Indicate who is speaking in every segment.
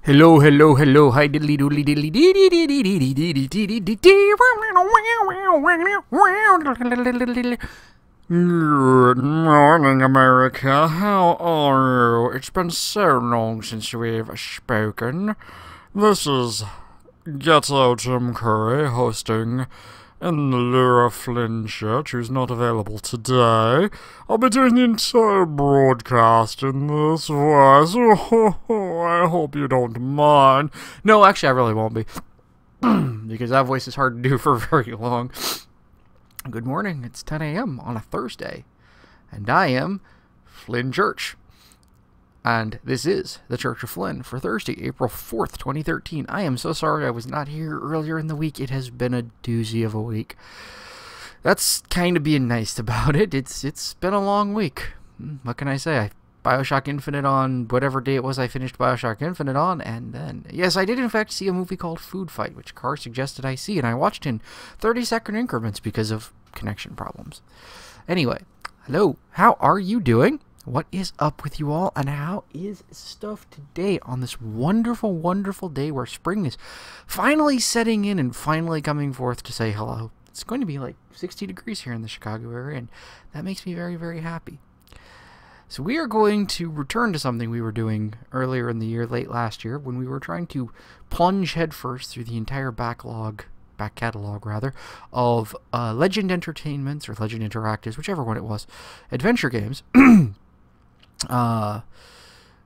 Speaker 1: Hello, hello, hello, hi diddly doodly diddly dee dee dee dee dee dee dee dee dee dee dee. Good morning, America. How are you? It's been so long since we've spoken. This is Ghetto Tim Curry hosting in the Lyra Flynn Church, who's not available today. I'll be doing the entire broadcast in this voice. I hope you don't mind. No, actually, I really won't be. Because that voice is hard to do for very long. Good morning, it's 10 a.m. on a Thursday. And I am Flynn Church. And this is the Church of Flynn for Thursday, April 4th, 2013. I am so sorry I was not here earlier in the week. It has been a doozy of a week. That's kind of being nice about it. It's been a long week. What can I say? Bioshock Infinite on whatever day it was I finished Bioshock Infinite on, and then, yes, I did in fact see a movie called Food Fight, which Carr suggested I see, and I watched in 30-second increments because of connection problems. Anyway, hello, how are you doing? What is up with you all, and how is stuff today on this wonderful, wonderful day where spring is finally setting in and finally coming forth to say hello? It's going to be like 60 degrees here in the Chicago area, and that makes me very, very happy. So we are going to return to something we were doing earlier in the year, late last year, when we were trying to plunge headfirst through the entire back catalog rather, of Legend Entertainments, or Legend Interactives, whichever one it was, adventure games.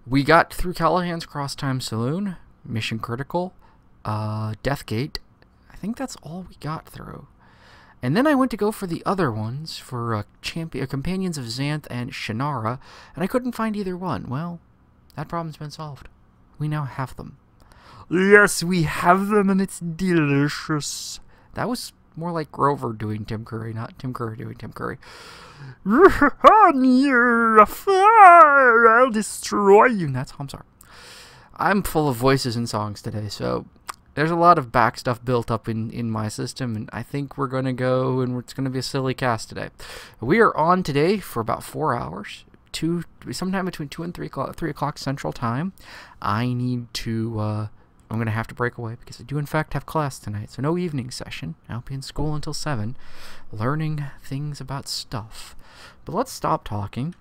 Speaker 1: We got through Callahan's Crosstime Saloon, Mission Critical, Deathgate. I think that's all we got through. And then I went to go for the other ones, for Companions of Xanth and Shannara, and I couldn't find either one. Well, that problem's been solved. We now have them. Yes, we have them, and it's delicious. That was more like Grover doing Tim Curry, not Tim Curry doing Tim Curry. On your fire, I'll destroy you. That's Hamsar. I'm full of voices and songs today, so there's a lot of back stuff built up in my system, and I think we're going to go, and it's going to be a silly cast today. We are on today for about 4 hours, sometime between 2 and 3 o'clock Central Time. I need to, I'm going to have to break away because I do in fact have class tonight, so no evening session. I'll be in school until 7, learning things about stuff. But let's stop talking.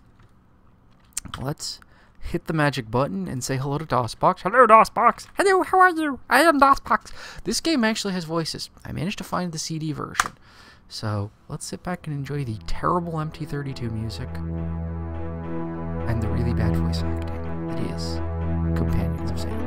Speaker 1: Let's hit the magic button and say hello to DOSBox. Hello, DOSBox. Hello, how are you? I am DOSBox. This game actually has voices. I managed to find the CD version. So let's sit back and enjoy the terrible MT32 music and the really bad voice acting that is Companions of Xanth.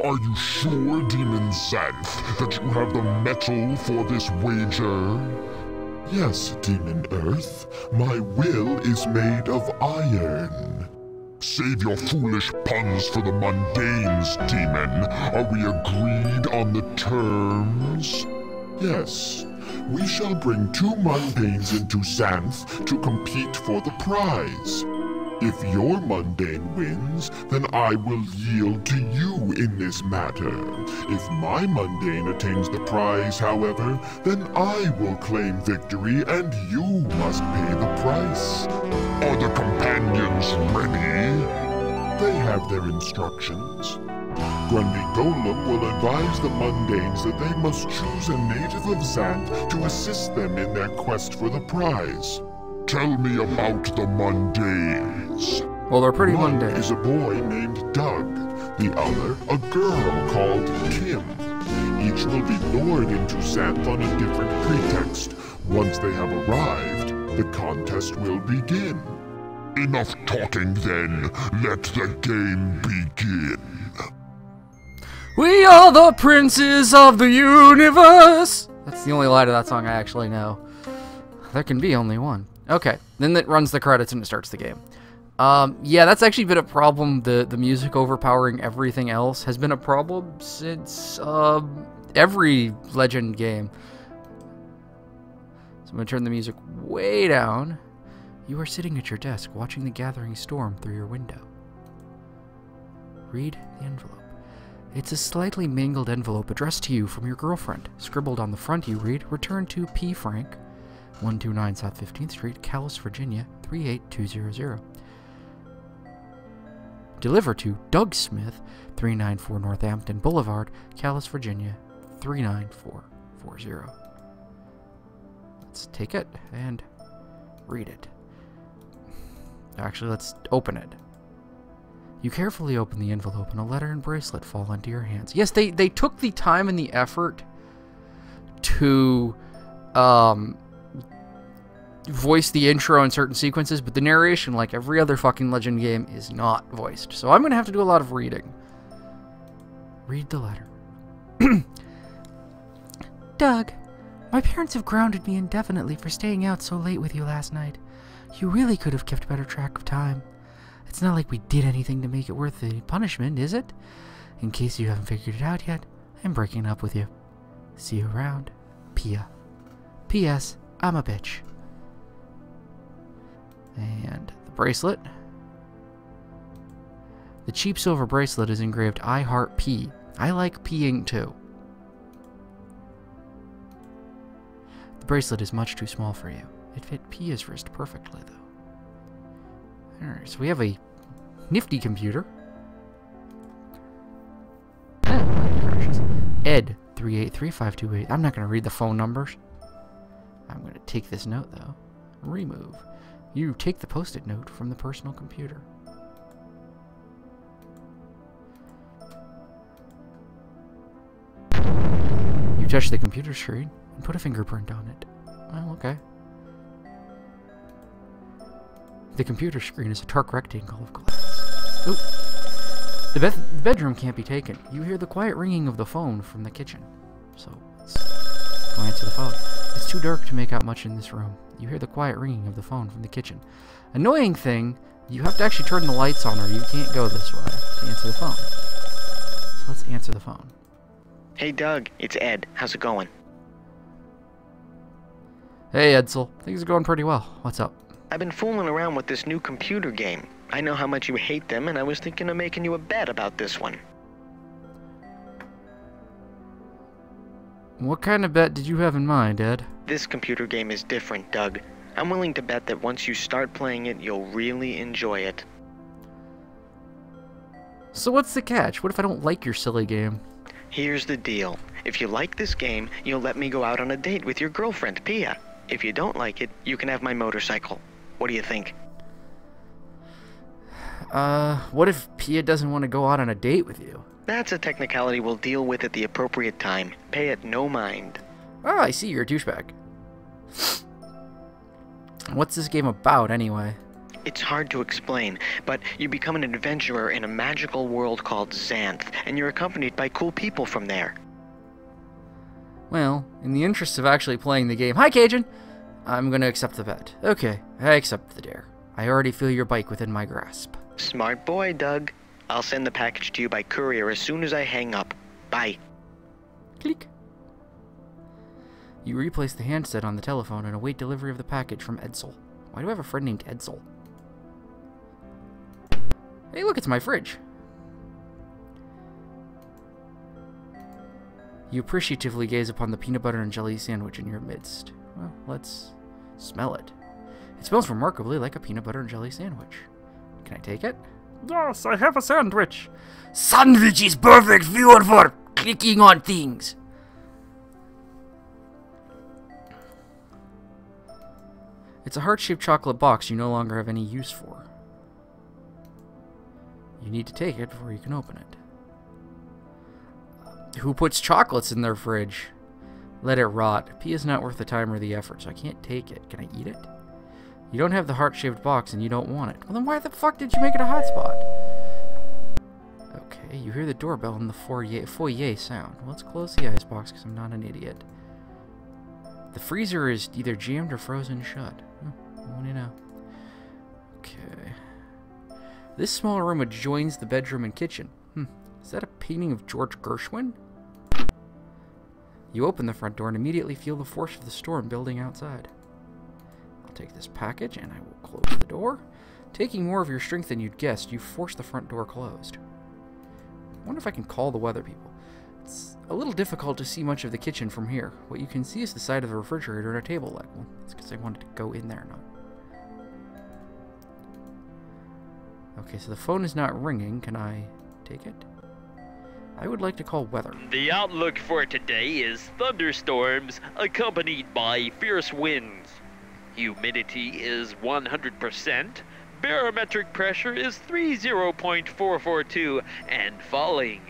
Speaker 2: Are you sure, Demon Xanth, that you have the metal for this wager? Yes, Demon Earth. My will is made of iron. Save your foolish puns for the mundanes, Demon. Are we agreed on the terms? Yes. We shall bring 2 mundanes into Xanth to compete for the prize. If your mundane wins, then I will yield to you in this matter. If my mundane attains the prize, however, then I will claim victory and you must pay the price. Are the companions ready? They have their instructions. Grundy Golem will advise the mundanes that they must choose a native of Xanth to assist them in their quest for the prize. Tell me about the mundanes.
Speaker 1: Well, they're pretty
Speaker 2: One
Speaker 1: mundane.
Speaker 2: is a boy named Doug. The other, a girl called Kim. Each will be lured into Xanth on a different pretext. Once they have arrived, the contest will begin. Enough talking then. Let the game begin.
Speaker 1: We are the princes of the universe. That's the only line of that song I actually know. There can be only one. Okay, then it runs the credits and it starts the game. Yeah, that's actually been a problem. The music overpowering everything else has been a problem since every Legend game. So I'm going to turn the music way down. You are sitting at your desk watching the gathering storm through your window. Read the envelope. It's a slightly mangled envelope addressed to you from your girlfriend. Scribbled on the front you read, return to P. Frank, 129 South 15th Street, Calais, Virginia, 38200. Deliver to Doug Smith, 394 Northampton Boulevard, Calais, Virginia, 39440. Let's take it and read it. Actually, let's open it. You carefully open the envelope and a letter and bracelet fall into your hands. Yes, they took the time and the effort to voice the intro in certain sequences, but the narration, like every other fucking Legend game, is not voiced. So I'm going to have to do a lot of reading. Read the letter. Doug, my parents have grounded me indefinitely for staying out so late with you last night. You really could have kept better track of time. It's not like we did anything to make it worth the punishment, is it? In case you haven't figured it out yet, I'm breaking up with you. See you around, Pia. P.S. I'm a bitch. And the bracelet. The cheap silver bracelet is engraved I heart P. I like peeing too. The bracelet is much too small for you. It fit Pia's wrist perfectly, though. Alright, so we have a nifty computer. Ed 383528. I'm not going to read the phone numbers. I'm going to take this note, though. Remove. You take the post-it note from the personal computer. You touch the computer screen and put a fingerprint on it. Oh, okay. The computer screen is a dark rectangle of glass. Oop. The bedroom can't be taken. You hear the quiet ringing of the phone from the kitchen. So, let's go answer the phone. It's too dark to make out much in this room. You hear the quiet ringing of the phone from the kitchen. Annoying thing, you have to actually turn the lights on or you can't go this way to answer the phone. So let's answer the phone.
Speaker 3: Hey Doug, it's Ed. How's it going?
Speaker 1: Hey Edsel, things are going pretty well. What's up?
Speaker 3: I've been fooling around with this new computer game. I know how much you hate them, and I was thinking of making you a bet about this one.
Speaker 1: What kind of bet did you have in mind, Ed?
Speaker 3: This computer game is different, Doug. I'm willing to bet that once you start playing it, you'll really enjoy it.
Speaker 1: So what's the catch? What if I don't like your silly game?
Speaker 3: Here's the deal. If you like this game, you'll let me go out on a date with your girlfriend, Pia. If you don't like it, you can have my motorcycle. What do you think?
Speaker 1: What if Pia doesn't want to go out on a date with you?
Speaker 3: That's a technicality we'll deal with at the appropriate time. Pay it no mind.
Speaker 1: Oh, I see, you're a douchebag. What's this game about, anyway?
Speaker 3: It's hard to explain, but you become an adventurer in a magical world called Xanth, and you're accompanied by cool people from there.
Speaker 1: Well, in the interest of actually playing the game... Hi, Cajun! I'm gonna accept the bet. Okay, I accept the dare. I already feel your bike within my grasp.
Speaker 3: Smart boy, Doug. I'll send the package to you by courier as soon as I hang up. Bye.
Speaker 1: Click. You replace the handset on the telephone and await delivery of the package from Edsel. Why do I have a friend named Edsel? Hey, look, it's my fridge. You appreciatively gaze upon the peanut butter and jelly sandwich in your midst. Well, let's smell it. It smells remarkably like a peanut butter and jelly sandwich. Can I take it? Yes, I have a sandwich. Sandwich is perfect fuel for clicking on things. It's a heart-shaped chocolate box you no longer have any use for. You need to take it before you can open it. Who puts chocolates in their fridge? Let it rot. Pia's not worth the time or the effort, so I can't take it. Can I eat it? You don't have the heart-shaped box and you don't want it. Well, then why the fuck did you make it a hotspot? Okay, you hear the doorbell and the foyer sound. Well, let's close the icebox because I'm not an idiot. The freezer is either jammed or frozen shut. What do you know? Okay. This small room adjoins the bedroom and kitchen. Is that a painting of George Gershwin? You open the front door and immediately feel the force of the storm building outside. I'll take this package and I will close the door. Taking more of your strength than you'd guessed, you force the front door closed. I wonder if I can call the weather people. It's a little difficult to see much of the kitchen from here. What you can see is the side of the refrigerator and a table leg. Well, that's because I wanted to go in there, not. Okay, so the phone is not ringing. Can I take it? I would like to call weather.
Speaker 4: The outlook for today is thunderstorms accompanied by fierce winds. Humidity is 100%. Barometric pressure is 30.442 and falling.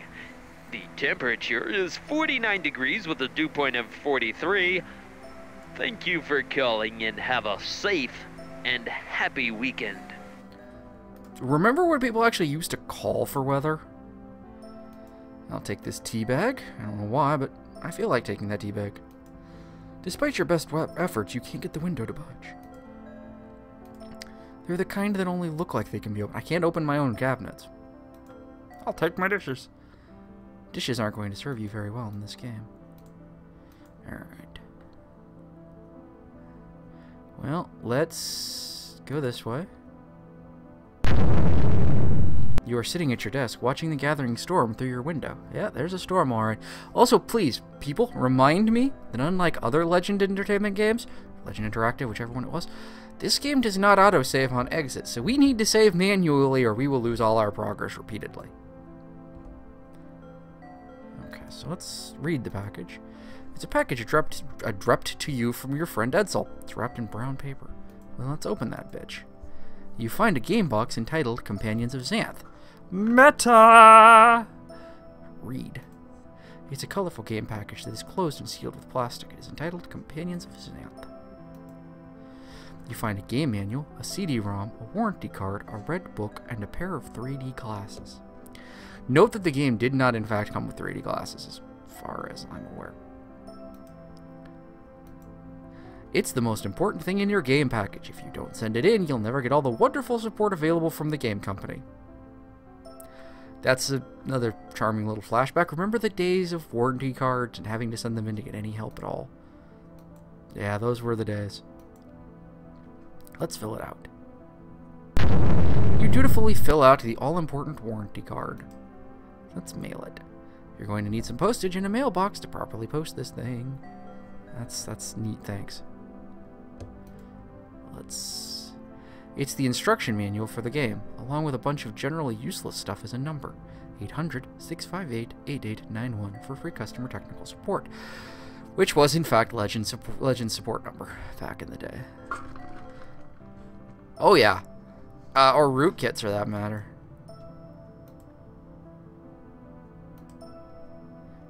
Speaker 4: The temperature is 49 degrees with a dew point of 43. Thank you for calling and have a safe and happy weekend.
Speaker 1: Remember when people actually used to call for weather? I'll take this tea bag. I don't know why, but I feel like taking that tea bag. Despite your best efforts, you can't get the window to budge. They're the kind that only look like they can be opened. I can't open my own cabinets. I'll take my dishes. Dishes aren't going to serve you very well in this game. Alright. Well, let's go this way. You are sitting at your desk, watching the gathering storm through your window. Yeah, there's a storm, alright. Also, please, people, remind me that unlike other Legend Entertainment games, Legend Interactive, whichever one it was, this game does not autosave on exit, so we need to save manually or we will lose all our progress repeatedly. Okay, so let's read the package. It's a package addressed to you from your friend Edsel. It's wrapped in brown paper. Well, let's open that bitch. You find a game box entitled Companions of Xanth. Meta! Read. It's a colorful game package that is closed and sealed with plastic. It is entitled Companions of Xanth. You find a game manual, a CD-ROM, a warranty card, a red book, and a pair of 3D glasses. Note that the game did not in fact come with 3D glasses, as far as I'm aware. It's the most important thing in your game package. If you don't send it in, you'll never get all the wonderful support available from the game company. That's another charming little flashback. Remember the days of warranty cards and having to send them in to get any help at all? Yeah, those were the days. Let's fill it out. You dutifully fill out the all-important warranty card. Let's mail it. You're going to need some postage and a mailbox to properly post this thing. That's neat, thanks. It's the instruction manual for the game, along with a bunch of generally useless stuff as a number. 800-658-8891 for free customer technical support. Which was, in fact, Legend support number back in the day. Oh, yeah. Or rootkits, for that matter.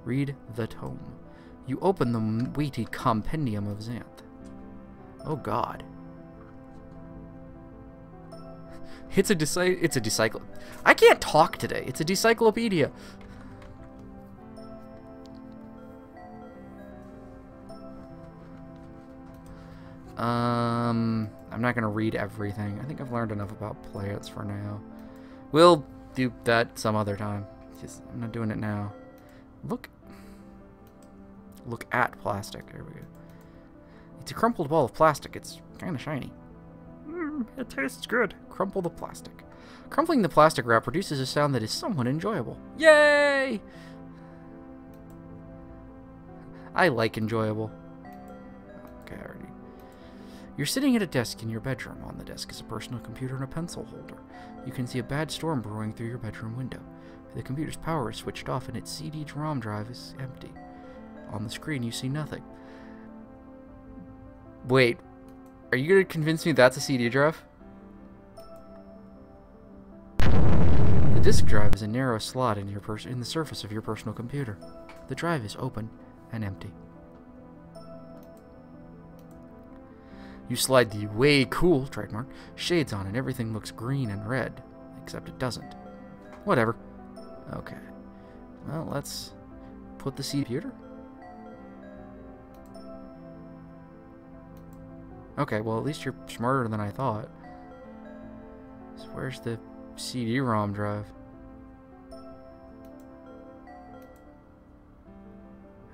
Speaker 1: Read the tome. You open the weighty compendium of Xanth. Oh, God. It's a decyclo... I can't talk today. It's a decyclopedia. I'm not going to read everything. I think I've learned enough about plants for now. We'll do that some other time. I'm not doing it now. Look at plastic. There we go. It's a crumpled ball of plastic. It's kind of shiny. It tastes good. Crumple the plastic. Crumpling the plastic wrap produces a sound that is somewhat enjoyable. Yay! I like enjoyable. Okay, already. You're sitting at a desk in your bedroom. On the desk is a personal computer and a pencil holder. You can see a bad storm brewing through your bedroom window. The computer's power is switched off and its CD-ROM drive is empty. On the screen, you see nothing. Wait, are you going to convince me that's a CD drive? The disk drive is a narrow slot in the surface of your personal computer. The drive is open and empty. You slide the way cool, trademark, shades on and everything looks green and red, except it doesn't. Whatever. Okay. Well, let's put the CD computer. Okay, well, at least you're smarter than I thought. So where's the CD-ROM drive.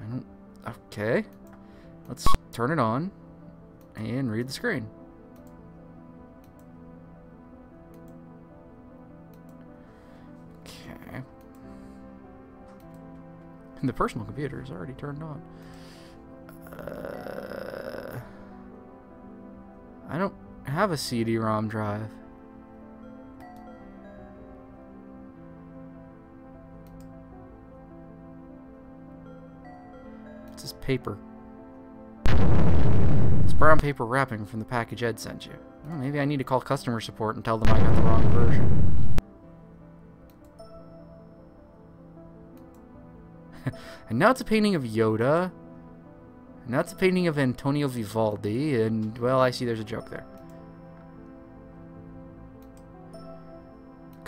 Speaker 1: I don't... Okay. Let's turn it on and read the screen. Okay. And the personal computer is already turned on. I don't have a CD-ROM drive. What's this paper? It's brown paper wrapping from the package Ed sent you. Well, maybe I need to call customer support and tell them I got the wrong version. And now it's a painting of Yoda. And now it's a painting of Antonio Vivaldi. And, well, I see there's a joke there.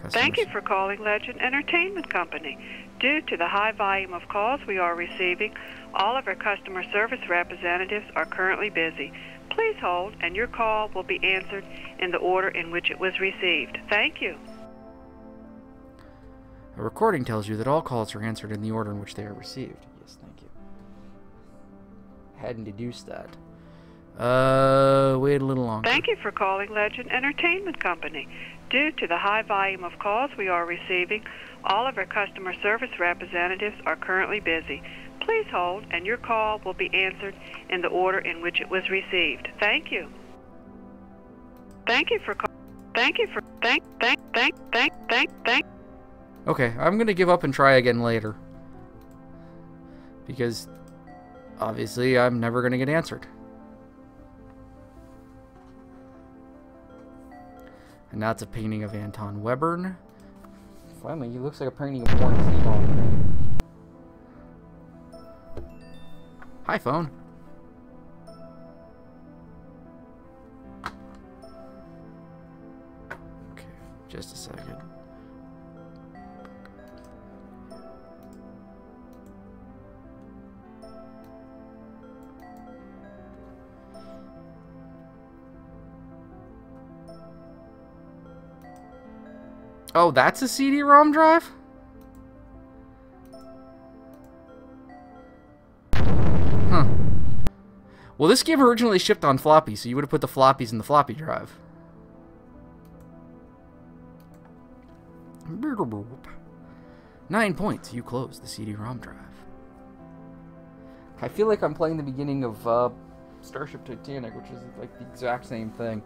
Speaker 5: Thank you for calling Legend Entertainment Company. Due to the high volume of calls we are receiving, all of our customer service representatives are currently busy. Please hold, and your call will be answered in the order in which it was received. Thank you.
Speaker 1: A recording tells you that all calls are answered in the order in which they are received. Yes, thank you. Hadn't deduced that. Wait a little longer.
Speaker 5: Thank you for calling Legend Entertainment Company. Due to the high volume of calls we are receiving, all of our customer service representatives are currently busy. Please hold, and your call will be answered in the order in which it was received. Thank you. Thank you for
Speaker 1: Okay, I'm gonna give up and try again later. Because, obviously, I'm never gonna get answered. And now it's a painting of Anton Webern. Finally, he looks like a painting of Warren Zevon. Hi, phone. Okay, just a second. Oh, that's a CD-ROM drive? Huh. Well, this game originally shipped on floppy, so you would have put the floppies in the floppy drive. 9 points. You close the CD-ROM drive. I feel like I'm playing the beginning of Starship Titanic, which is like the exact same thing.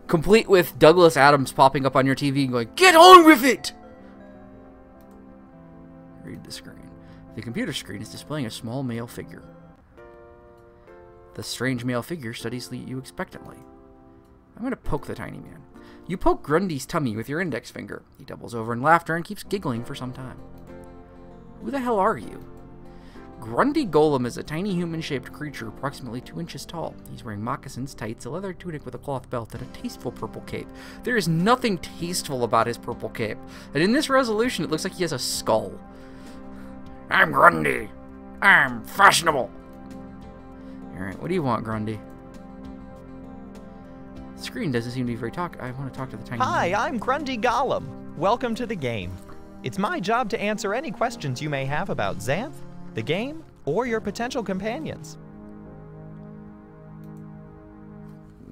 Speaker 1: Complete with Douglas Adams popping up on your TV and going, "Get on with it!" Read the screen. The computer screen is displaying a small male figure. The strange male figure studies you expectantly. I'm going to poke the tiny man. You poke Grundy's tummy with your index finger. He doubles over in laughter and keeps giggling for some time. Who the hell are you? Grundy Golem is a tiny human-shaped creature approximately 2 inches tall. He's wearing moccasins, tights, a leather tunic with a cloth belt, and a tasteful purple cape. There is nothing tasteful about his purple cape. And in this resolution, it looks like he has a skull. I'm Grundy. I'm fashionable. Alright, what do you want, Grundy? The screen doesn't seem to be very I want to talk to the tiny
Speaker 6: Hi,
Speaker 1: man.
Speaker 6: I'm Grundy Golem. Welcome to the game. It's my job to answer any questions you may have about Xanth, the game, or your potential companions.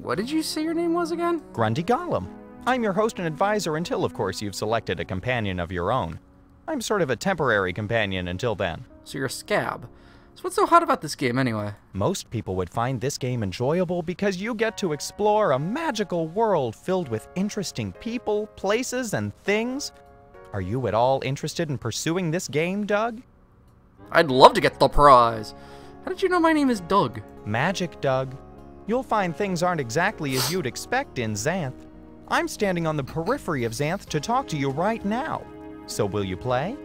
Speaker 1: What did you say your name was again?
Speaker 6: Grundy Golem. I'm your host and advisor until, of course, you've selected a companion of your own. I'm sort of a temporary companion until then.
Speaker 1: So you're a scab. So what's so hot about this game anyway?
Speaker 6: Most people would find this game enjoyable because you get to explore a magical world filled with interesting people, places, and things. Are you at all interested in pursuing this game, Doug?
Speaker 1: I'd love to get the prize. How did you know my name is Doug?
Speaker 6: Magic, Doug. You'll find things aren't exactly as you'd expect in Xanth. I'm standing on the periphery of Xanth to talk to you right now. So will you play?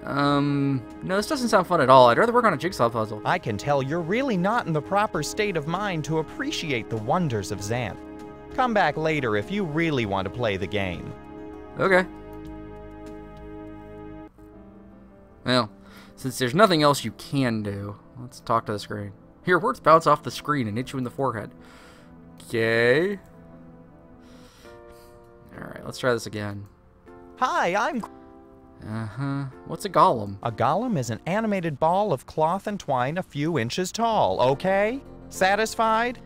Speaker 1: No, this doesn't sound fun at all. I'd rather work on a jigsaw puzzle.
Speaker 6: I can tell you're really not in the proper state of mind to appreciate the wonders of Xanth. Come back later if you really want to play the game.
Speaker 1: Okay. Well, since there's nothing else you can do, let's talk to the screen. Here, words bounce off the screen and hit you in the forehead. Okay. let's try this again.
Speaker 6: Hi, I'm...
Speaker 1: Uh-huh. What's a golem?
Speaker 6: A golem is an animated ball of cloth and twine a few inches tall, okay? Satisfied?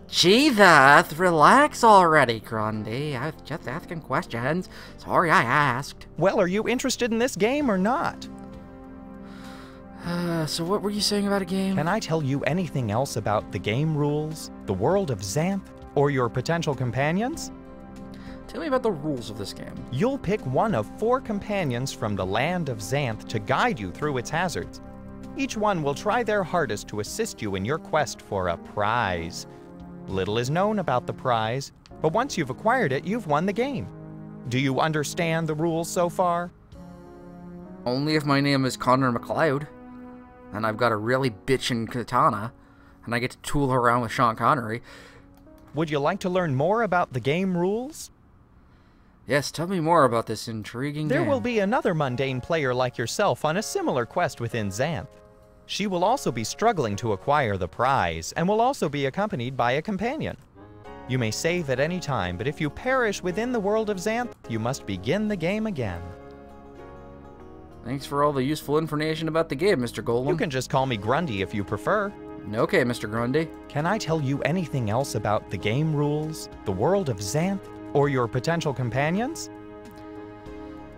Speaker 1: Gee, Xanth, relax already, Grundy. I was just asking questions. Sorry I asked.
Speaker 6: Well, are you interested in this game or not?
Speaker 1: So what were you saying about a game?
Speaker 6: Can I tell you anything else about the game rules, the world of Xanth, or your potential companions?
Speaker 1: Tell me about the rules of this game.
Speaker 6: You'll pick one of 4 companions from the land of Xanth to guide you through its hazards. Each one will try their hardest to assist you in your quest for a prize. Little is known about the prize, but once you've acquired it, you've won the game. Do you understand the rules so far?
Speaker 1: Only if my name is Connor McLeod, and I've got a really bitchin' katana, and I get to tool around with Sean Connery.
Speaker 6: Would you like to learn more about the game rules?
Speaker 1: Yes, tell me more about this intriguing
Speaker 6: There
Speaker 1: game.
Speaker 6: will be another mundane player like yourself on a similar quest within Xanth. She will also be struggling to acquire the prize, and will also be accompanied by a companion. You may save at any time, but if you perish within the world of Xanth, you must begin the game again.
Speaker 1: Thanks for all the useful information about the game, Mr. Golem.
Speaker 6: You can just call me Grundy if you prefer.
Speaker 1: Okay, Mr. Grundy.
Speaker 6: Can I tell you anything else about the game rules, the world of Xanth, or your potential companions?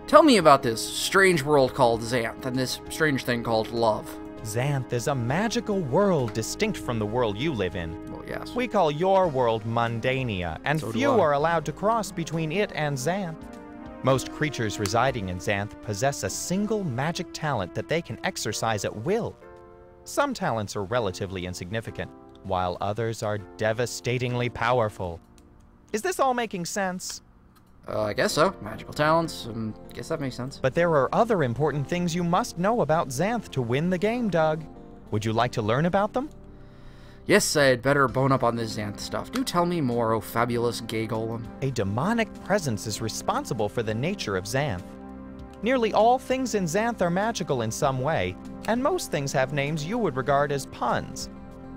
Speaker 1: Tell me about this strange world called Xanth, and this strange thing called love.
Speaker 6: Xanth is a magical world distinct from the world you live in.
Speaker 1: Well, yes.
Speaker 6: We call your world Mundania, and
Speaker 1: So do
Speaker 6: few
Speaker 1: I.
Speaker 6: are allowed to cross between it and Xanth. Most creatures residing in Xanth possess a single magic talent that they can exercise at will. Some talents are relatively insignificant, while others are devastatingly powerful. Is this all making sense?
Speaker 1: I guess so. Magical talents. Guess that makes sense.
Speaker 6: But there are other important things you must know about Xanth to win the game, Doug. Would you like to learn about them?
Speaker 1: Yes, I'd better bone up on this Xanth stuff. Do tell me more, oh fabulous gay golem.
Speaker 6: A demonic presence is responsible for the nature of Xanth. Nearly all things in Xanth are magical in some way, and most things have names you would regard as puns.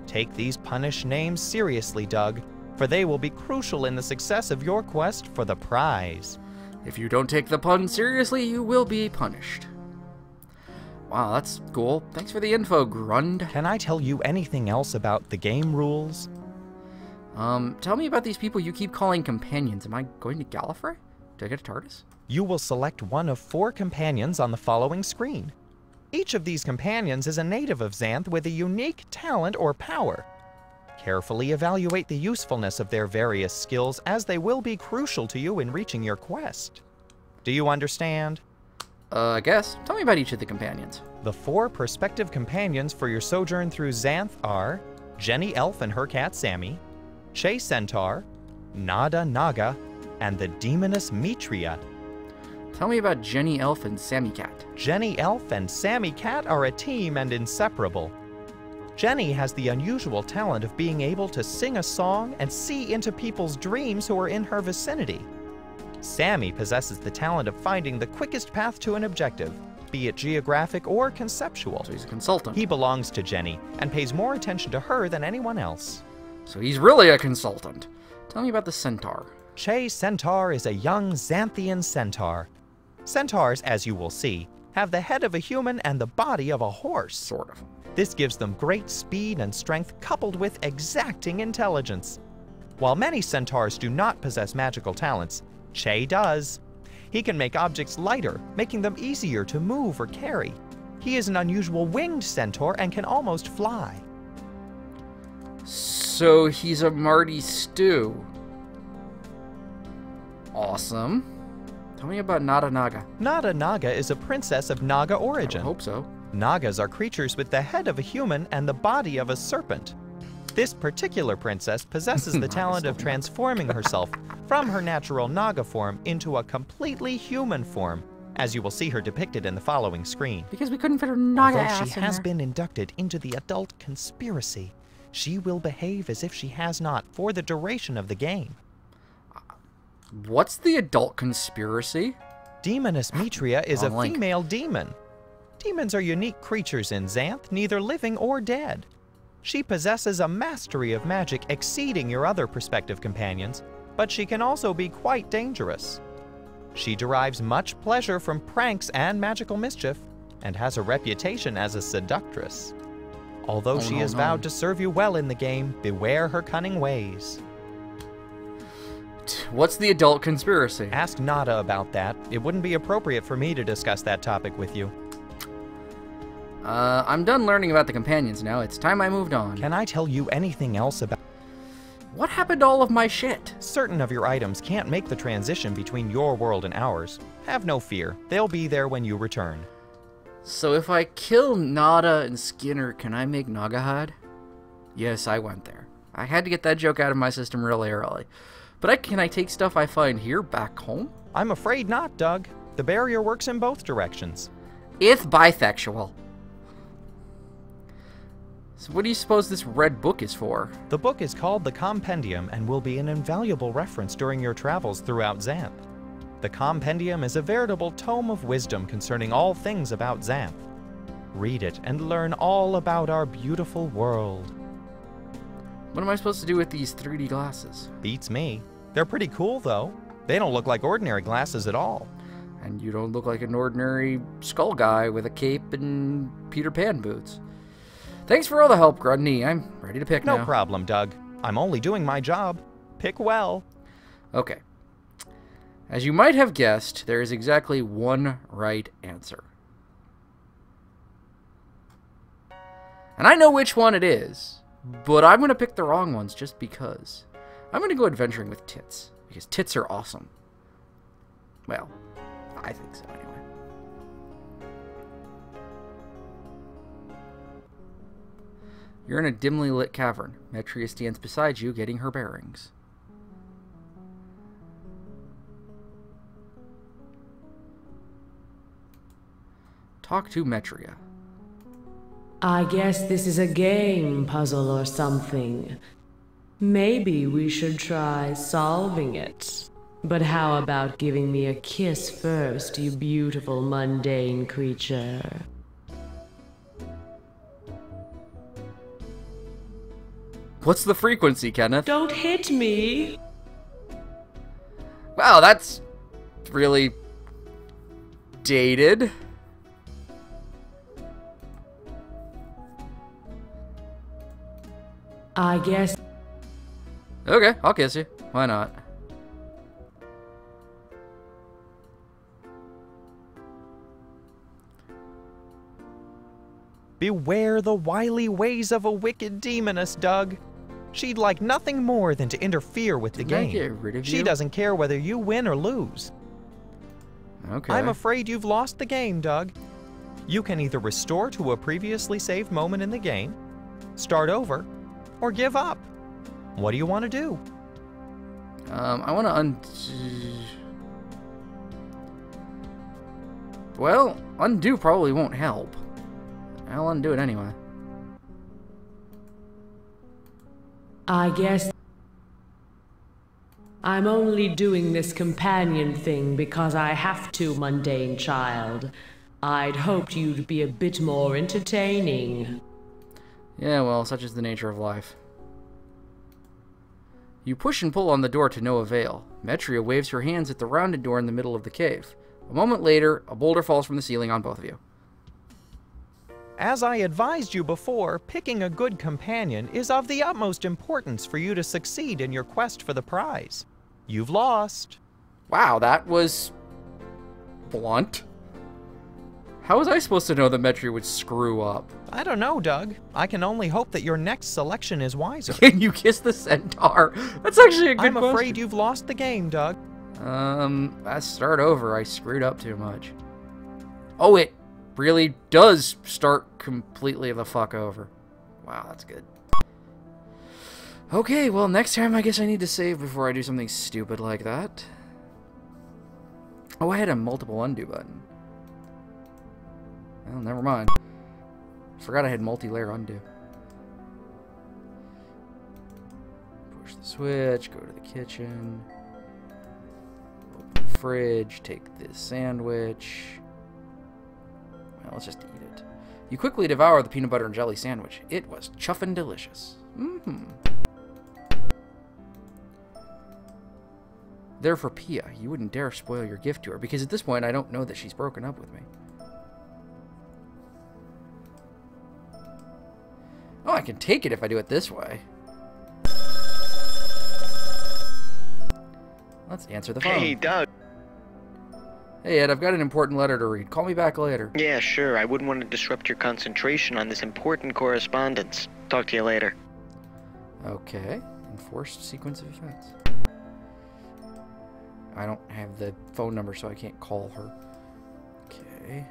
Speaker 6: Take these punish names seriously, Doug, for they will be crucial in the success of your quest for the prize.
Speaker 1: If you don't take the pun seriously, you will be punished. Wow, that's cool. Thanks for the info, Grund.
Speaker 6: Can I tell you anything else about the game rules?
Speaker 1: Tell me about these people you keep calling companions. Am I going to Gallifrey? Do I get a TARDIS?
Speaker 6: You will select one of 4 companions on the following screen. Each of these companions is a native of Xanth with a unique talent or power. Carefully evaluate the usefulness of their various skills, as they will be crucial to you in reaching your quest. Do you understand?
Speaker 1: I guess. Tell me about each of the companions.
Speaker 6: The 4 prospective companions for your sojourn through Xanth are Jenny Elf and her cat Sammy, Che Centaur, Nada Naga, and the demoness Mitria.
Speaker 1: Tell me about Jenny Elf and Sammy Cat.
Speaker 6: Jenny Elf and Sammy Cat are a team and inseparable. Jenny has the unusual talent of being able to sing a song and see into people's dreams who are in her vicinity. Sammy possesses the talent of finding the quickest path to an objective, be it geographic or conceptual.
Speaker 1: So he's a consultant.
Speaker 6: He belongs to Jenny and pays more attention to her than anyone else.
Speaker 1: So he's really a consultant. Tell me about the centaur.
Speaker 6: Che Centaur is a young Xanthian centaur. Centaurs, as you will see, have the head of a human and the body of a horse.
Speaker 1: Sort of.
Speaker 6: This gives them great speed and strength coupled with exacting intelligence. While many centaurs do not possess magical talents, Che does. He can make objects lighter, making them easier to move or carry. He is an unusual winged centaur and can almost fly.
Speaker 1: So he's a Marty Stew. Awesome. Tell me about Nada Naga.
Speaker 6: Nada Naga is a princess of Naga
Speaker 1: I
Speaker 6: origin.
Speaker 1: hope so.
Speaker 6: Nagas are creatures with the head of a human and the body of a serpent. This particular princess possesses the talent of transforming herself from her natural Naga form into a completely human form, as you will see her depicted in the following screen.
Speaker 1: Because we couldn't fit her Naga
Speaker 6: Although
Speaker 1: ass
Speaker 6: she
Speaker 1: in
Speaker 6: has
Speaker 1: there.
Speaker 6: been inducted into the adult conspiracy, she will behave as if she has not for the duration of the game.
Speaker 1: What's the adult conspiracy?
Speaker 6: Demoness Mitria is a
Speaker 1: Wrong link.
Speaker 6: female demon. Demons are unique creatures in Xanth, neither living or dead. She possesses a mastery of magic exceeding your other prospective companions, but she can also be quite dangerous. She derives much pleasure from pranks and magical mischief, and has a reputation as a seductress. Although she has vowed to serve you well in the game, beware her cunning ways.
Speaker 7: What's the adult conspiracy?
Speaker 6: Ask Nada about that. It wouldn't be appropriate for me to discuss that topic with you.
Speaker 7: I'm done learning about the companions now. It's time I moved on.
Speaker 6: Can I tell you anything else about...
Speaker 7: What happened to all of my shit?
Speaker 6: Certain of your items can't make the transition between your world and ours. Have no fear. They'll be there when you return.
Speaker 7: So if I kill Nada and Skinner, can I make Nagahide? Yes, I went there. I had to get that joke out of my system really early. But can I take stuff I find here back home?
Speaker 6: I'm afraid not, Doug. The barrier works in both directions.
Speaker 7: It's bisexual. So what do you suppose this red book is for?
Speaker 6: The book is called the Compendium and will be an invaluable reference during your travels throughout Xanth. The Compendium is a veritable tome of wisdom concerning all things about Xanth. Read it and learn all about our beautiful world.
Speaker 7: What am I supposed to do with these 3D glasses?
Speaker 6: Beats me. They're pretty cool, though. They don't look like ordinary glasses at all.
Speaker 7: And you don't look like an ordinary skull guy with a cape and Peter Pan boots. Thanks for all the help, Grundy. I'm ready to pick now.
Speaker 6: No problem, Doug. I'm only doing my job. Pick well.
Speaker 7: Okay. As you might have guessed, there is exactly one right answer. And I know which one it is, but I'm going to pick the wrong ones just because. I'm going to go adventuring with tits, because tits are awesome. Well, I think so anyway. You're in a dimly lit cavern. Metria stands beside you, getting her bearings. Talk to Metria.
Speaker 8: I guess this is a game puzzle or something. Maybe we should try solving it. But how about giving me a kiss first, you beautiful mundane creature?
Speaker 7: What's the frequency, Kenneth?
Speaker 8: Don't hit me!
Speaker 7: Wow, that's really dated.
Speaker 8: I guess...
Speaker 7: Okay, I'll kiss you. Why not?
Speaker 6: Beware the wily ways of a wicked demoness, Doug. She'd like nothing more than to interfere with the game.
Speaker 7: Get rid of
Speaker 6: She
Speaker 7: you?
Speaker 6: doesn't care whether you win or lose.
Speaker 7: Okay.
Speaker 6: I'm afraid you've lost the game, Doug. You can either restore to a previously saved moment in the game, start over, or give up. What do you want to do?
Speaker 7: I want to Well, undo probably won't help. I'll undo it anyway.
Speaker 8: I guess... I'm only doing this companion thing because I have to, mundane child. I'd hoped you'd be a bit more entertaining.
Speaker 7: Yeah, well, such is the nature of life. You push and pull on the door to no avail. Metria waves her hands at the rounded door in the middle of the cave. A moment later, a boulder falls from the ceiling on both of you.
Speaker 6: As I advised you before, picking a good companion is of the utmost importance for you to succeed in your quest for the prize. You've lost.
Speaker 7: Wow, that was blunt. How was I supposed to know that Metria would screw up?
Speaker 6: I don't know, Doug. I can only hope that your next selection is wiser.
Speaker 7: Can you kiss the centaur? That's actually a good
Speaker 6: I'm
Speaker 7: question.
Speaker 6: afraid you've lost the game, Doug.
Speaker 7: Let's start over. I screwed up too much. Oh, it really does start completely the fuck over. Wow, that's good. Okay, well, next time I guess I need to save before I do something stupid like that. Oh, I had a multiple undo button. Well, never mind. Forgot I had multi-layer undo. Push the switch, go to the kitchen. Open the fridge, take this sandwich. Well, let's just eat it. You quickly devour the peanut butter and jelly sandwich. It was chuffin' delicious. They're for Pia. You wouldn't dare spoil your gift to her, because at this point I don't know that she's broken up with me. Oh, I can take it if I do it this way. Let's answer the phone.
Speaker 3: Hey, Doug.
Speaker 7: Hey, Ed, I've got an important letter to read. Call me back later.
Speaker 3: Yeah, sure. I wouldn't want to disrupt your concentration on this important correspondence. Talk to you later.
Speaker 7: Okay. Enforced sequence of events. I don't have the phone number, so I can't call her. Okay.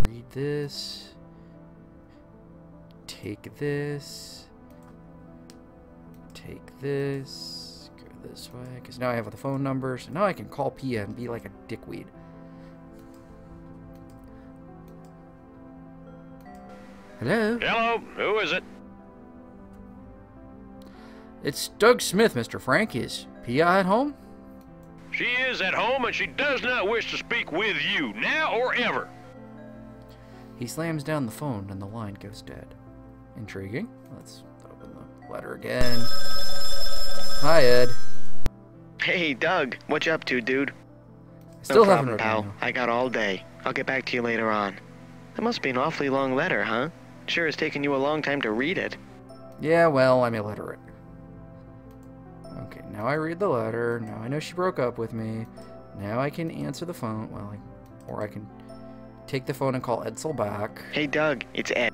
Speaker 7: Read this. Take this. Take this. Go this way. Because now I have the phone number, so now I can call Pia and be like a dickweed. Hello?
Speaker 9: Hello, who is it?
Speaker 7: It's Doug Smith, Mr. Frank. Is Pia at home?
Speaker 9: She is at home and she does not wish to speak with you, now or ever.
Speaker 7: He slams down the phone and the line goes dead. Intriguing. Let's open the letter again. Hi, Ed.
Speaker 3: Hey, Doug. What you up to, dude?
Speaker 7: Still
Speaker 3: no
Speaker 7: haven't
Speaker 3: problem,
Speaker 7: read
Speaker 3: pal.
Speaker 7: it.
Speaker 3: I got all day. I'll get back to you later on. That must be an awfully long letter, huh? Sure has taken you a long time to read it.
Speaker 7: Yeah, well, I'm illiterate. Okay, now I read the letter. Now I know she broke up with me. Now I can answer the phone. Well, or I can take the phone and call Edsel back.
Speaker 3: Hey, Doug. It's Ed.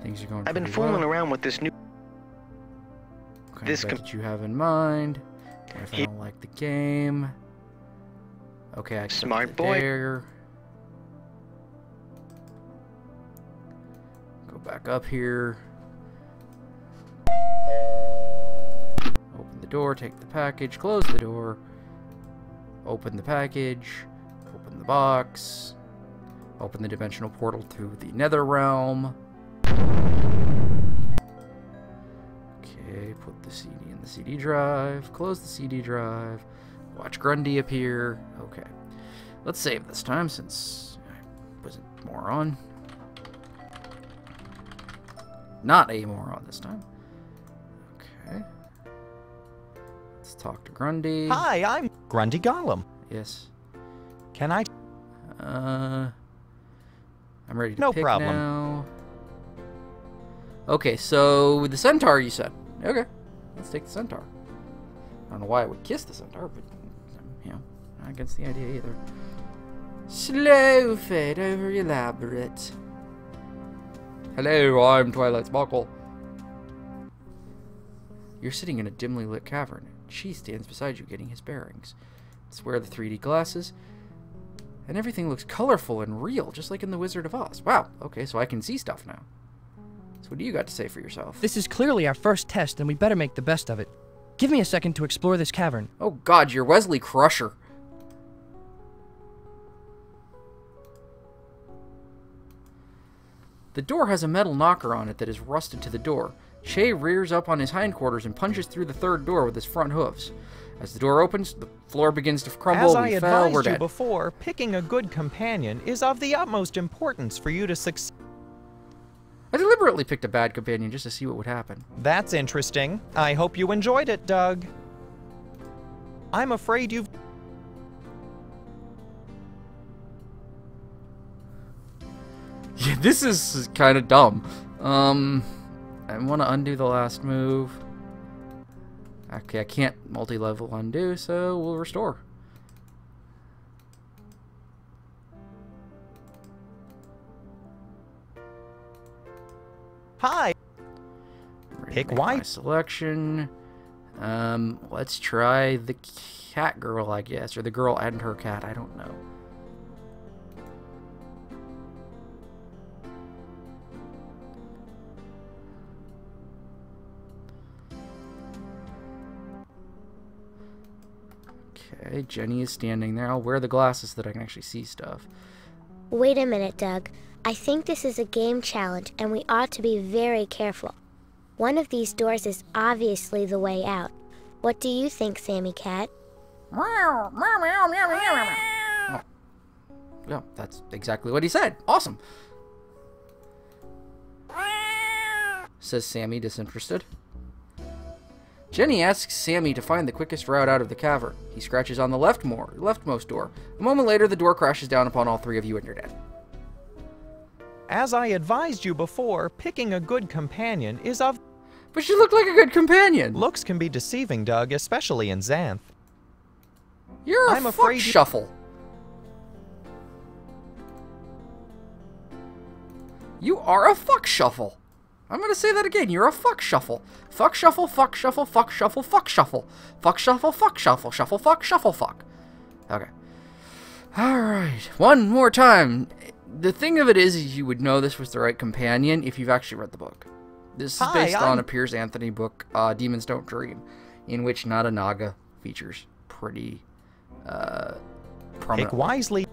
Speaker 7: Things are going
Speaker 3: I've been
Speaker 7: pretty
Speaker 3: fooling
Speaker 7: well.
Speaker 3: around with this new...
Speaker 7: What kind
Speaker 3: this
Speaker 7: of bet did you have in mind? What if I don't like the game? Okay, I
Speaker 3: Smart
Speaker 7: clicked
Speaker 3: boy.
Speaker 7: there. Go back up here. Open the door, take the package, close the door. Open the package. Open the box. Open the dimensional portal to the nether realm. Okay, put the CD in the CD drive. Close the CD drive. Watch Grundy appear. Okay. Let's save this time since I wasn't a moron. Not a moron this time. Okay. Let's talk to Grundy.
Speaker 6: Hi, I'm Grundy Gollum.
Speaker 7: Yes.
Speaker 6: Can I?
Speaker 7: I'm ready to
Speaker 6: No
Speaker 7: pick
Speaker 6: problem.
Speaker 7: now. Okay, so the centaur you said. Okay. Let's take the centaur. I don't know why I would kiss the centaur, but you know, not against the idea either. Slow fade over elaborate. Hello, I'm Twilight Sparkle. You're sitting in a dimly lit cavern. She stands beside you getting his bearings. It's where the 3D glasses, and everything looks colorful and real, just like in The Wizard of Oz. Wow, okay, so I can see stuff now. So what do you got to say for yourself?
Speaker 10: This is clearly our first test, and we better make the best of it. Give me a second to explore this cavern.
Speaker 7: Oh god, you're Wesley Crusher. The door has a metal knocker on it that is rusted to the door. Shay rears up on his hindquarters and punches through the third door with his front hooves. As the door opens, the floor begins to crumble.
Speaker 6: As I
Speaker 7: We fell, we're
Speaker 6: advised you
Speaker 7: dead.
Speaker 6: before, picking a good companion is of the utmost importance for you to succeed.
Speaker 7: I deliberately picked a bad companion just to see what would happen.
Speaker 6: That's interesting. I hope you enjoyed it, Doug. I'm afraid you've...
Speaker 7: Yeah, this is kind of dumb. I want to undo the last move. Okay, I can't multi-level undo, so we'll restore.
Speaker 6: Hi! Pick white.
Speaker 7: My selection. Let's try the cat girl, I guess, or the girl and her cat. I don't know. Okay, Jenny is standing there. I'll wear the glasses so that I can actually see stuff.
Speaker 11: Wait a minute, Doug. I think this is a game challenge, and we ought to be very careful. One of these doors is obviously the way out. What do you think, Sammy Cat?
Speaker 7: Oh, yeah, that's exactly what he said. Awesome. says Sammy, disinterested. Jenny asks Sammy to find the quickest route out of the cavern. He scratches on the leftmost door. A moment later, the door crashes down upon all three of you and you're dead.
Speaker 6: As I advised you before, picking a good companion is of...
Speaker 7: But you look like a good companion!
Speaker 6: Looks can be deceiving, Doug, especially in Xanth.
Speaker 7: You're a fuck shuffle. You are a fuck shuffle. I'm gonna say that again. You're a fuck shuffle. Fuck shuffle, fuck shuffle, fuck shuffle, fuck shuffle. Fuck shuffle, fuck shuffle, shuffle, fuck, shuffle, fuck. Okay. Alright. One more time. The thing of it is you would know this was the right companion if you've actually read the book. This is based on a Piers Anthony book, Demons Don't Dream, in which Nada Naga features pretty prominently.
Speaker 6: Pick wisely.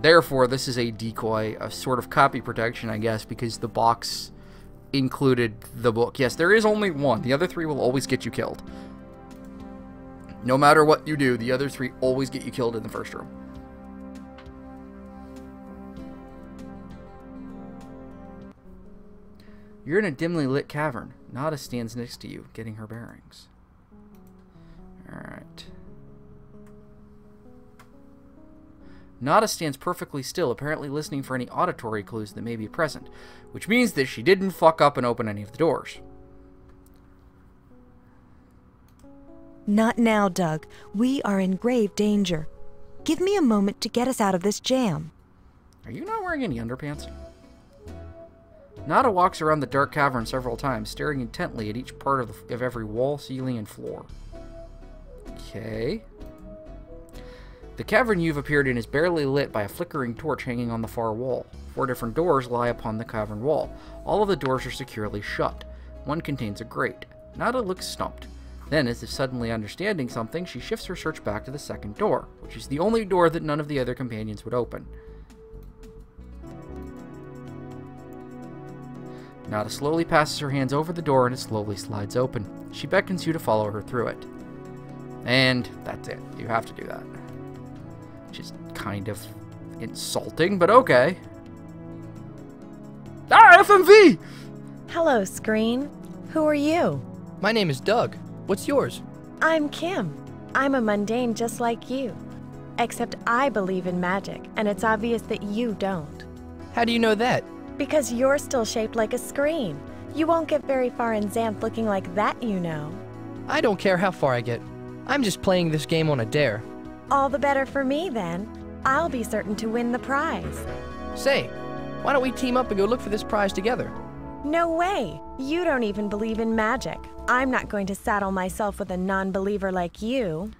Speaker 7: Therefore, this is a decoy, a sort of copy protection, I guess, because the box included the book. Yes, there is only one. The other three will always get you killed. No matter what you do, the other three always get you killed in the first room. You're in a dimly lit cavern. Nada stands next to you, getting her bearings. Alright. Nada stands perfectly still, apparently listening for any auditory clues that may be present, which means that she didn't fuck up and open any of the doors.
Speaker 12: Not now, Doug. We are in grave danger. Give me a moment to get us out of this jam.
Speaker 7: Are you not wearing any underpants? Nada walks around the dark cavern several times, staring intently at each part of every wall, ceiling, and floor. Okay. The cavern you've appeared in is barely lit by a flickering torch hanging on the far wall. 4 different doors lie upon the cavern wall. All of the doors are securely shut. One contains a grate. Nada looks stumped. Then, as if suddenly understanding something, she shifts her search back to the second door, which is the only door that none of the other companions would open. Nada slowly passes her hands over the door and it slowly slides open. She beckons you to follow her through it. And that's it. You have to do that. Which is kind of insulting, but okay. Ah, FMV!
Speaker 12: Hello, screen. Who are you?
Speaker 10: My name is Doug. What's yours?
Speaker 12: I'm Kim. I'm a mundane just like you. Except I believe in magic, and it's obvious that you don't.
Speaker 10: How do you know that?
Speaker 12: Because you're still shaped like a screen. You won't get very far in Xanth looking like that, you know.
Speaker 10: I don't care how far I get. I'm just playing this game on a dare.
Speaker 12: All the better for me, then. I'll be certain to win the prize.
Speaker 10: Say, why don't we team up and go look for this prize together?
Speaker 12: No way! You don't even believe in magic. I'm not going to saddle myself with a non-believer like you.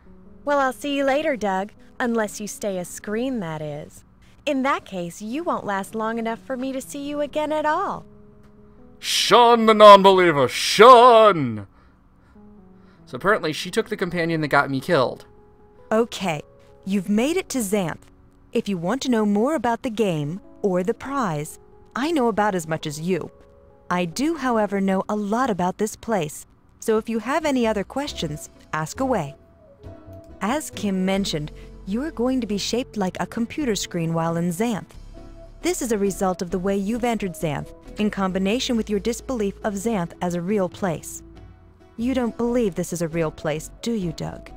Speaker 12: Well, I'll see you later, Doug. Unless you stay a screen, that is. In that case, you won't last long enough for me to see you again at all.
Speaker 7: Shun the non-believer! Shun! So apparently she took the companion that got me killed.
Speaker 12: Okay, you've made it to Xanth. If you want to know more about the game, or the prize, I know about as much as you. I do, however, know a lot about this place, so if you have any other questions, ask away. As Kim mentioned, you're going to be shaped like a computer screen while in Xanth. This is a result of the way you've entered Xanth, in combination with your disbelief of Xanth as a real place. You don't believe this is a real place, do you, Doug?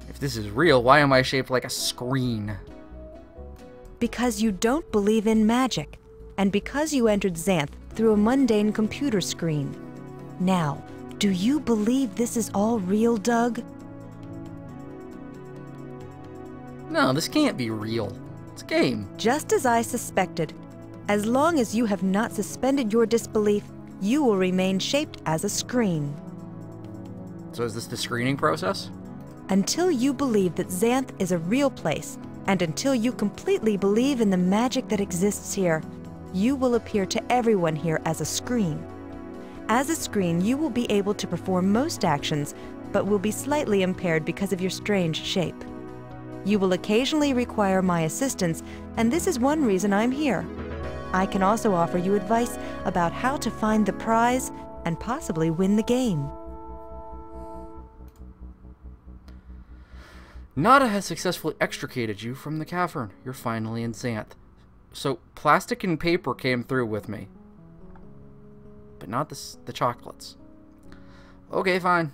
Speaker 7: If this is real, why am I shaped like a screen?
Speaker 12: Because you don't believe in magic, and because you entered Xanth through a mundane computer screen. Now, do you believe this is all real, Doug?
Speaker 7: No, this can't be real. It's a game.
Speaker 12: Just as I suspected. As long as you have not suspended your disbelief, you will remain shaped as a screen.
Speaker 7: So is this the screening process?
Speaker 12: Until you believe that Xanth is a real place, and until you completely believe in the magic that exists here, you will appear to everyone here as a screen. As a screen, you will be able to perform most actions, but will be slightly impaired because of your strange shape. You will occasionally require my assistance, and this is one reason I'm here. I can also offer you advice about how to find the prize and possibly win the game.
Speaker 7: Nada has successfully extricated you from the cavern. You're finally in Xanth. So plastic and paper came through with me. But not the chocolates. Okay, fine.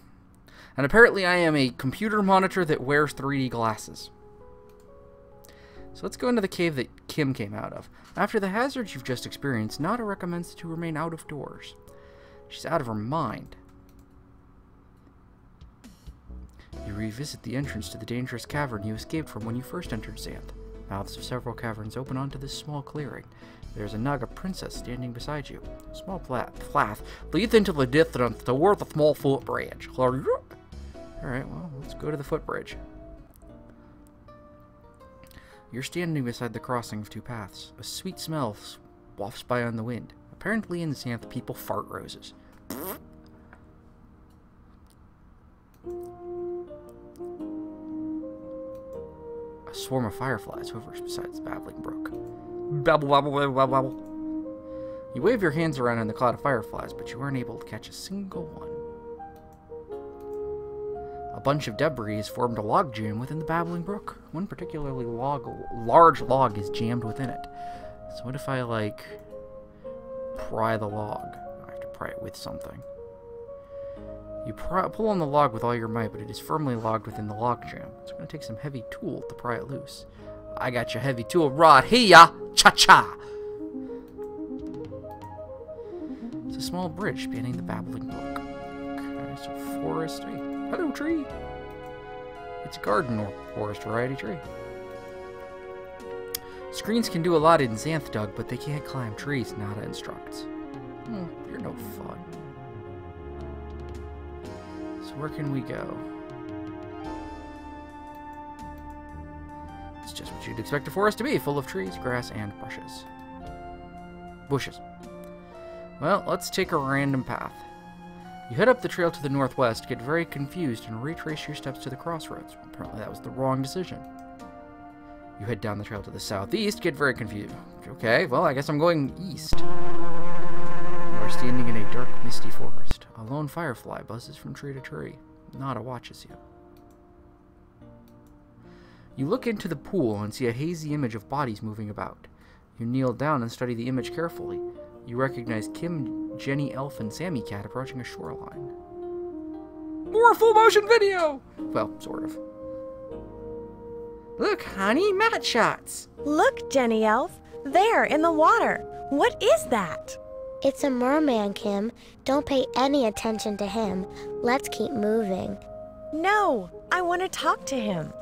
Speaker 7: And apparently I am a computer monitor that wears 3D glasses. So let's go into the cave that Kim came out of. After the hazards you've just experienced, Nada recommends that you remain out of doors. She's out of her mind. You revisit the entrance to the dangerous cavern you escaped from when you first entered Xanth. Mouths of several caverns open onto this small clearing. There's a Naga princess standing beside you. A small path leads into the distance toward the small footbridge. Alright, well, let's go to the footbridge. You're standing beside the crossing of two paths. A sweet smell wafts by on the wind. Apparently in Xanth, people fart roses. A swarm of fireflies hovers beside the babbling brook. Babble, babble, babble, babble, babble. You wave your hands around in the cloud of fireflies, but you aren't able to catch a single one. A bunch of debris has formed a log jam within the babbling brook. One particularly large log is jammed within it. So what if I, like, pry the log? I have to pry it with something. You pull on the log with all your might, but it is firmly logged within the log jam. It's going to take some heavy tool to pry it loose. I got your heavy tool right here! Cha-cha! It's a small bridge spanning the babbling brook. Okay, so forest. Hey, hello, tree! It's a garden or forest variety tree. Screens can do a lot in Xanth, Doug, but they can't climb trees, Nada instructs. You're no fun. So where can we go? It's just what you'd expect a forest to be, full of trees, grass, and bushes. Well, let's take a random path. You head up the trail to the northwest, get very confused, and retrace your steps to the crossroads. Apparently that was the wrong decision. You head down the trail to the southeast, get very confused. Okay, well, I guess I'm going east. You are standing in a dark, misty forest. A lone firefly buzzes from tree to tree. Nada watches you. You look into the pool and see a hazy image of bodies moving about. You kneel down and study the image carefully. You recognize Kim, Jenny Elf, and Sammy Cat approaching a shoreline. More full-motion video! Well, sort of. Look, honey, mat shots!
Speaker 12: Look, Jenny Elf. There, in the water. What is that?
Speaker 11: It's a merman, Kim. Don't pay any attention to him. Let's keep moving.
Speaker 12: No, I want to talk to him.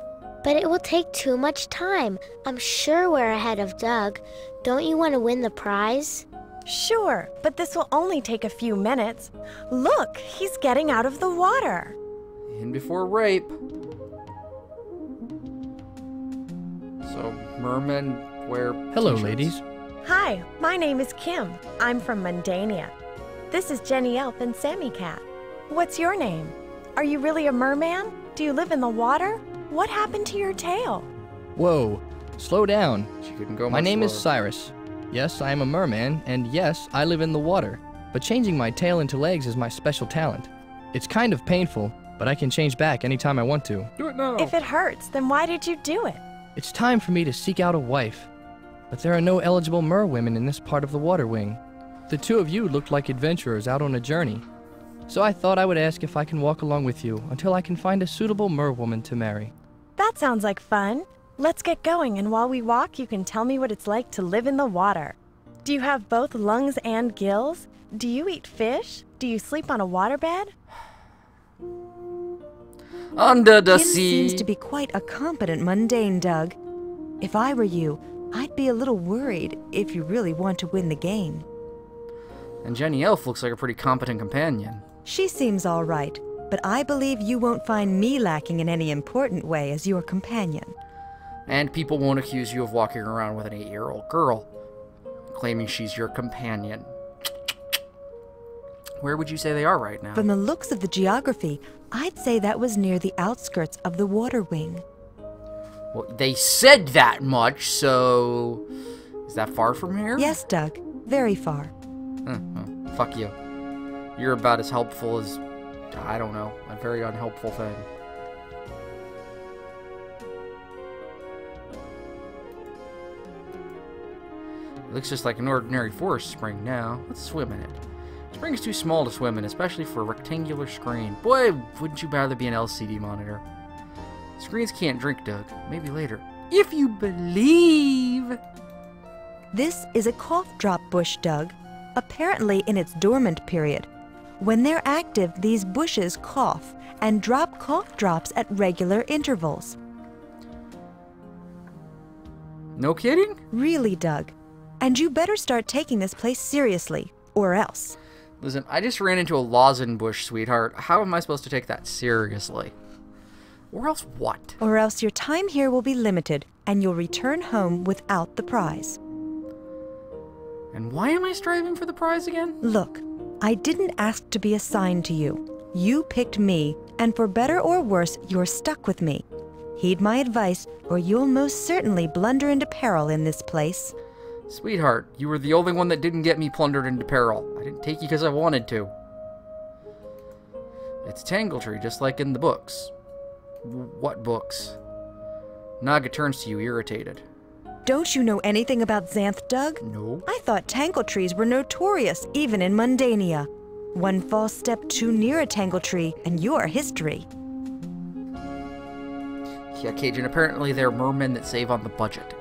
Speaker 11: But it will take too much time. I'm sure we're ahead of Doug. Don't you want to win the prize?
Speaker 12: Sure, but this will only take a few minutes. Look, he's getting out of the water.
Speaker 7: In before rape. So, mermen wear
Speaker 10: Hello,
Speaker 7: t-shirts.
Speaker 10: ladies.
Speaker 12: Hi, my name is Kim. I'm from Mundania. This is Jenny Elf and Sammy Cat. What's your name? Are you really a merman? Do you live in the water? What happened to your tail?
Speaker 10: Whoa, slow down.
Speaker 7: She couldn't go
Speaker 10: My
Speaker 7: much
Speaker 10: name is
Speaker 7: slower.
Speaker 10: Cyrus. Yes, I am a merman, and yes, I live in the water. But changing my tail into legs is my special talent. It's kind of painful, but I can change back anytime I want to.
Speaker 7: Do it now!
Speaker 12: If it hurts, then why did you do it?
Speaker 10: It's time for me to seek out a wife. But there are no eligible mer women in this part of the water wing. The two of you looked like adventurers out on a journey. So I thought I would ask if I can walk along with you until I can find a suitable mer woman to marry.
Speaker 12: That sounds like fun. Let's get going, and while we walk, you can tell me what it's like to live in the water. Do you have both lungs and gills? Do you eat fish? Do you sleep on a waterbed?
Speaker 7: Under the
Speaker 12: Kim
Speaker 7: sea.
Speaker 12: seems to be quite a competent mundane, Doug. If I were you, I'd be a little worried if you really want to win the game.
Speaker 7: And Jenny Elf looks like a pretty competent companion.
Speaker 12: She seems all right, but I believe you won't find me lacking in any important way as your companion.
Speaker 7: And people won't accuse you of walking around with an 8-year-old girl, claiming she's your companion. Where would you say they are right now?
Speaker 12: From the looks of the geography, I'd say that was near the outskirts of the water wing.
Speaker 7: Well, they said that much, so... Is that far from here?
Speaker 12: Yes, Doug. Very far.
Speaker 7: Well, fuck you. You're about as helpful as... I don't know. A very unhelpful thing. looks just like an ordinary forest spring now. Let's swim in it. Spring's too small to swim in, especially for a rectangular screen. Boy, wouldn't you rather be an LCD monitor? Screens can't drink, Doug. Maybe later. If you believe.
Speaker 12: This is a cough drop bush, Doug, apparently in its dormant period. When they're active, these bushes cough and drop cough drops at regular intervals.
Speaker 7: No kidding?
Speaker 12: Really, Doug. And you better start taking this place seriously, or else.
Speaker 7: Listen, I just ran into a lozenge bush, sweetheart. How am I supposed to take that seriously? Or else what?
Speaker 12: Or else your time here will be limited, and you'll return home without the prize.
Speaker 7: And why am I striving for the prize again?
Speaker 12: Look, I didn't ask to be assigned to you. You picked me, and for better or worse, you're stuck with me. Heed my advice, or you'll most certainly blunder into peril in this place.
Speaker 7: Sweetheart, you were the only one that didn't get me plundered into peril. I didn't take you because I wanted to. It's Tangletree, just like in the books. What books? Naga turns to you, irritated.
Speaker 12: Don't you know anything about Xanth, Doug?
Speaker 7: No.
Speaker 12: I thought Tangletrees were notorious, even in Mundania. One false step too near a Tangletree, and you're history.
Speaker 7: Yeah, Cajun, apparently they're mermen that save on the budget.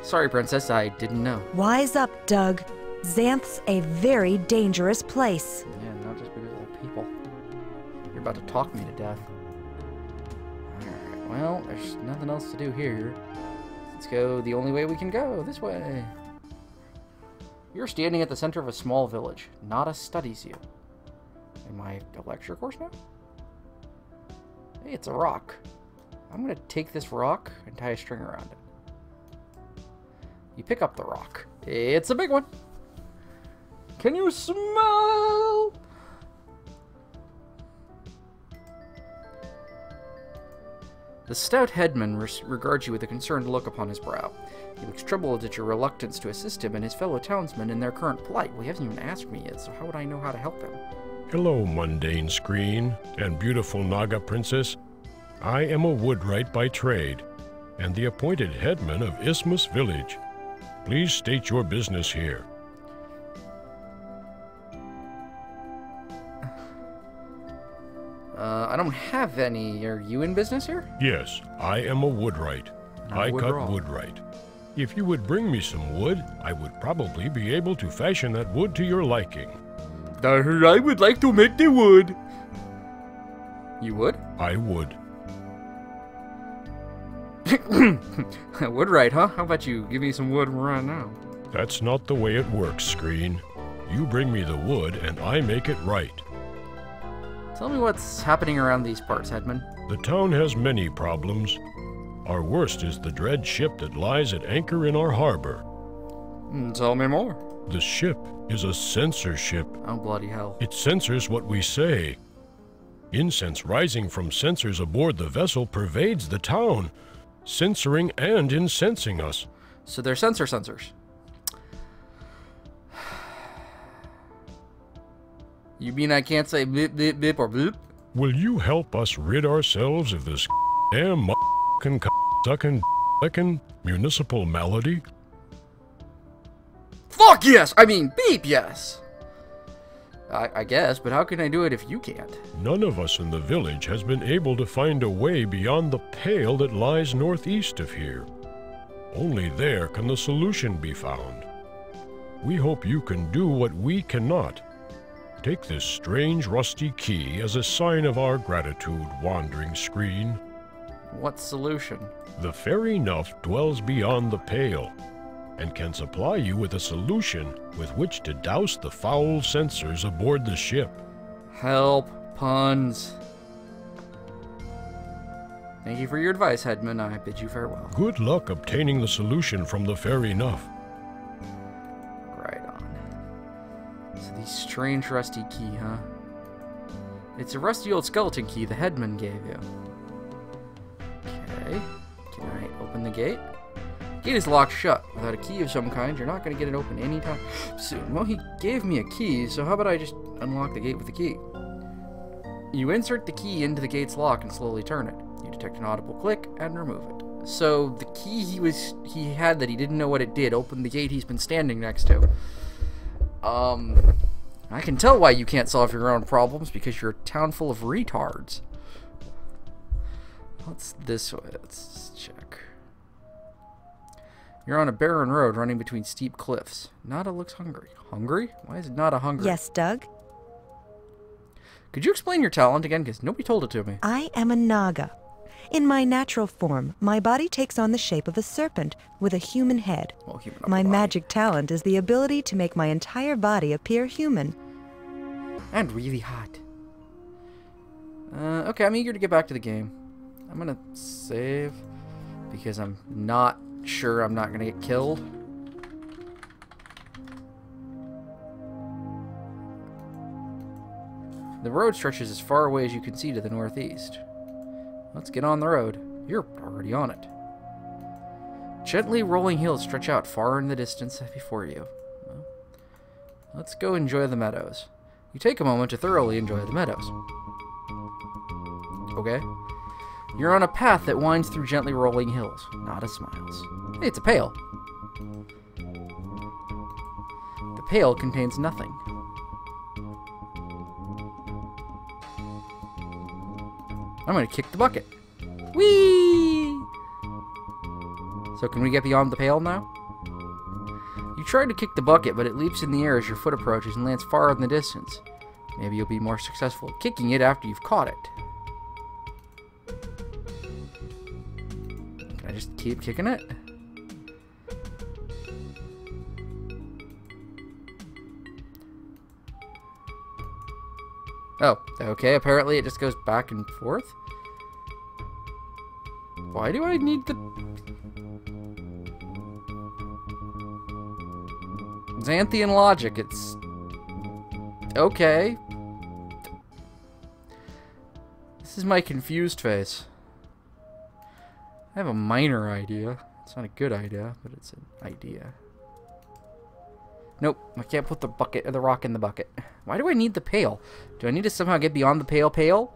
Speaker 7: Sorry, Princess, I didn't know.
Speaker 12: Wise up, Doug. Xanth's a very dangerous place.
Speaker 7: Yeah, not just because of the people. You're about to talk me to death. Alright, well, there's nothing else to do here. Let's go the only way we can go, this way. You're standing at the center of a small village. Nada studies you. Am I a lecture course now? Hey, it's a rock. I'm gonna take this rock and tie a string around it. You pick up the rock. It's a big one. Can you smell? The stout headman regards you with a concerned look upon his brow. He looks troubled at your reluctance to assist him and his fellow townsmen in their current plight. Well, he hasn't even asked me yet, so how would I know how to help him?
Speaker 9: Hello, mundane screen and beautiful Naga princess. I am a woodwright by trade, and the appointed headman of Isthmus Village. Please state your business here.
Speaker 7: I don't have any. Are you in business here?
Speaker 9: Yes, I am a woodwright. I cut woodwright. If you would bring me some wood, I would probably be able to fashion that wood to your liking.
Speaker 7: I would like to make the wood. You would?
Speaker 9: I would.
Speaker 7: Woodwright, huh? How about you give me some wood right now?
Speaker 9: That's not the way it works, Screen. You bring me the wood, and I make it right.
Speaker 7: Tell me what's happening around these parts, Headman.
Speaker 9: The town has many problems. Our worst is the dread ship that lies at anchor in our harbor.
Speaker 7: Tell me more.
Speaker 9: The ship is a censorship.
Speaker 7: Oh, bloody hell.
Speaker 9: It censors what we say. Incense rising from censers aboard the vessel pervades the town, censoring and incensing us.
Speaker 7: So they're censors. You mean I can't say blip, blip, blip, or bloop?
Speaker 9: Will you help us rid ourselves of this damn sucking municipal malady?
Speaker 7: Fuck yes! I mean, beep yes! I guess, but how can I do it if you can't?
Speaker 9: None of us in the village has been able to find a way beyond the pale that lies northeast of here. Only there can the solution be found. We hope you can do what we cannot. Take this strange rusty key as a sign of our gratitude, wandering screen.
Speaker 7: What solution?
Speaker 9: The fairy Nuff dwells beyond the pale, and can supply you with a solution with which to douse the foul censors aboard the ship.
Speaker 7: Help, puns. Thank you for your advice, Headman. I bid you farewell.
Speaker 9: Good luck obtaining the solution from the fairy Nuff.
Speaker 7: Right on. So the strange rusty key, huh? It's a rusty old skeleton key the Headman gave you. Okay. Can I open the gate? Gate is locked shut. Without a key of some kind, you're not going to get it open anytime soon. Well, he gave me a key, so how about I just unlock the gate with the key? You insert the key into the gate's lock and slowly turn it. You detect an audible click and remove it. So the key he had that he didn't know what it did opened the gate he's been standing next to. I can tell why you can't solve your own problems, because you're a town full of retards. What's this way? Let's check. You're on a barren road running between steep cliffs. Nada looks hungry. Hungry? Why is Nada hungry?
Speaker 12: Yes, Doug?
Speaker 7: Could you explain your talent again? Because nobody told it to me.
Speaker 12: I am a Naga. In my natural form, my body takes on the shape of a serpent with a human head.
Speaker 7: Well, human
Speaker 12: My
Speaker 7: body.
Speaker 12: magic talent is the ability to make my entire body appear human.
Speaker 7: And really hot. Okay, I'm eager to get back to the game. I'm gonna save because I'm not sure I'm not gonna get killed. The road stretches as far away as you can see to the northeast. Let's get on the road. You're already on it. Gently rolling hills stretch out far in the distance before you. Well, let's go enjoy the meadows. You take a moment to thoroughly enjoy the meadows. Okay. You're on a path that winds through gently rolling hills. Nada smiles. Hey, it's a pail. The pail contains nothing. I'm gonna kick the bucket. Whee! So can we get beyond the pail now? You try to kick the bucket, but it leaps in the air as your foot approaches and lands far in the distance. Maybe you'll be more successful at kicking it after you've caught it. Can I just keep kicking it? Oh, okay, apparently it just goes back and forth. Why do I need the... Xanthian logic, it's... Okay. This is my confused face. I have a minor idea. It's not a good idea, but it's an idea. Nope, I can't put the bucket or the rock in the bucket. Why do I need the pail? Do I need to somehow get beyond the pail?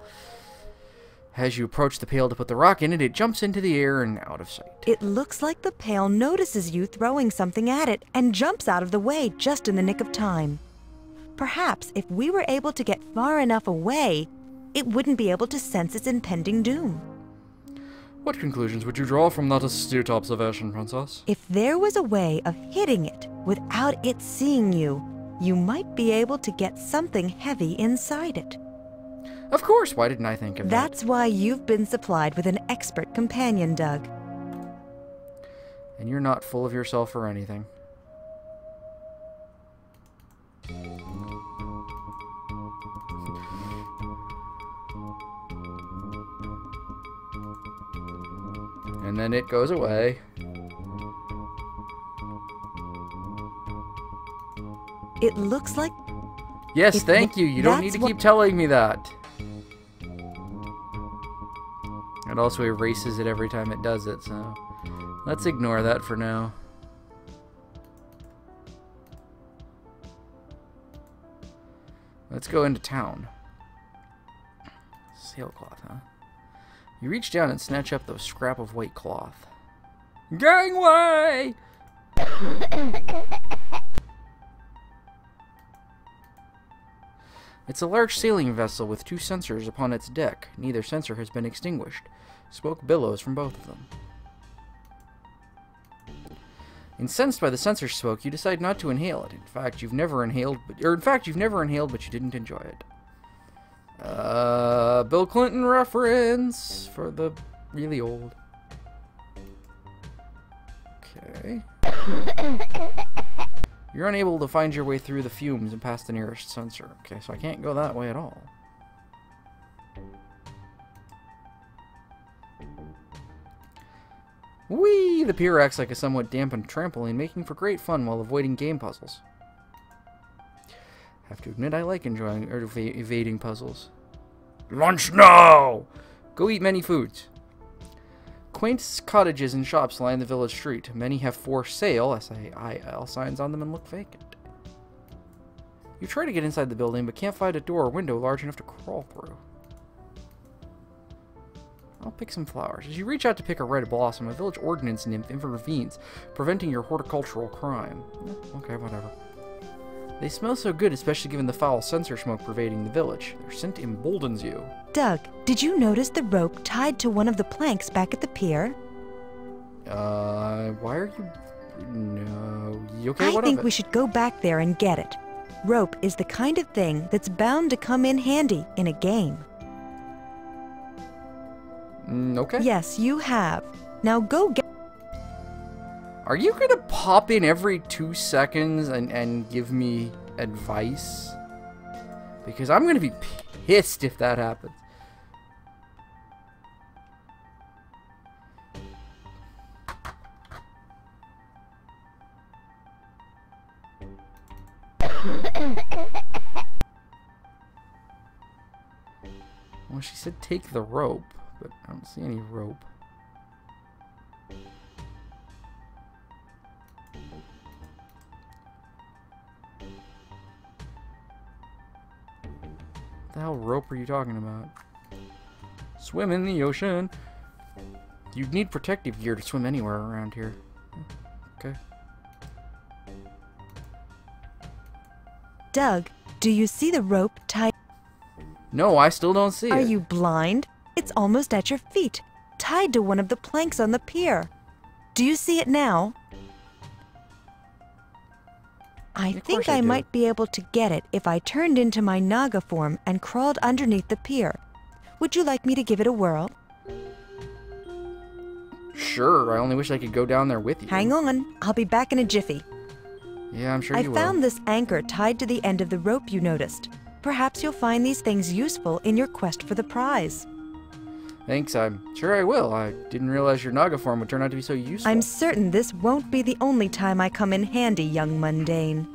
Speaker 7: As you approach the pail to put the rock in it, it jumps into the air and out of sight.
Speaker 12: It looks like the pail notices you throwing something at it and jumps out of the way just in the nick of time. Perhaps if we were able to get far enough away, it wouldn't be able to sense its impending doom.
Speaker 1: What conclusions would you draw from that astute observation, Princess?
Speaker 12: If there was a way of hitting it without it seeing you, you might be able to get something heavy inside it.
Speaker 7: Of course, why didn't I think of that?
Speaker 12: That's why you've been supplied with an expert companion, Doug.
Speaker 7: And you're not full of yourself or anything. And then it goes away.
Speaker 12: It looks like...
Speaker 7: Yes, thank you. You don't need to keep telling me that. It also erases it every time it does it, so let's ignore that for now. Let's go into town. Sailcloth, huh? You reach down and snatch up the scrap of white cloth. Gangway! It's a large sailing vessel with 2 sensors upon its deck. Neither sensor has been extinguished. Smoke billows from both of them. Incensed by the sensor smoke, you decide not to inhale it. In fact, you've never inhaled, but you didn't enjoy it. Bill Clinton reference for the really old. Okay. You're unable to find your way through the fumes and past the nearest sensor. Okay, so I can't go that way at all. Whee! The pier acts like a somewhat dampened trampoline, making for great fun while avoiding game puzzles. Have to admit, I like enjoying or evading puzzles. Lunch now! Go eat many foods. Quaint cottages and shops line the village street. Many have for sale, S-A-I-L, signs on them and look vacant. You try to get inside the building, but can't find a door or window large enough to crawl through. I'll pick some flowers. As you reach out to pick a red blossom, a village ordinance nymph intervenes, preventing your horticultural crime. Okay, whatever. They smell so good, especially given the foul censer smoke pervading the village. Their scent emboldens you.
Speaker 12: Doug, did you notice the rope tied to one of the planks back at the pier?
Speaker 7: Why are you... No... Okay,
Speaker 12: I think we should go back there and get it. Rope is the kind of thing that's bound to come in handy in a game.
Speaker 7: Okay.
Speaker 12: Yes, you have. Now go get...
Speaker 7: Are you gonna pop in every 2 seconds and give me advice? Because I'm gonna be pissed if that happens. Well, she said take the rope, but I don't see any rope. What the hell rope are you talking about? Swim in the ocean. You'd need protective gear to swim anywhere around here. Okay.
Speaker 12: Doug, do you see the rope tied?
Speaker 7: No, I still don't see it.
Speaker 12: Are you blind? It's almost at your feet, tied to one of the planks on the pier. Do you see it now? I think I might be able to get it if I turned into my Naga form and crawled underneath the pier. Would you like me to give it a whirl?
Speaker 7: Sure, I only wish I could go down there with you.
Speaker 12: Hang on, I'll be back in a jiffy.
Speaker 7: Yeah, I'm sure you will.
Speaker 12: I found this anchor tied to the end of the rope you noticed. Perhaps you'll find these things useful in your quest for the prize.
Speaker 7: Thanks, I'm sure I will. I didn't realize your Naga form would turn out to be so useful.
Speaker 12: I'm certain this won't be the only time I come in handy, young mundane.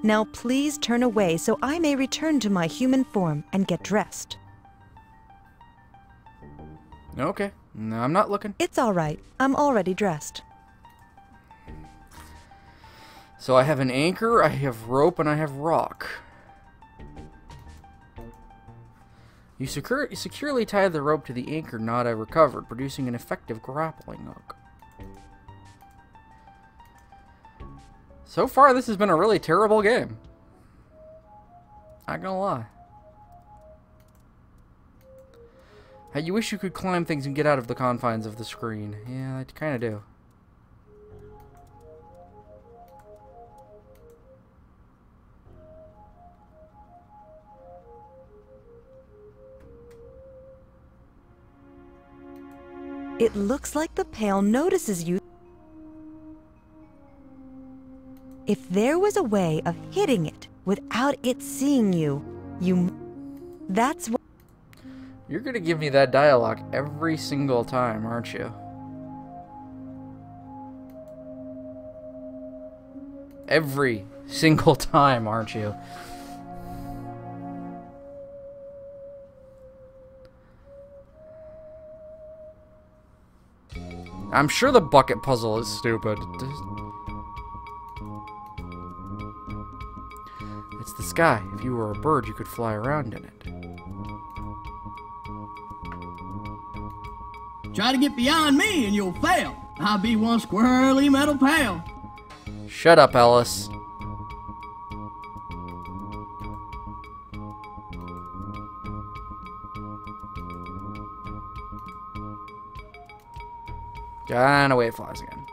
Speaker 12: Now please turn away so I may return to my human form and get dressed.
Speaker 7: Okay. No, I'm not looking.
Speaker 12: It's all right. I'm already dressed.
Speaker 7: So I have an anchor, I have rope, and I have rock. You securely tie the rope to the anchor knot I recovered, producing an effective grappling hook. So far, this has been a really terrible game. Not gonna lie. Hey, you wish you could climb things and get out of the confines of the screen. Yeah, I kinda do.
Speaker 12: It looks like the pail notices you. If there was a way of hitting it without it seeing you, that's what...
Speaker 7: You're gonna give me that dialogue every single time, aren't you? Every single time, aren't you? I'm sure the bucket puzzle is stupid. It's the sky. If you were a bird, you could fly around in it.
Speaker 13: Try to get beyond me and you'll fail. I'll be one squirrely metal pail.
Speaker 7: Shut up, Ellis. And away it flies again.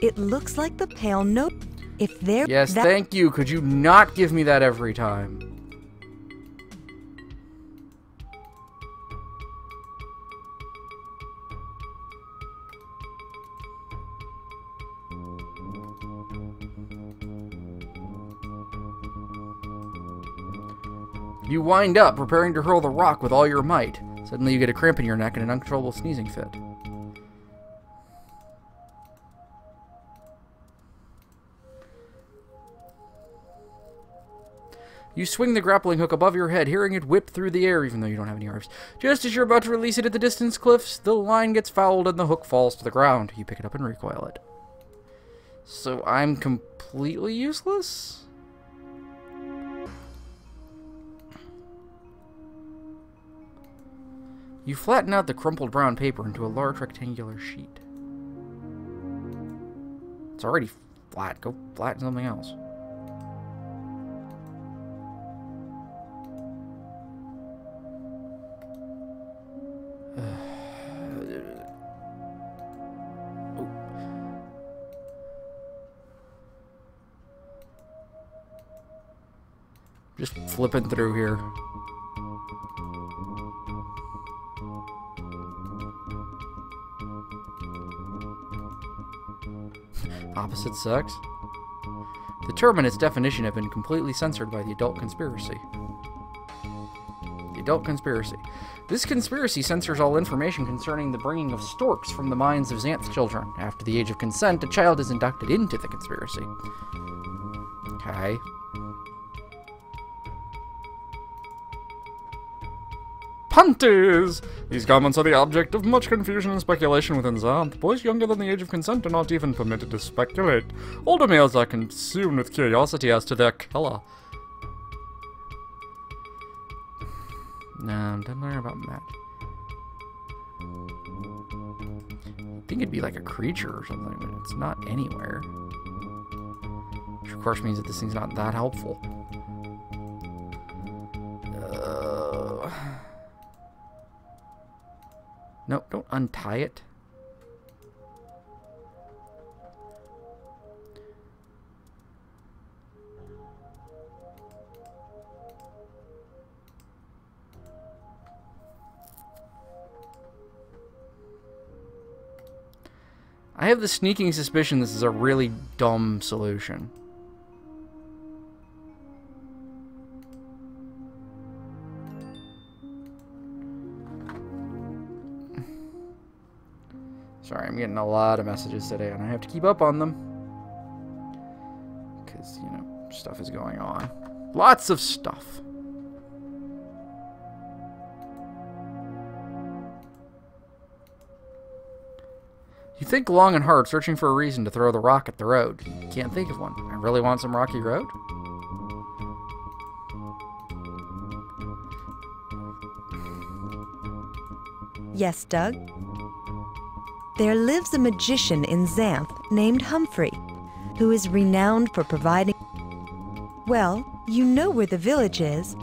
Speaker 12: It looks like the pail note. If there...
Speaker 7: Yes, thank you. Could you not give me that every time? You wind up, preparing to hurl the rock with all your might. Suddenly you get a cramp in your neck and an uncontrollable sneezing fit. You swing the grappling hook above your head, hearing it whip through the air even though you don't have any arms. Just as you're about to release it at the distant cliffs, the line gets fouled and the hook falls to the ground. You pick it up and recoil it. So I'm completely useless? You flatten out the crumpled brown paper into a large rectangular sheet. It's already flat. Go flatten something else. Just flipping through here. Opposite sex? The term and its definition have been completely censored by the adult conspiracy. The adult conspiracy. This conspiracy censors all information concerning the bringing of storks from the minds of Xanth children. After the age of consent, a child is inducted into the conspiracy. Okay.
Speaker 1: Panties! These comments are the object of much confusion and speculation within Xanth. Boys younger than the age of consent are not even permitted to speculate. Older males are consumed with curiosity as to their color.
Speaker 7: No, didn't learn about Matt. I think it'd be like a creature or something, but it's not anywhere. Which of course means that this thing's not that helpful. No, don't untie it. I have the sneaking suspicion this is a really dumb solution. Sorry, I'm getting a lot of messages today, and I have to keep up on them. Because, you know, stuff is going on. Lots of stuff. You think long and hard, searching for a reason to throw the rock at the road. You can't think of one. I really want some rocky road?
Speaker 12: Yes, Doug? There lives a magician in Xanth named Humphrey, who is renowned for providing... Well, you know where the village is.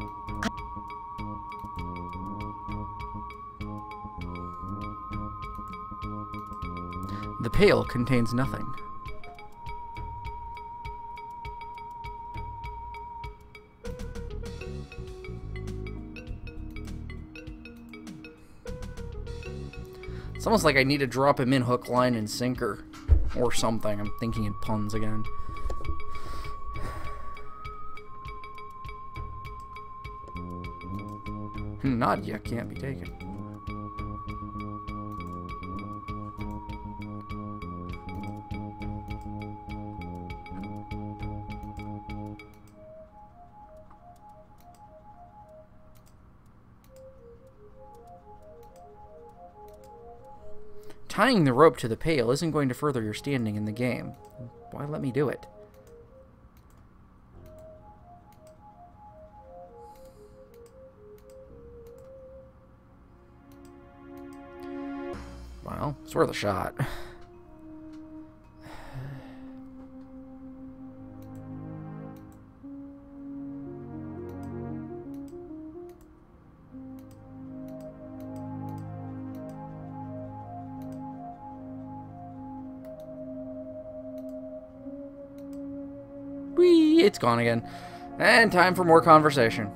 Speaker 7: The pail contains nothing. It's almost like I need to drop him in hook, line, and sinker. Or something. I'm thinking in puns again. Nadia can't be taken. Tying the rope to the pail isn't going to further your standing in the game. Why let me do it? Well, it's worth a shot. Whee! It's gone again. And time for more conversation.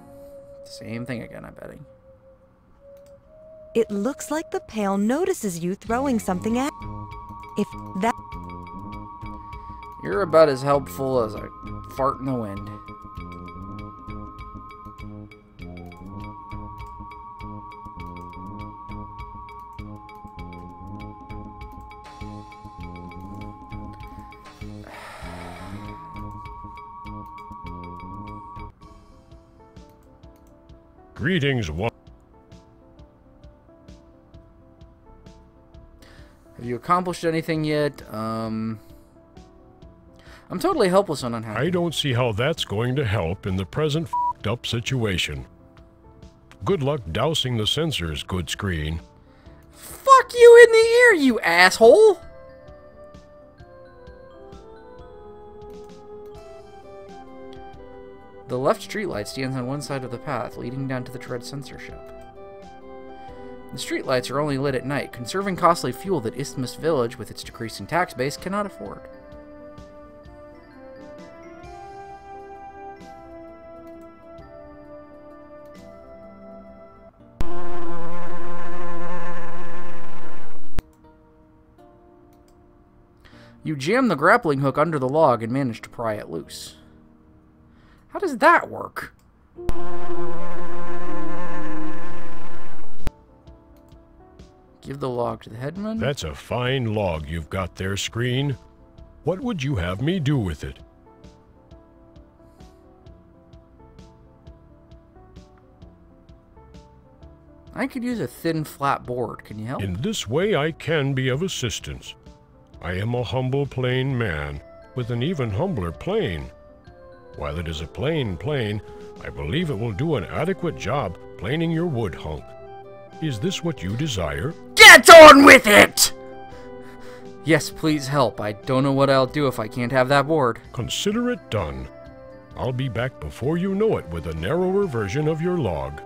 Speaker 7: Same thing again, I'm betting.
Speaker 12: It looks like the pail notices you throwing something at... If that...
Speaker 7: You're about as helpful as a fart in the wind.
Speaker 9: Greetings, one.
Speaker 7: Have you accomplished anything yet? I'm totally helpless and unhappy.
Speaker 9: I don't see how that's going to help in the present f***ed up situation. Good luck dousing the sensors, good screen.
Speaker 7: Fuck you in the ear, you asshole! The left streetlight stands on one side of the path, leading down to the tread sensor ship. The streetlights are only lit at night, conserving costly fuel that Isthmus Village, with its decreasing tax base, cannot afford. You jam the grappling hook under the log and manage to pry it loose. How does that work? Give the log to the headman.
Speaker 9: That's a fine log you've got there, screen. What would you have me do with it?
Speaker 7: I could use a thin, flat board. Can you help?
Speaker 9: In this way I can be of assistance. I am a humble plain man, with an even humbler plane. While it is a plain plane, I believe it will do an adequate job planing your wood hunk. Is this what you desire?
Speaker 7: Get on with it! Yes, please help. I don't know what I'll do if I can't have that board.
Speaker 9: Consider it done. I'll be back before you know it with a narrower version of your log.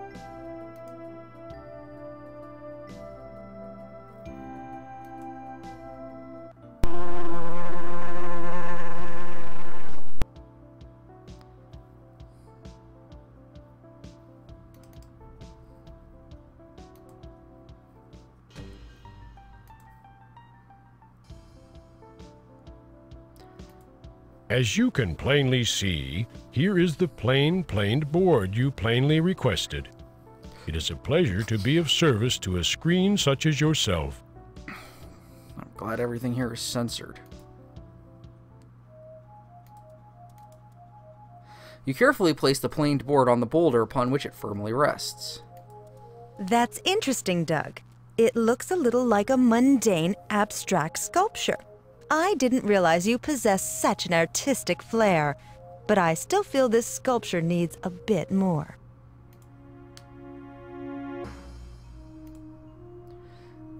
Speaker 9: As you can plainly see, here is the planed board you plainly requested. It is a pleasure to be of service to a screen such as yourself.
Speaker 7: I'm glad everything here is censored. You carefully place the planed board on the boulder upon which it firmly rests.
Speaker 12: That's interesting, Doug. It looks a little like a mundane, abstract sculpture. I didn't realize you possessed such an artistic flair, but I still feel this sculpture needs a bit more.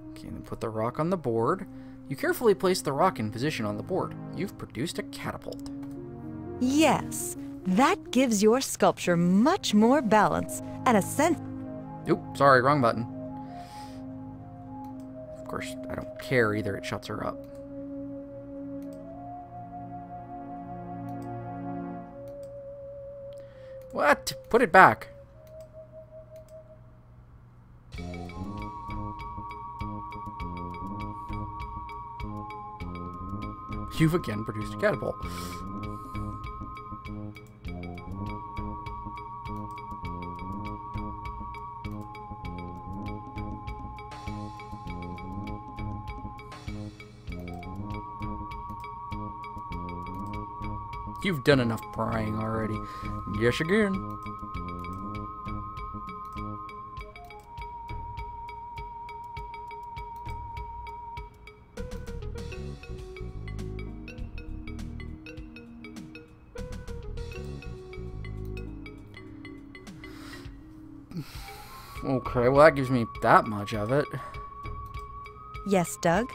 Speaker 7: Okay, then put the rock on the board. You carefully place the rock in position on the board. You've produced a catapult.
Speaker 12: Yes, that gives your sculpture much more balance and a sense.
Speaker 7: Oop, sorry, wrong button. Of course, I don't care either, it shuts her up. What? Put it back. You've again produced a catapult. You've done enough prying already. Yes, again. Okay, well that gives me that much of it.
Speaker 12: Yes, Doug?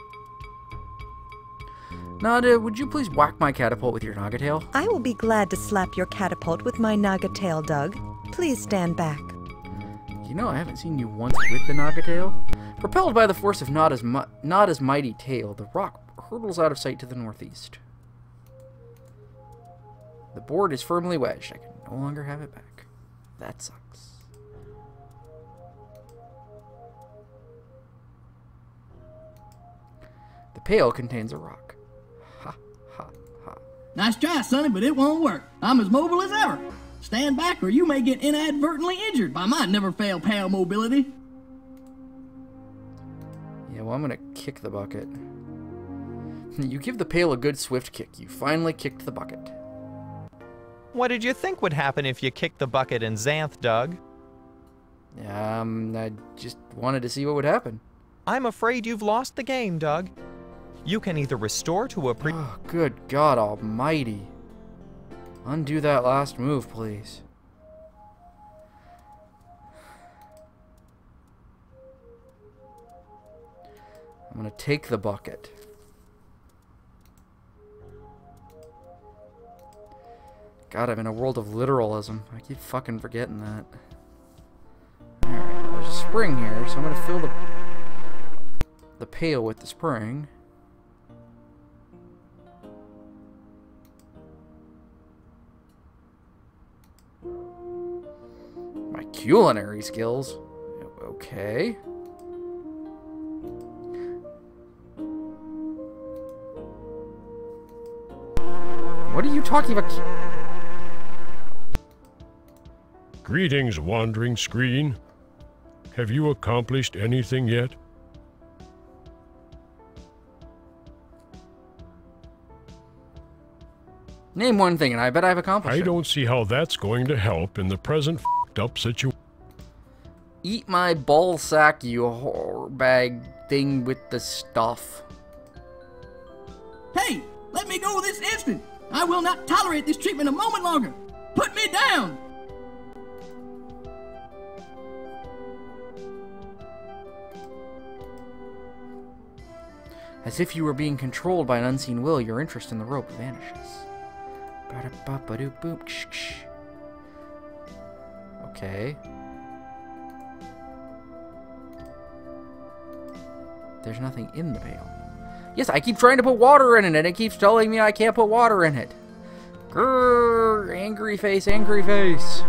Speaker 7: Nada, would you please whack my catapult with your Nagatail?
Speaker 12: I will be glad to slap your catapult with my Nagatail, Doug. Please stand back.
Speaker 7: You know, I haven't seen you once with the Nagatail. Propelled by the force of Nada's mighty tail, the rock hurtles out of sight to the northeast. The board is firmly wedged. I can no longer have it back. That sucks. The pail contains a rock. Ha, ha, ha.
Speaker 13: Nice try, Sonny, but it won't work. I'm as mobile as ever. Stand back or you may get inadvertently injured by my never-fail pail mobility.
Speaker 7: Yeah, well, I'm gonna kick the bucket. You give the pail a good swift kick. You finally kicked the bucket.
Speaker 6: What did you think would happen if you kicked the bucket in Xanth, Doug?
Speaker 7: I just wanted to see what would happen.
Speaker 6: I'm afraid you've lost the game, Doug. You can either restore to a
Speaker 7: Oh, good God almighty. Undo that last move, please. I'm gonna take the bucket. God, I'm in a world of literalism. I keep fucking forgetting that. Alright, there's a spring here, so I'm gonna fill the pail with the spring. My culinary skills. Okay. What are you talking about?
Speaker 9: Greetings, wandering screen. Have you accomplished anything yet?
Speaker 7: Name one thing, and I bet I've accomplished it.
Speaker 9: I don't see how that's going to help in the present f***ed-up situation.
Speaker 7: Eat my ball sack, you whore bag thing with the stuff.
Speaker 13: Hey, let me go this instant. I will not tolerate this treatment a moment longer. Put me down.
Speaker 7: As if you were being controlled by an unseen will, your interest in the rope vanishes. Ba-da-ba-ba-doo-boop. Ksh-ksh. Okay. There's nothing in the pail. Yes, I keep trying to put water in it, and it keeps telling me I can't put water in it. Grrr, angry face, angry face.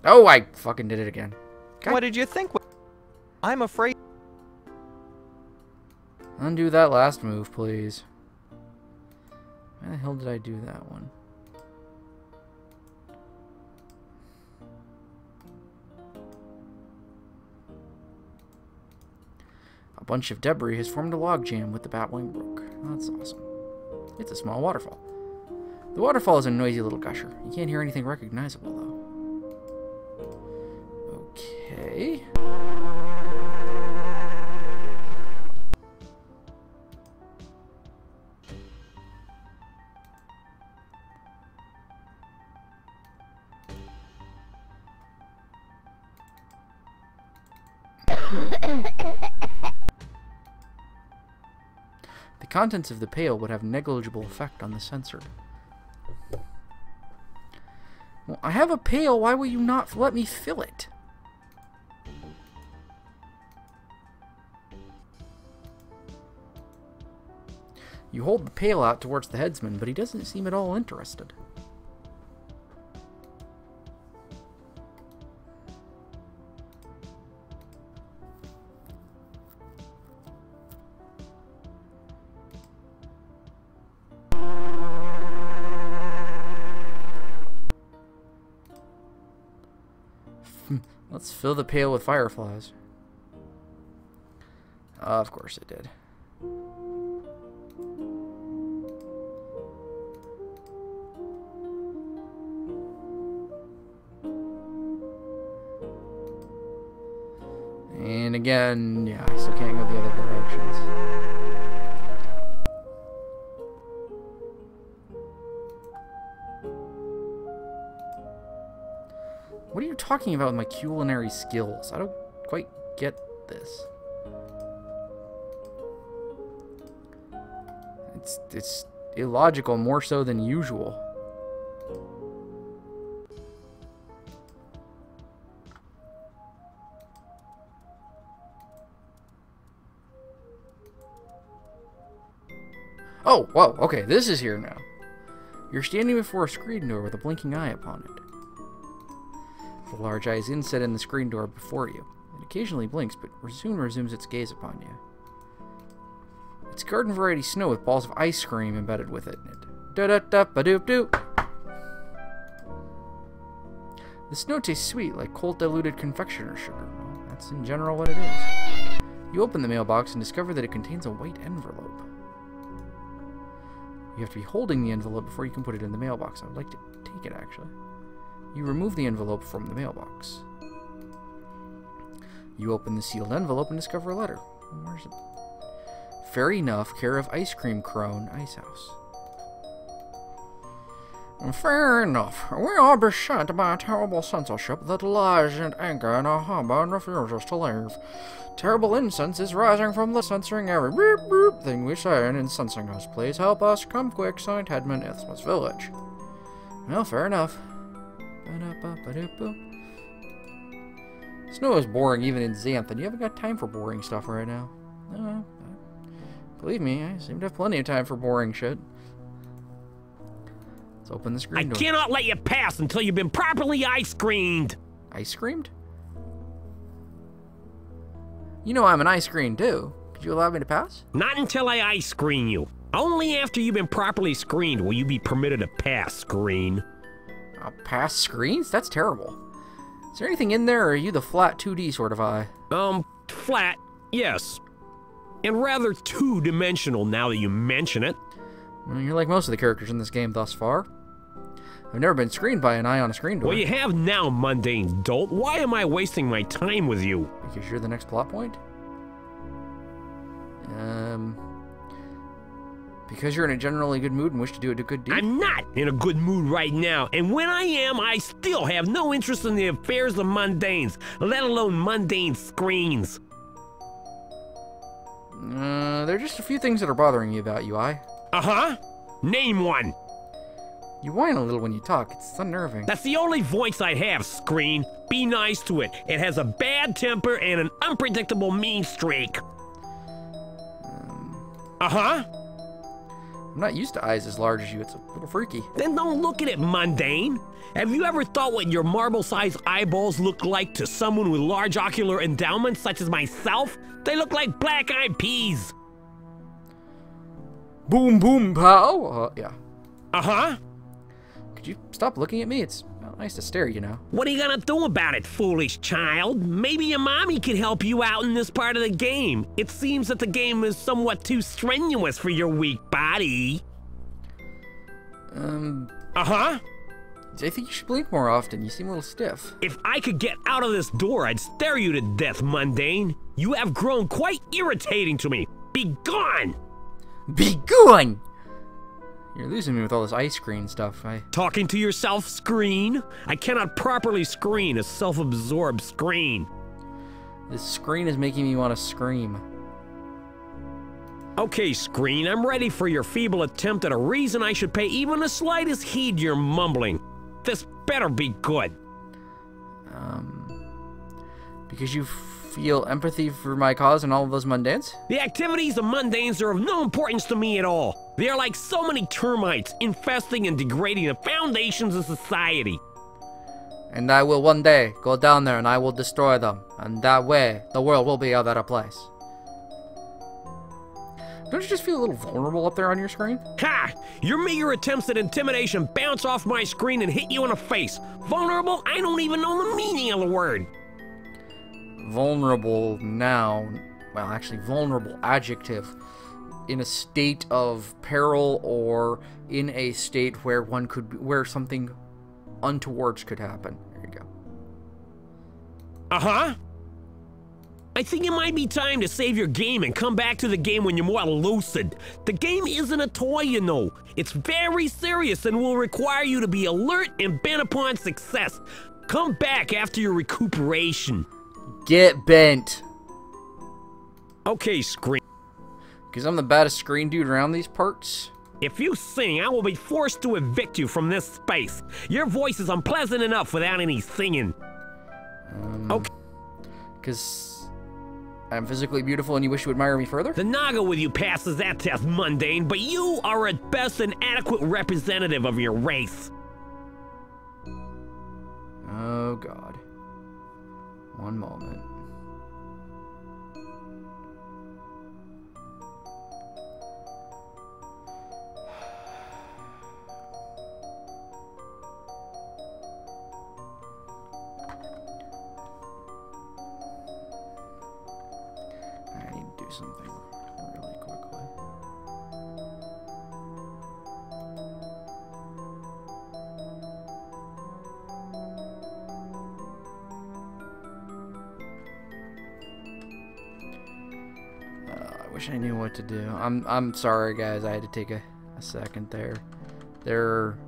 Speaker 7: Oh, I fucking did it again. God.
Speaker 6: What did you think? I'm afraid.
Speaker 7: Undo that last move, please. Why the hell did I do that one? A bunch of debris has formed a logjam with the Batwing Brook. Oh, that's awesome. It's a small waterfall. The waterfall is a noisy little gusher. You can't hear anything recognizable, though. Okay. The contents of the pail would have negligible effect on the censored. Well, I have a pail. Why will you not let me fill it? You hold the pail out towards the headsman, but he doesn't seem at all interested. Let's fill the pail with fireflies. Of course it did. And again, yeah, I still can't go the other directions. What are you talking about with my culinary skills? I don't quite get this. It's illogical more so than usual. Oh, whoa, okay, this is here now. You're standing before a screen door with a blinking eye upon it. The large eye is inset in the screen door before you. It occasionally blinks, but soon resumes its gaze upon you. It's garden variety snow with balls of ice cream embedded with it. Da-da-da-ba-doop-doop. The snow tastes sweet, like cold diluted confectioner's sugar. Well, that's in general what it is. You open the mailbox and discover that it contains a white envelope. You have to be holding the envelope before you can put it in the mailbox. I would like to take it, actually. You remove the envelope from the mailbox. You open the sealed envelope and discover a letter. Where's it? Fair enough, care of Ice Cream Crone, Ice House.
Speaker 1: Fair enough. We are beset by a terrible censorship that lies in anger in our harbor and refuses to leave. Terrible incense is rising from the censoring every beep beep thing we say and incensing us. Please help us. Come quick, signed Headman, Isthmus Village. Well, fair enough. Snow is boring even in Xanth, and you haven't got time for boring stuff right now. Believe me, I seem to have plenty of time for boring shit. Let's open the screen door.
Speaker 14: I cannot let you pass until you've been properly ice-screened.
Speaker 1: Ice-screamed? You know I'm an ice-screen too. Could you allow me to pass?
Speaker 14: Not until I ice-screen you. Only after you've been properly screened will you be permitted to pass, screen.
Speaker 1: Pass screens? That's terrible. Is there anything in there, or are you the flat 2D sort of eye?
Speaker 14: Flat, yes. And rather two-dimensional now that you mention it.
Speaker 1: Well, you're like most of the characters in this game thus far. I've never been screened by an eye on a screen door.
Speaker 14: Well, you have now, mundane dolt. Why am I wasting my time with you?
Speaker 1: Because you're the next plot point? Because you're in a generally good mood and wish to do a good deed?
Speaker 14: I'm not in a good mood right now, and when I am, I still have no interest in the affairs of mundanes, let alone mundane screens.
Speaker 1: There are just a few things that are bothering you about UI.
Speaker 14: Uh-huh. Name one.
Speaker 1: You whine a little when you talk. It's unnerving.
Speaker 14: That's the only voice I have, screen. Be nice to it. It has a bad temper and an unpredictable mean streak. Uh-huh.
Speaker 1: I'm not used to eyes as large as you. It's a little freaky.
Speaker 14: Then don't look at it, mundane. Have you ever thought what your marble-sized eyeballs look like to someone with large ocular endowments such as myself? They look like black-eyed peas.
Speaker 1: Boom, boom, pow. Yeah.
Speaker 14: Uh-huh.
Speaker 1: Could you stop looking at me? It's nice to stare, you know.
Speaker 14: What are you gonna do about it, foolish child? Maybe your mommy can help you out in this part of the game. It seems that the game is somewhat too strenuous for your weak body. Uh-huh.
Speaker 1: I think you should blink more often. You seem a little stiff.
Speaker 14: If I could get out of this door, I'd stare you to death, mundane. You have grown quite irritating to me. Be gone!
Speaker 1: Be gone! You're losing me with all this ice screen stuff.
Speaker 14: Talking to yourself, screen? I cannot properly screen a self-absorbed screen.
Speaker 1: This screen is making me want to scream.
Speaker 14: Okay, screen, I'm ready for your feeble attempt at a reason I should pay even the slightest heed to your mumbling. This better be good.
Speaker 1: Because you feel empathy for my cause and all of those mundanes?
Speaker 14: The activities of mundanes are of no importance to me at all. They are like so many termites, infesting and degrading the foundations of society.
Speaker 1: And I will one day go down there and I will destroy them. And that way, the world will be a better place. Don't you just feel a little vulnerable up there on your screen?
Speaker 14: Ha! Your meager attempts at intimidation bounce off my screen and hit you in the face. Vulnerable? I don't even know the meaning of the word.
Speaker 1: Vulnerable noun. Well, actually, vulnerable adjective. In a state of peril or in a state where where something untowards could happen. There you go.
Speaker 14: Uh-huh. I think it might be time to save your game and come back to the game when you're more lucid. The game isn't a toy, you know. It's very serious and will require you to be alert and bent upon success. Come back after your recuperation.
Speaker 1: Get bent.
Speaker 14: Okay, screen.
Speaker 1: Because I'm the baddest screen dude around these parts.
Speaker 14: If you sing, I will be forced to evict you from this space. Your voice is unpleasant enough without any singing. Okay.
Speaker 1: Because I'm physically beautiful and you wish to admire me further?
Speaker 14: The Naga with you passes that test, mundane, but you are at best an adequate representative of your race.
Speaker 1: Oh, God. One moment. I need to do something really quickly. I wish I knew what to do. I'm sorry, guys. I had to take a second there. There are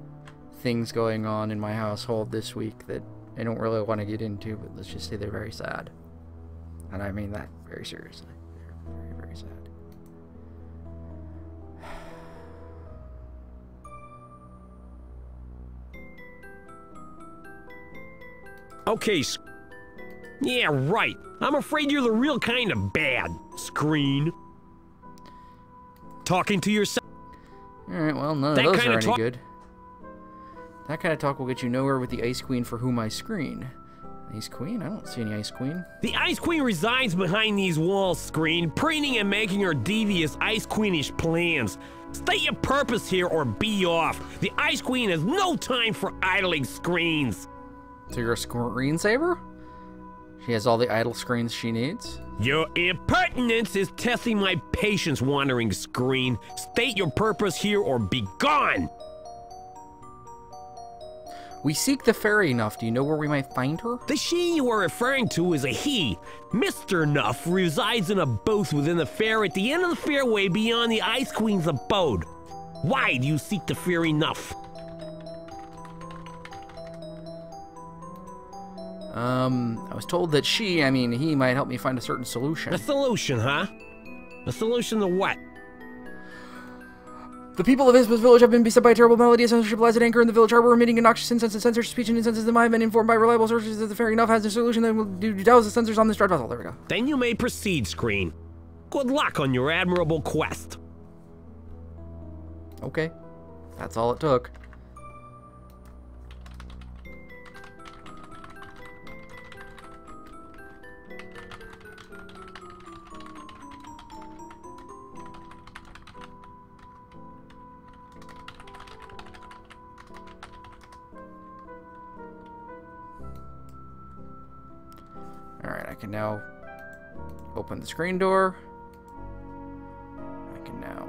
Speaker 7: things going on in my household this week that I don't really want to get into, but let's just say they're very sad. And I mean that very seriously. They're very, very sad.
Speaker 14: Okay, yeah, right. I'm afraid you're the real kind of bad, Screen. Talking to yourself.
Speaker 7: Alright, well, none of those are any good. That kind of talk will get you nowhere with the Ice Queen for whom I screen. Ice Queen? I don't see any Ice Queen.
Speaker 14: The Ice Queen resides behind these walls, Screen, preening and making her devious Ice Queenish plans. State your purpose here or be off. The Ice Queen has no time for idling screens.
Speaker 7: So you're a screensaver? She has all the idle screens she needs?
Speaker 14: Your impertinence is testing my patience, wandering screen. State your purpose here or be gone!
Speaker 7: We seek the fairy Nuff. Do you know where we might find her?
Speaker 14: The she you are referring to is a he. Mr. Nuff resides in a booth within the fair at the end of the fairway beyond the Ice Queen's abode. Why do you seek the fairy Nuff?
Speaker 7: I was told that he might help me find a certain solution.
Speaker 14: A solution, huh? A solution to what?
Speaker 7: The people of Isbeth village have been beset by a terrible malady. A censorship lies at anchor in the village harbor, emitting a noxious incense and censors speech and incenses them. I have been informed by reliable sources that the fairy Nuff has a solution that will douse the censors on this dread vessel. There we go.
Speaker 14: Then you may proceed, Screen. Good luck on your admirable quest.
Speaker 7: Okay. That's all it took. Alright, I can now open the screen door. I can now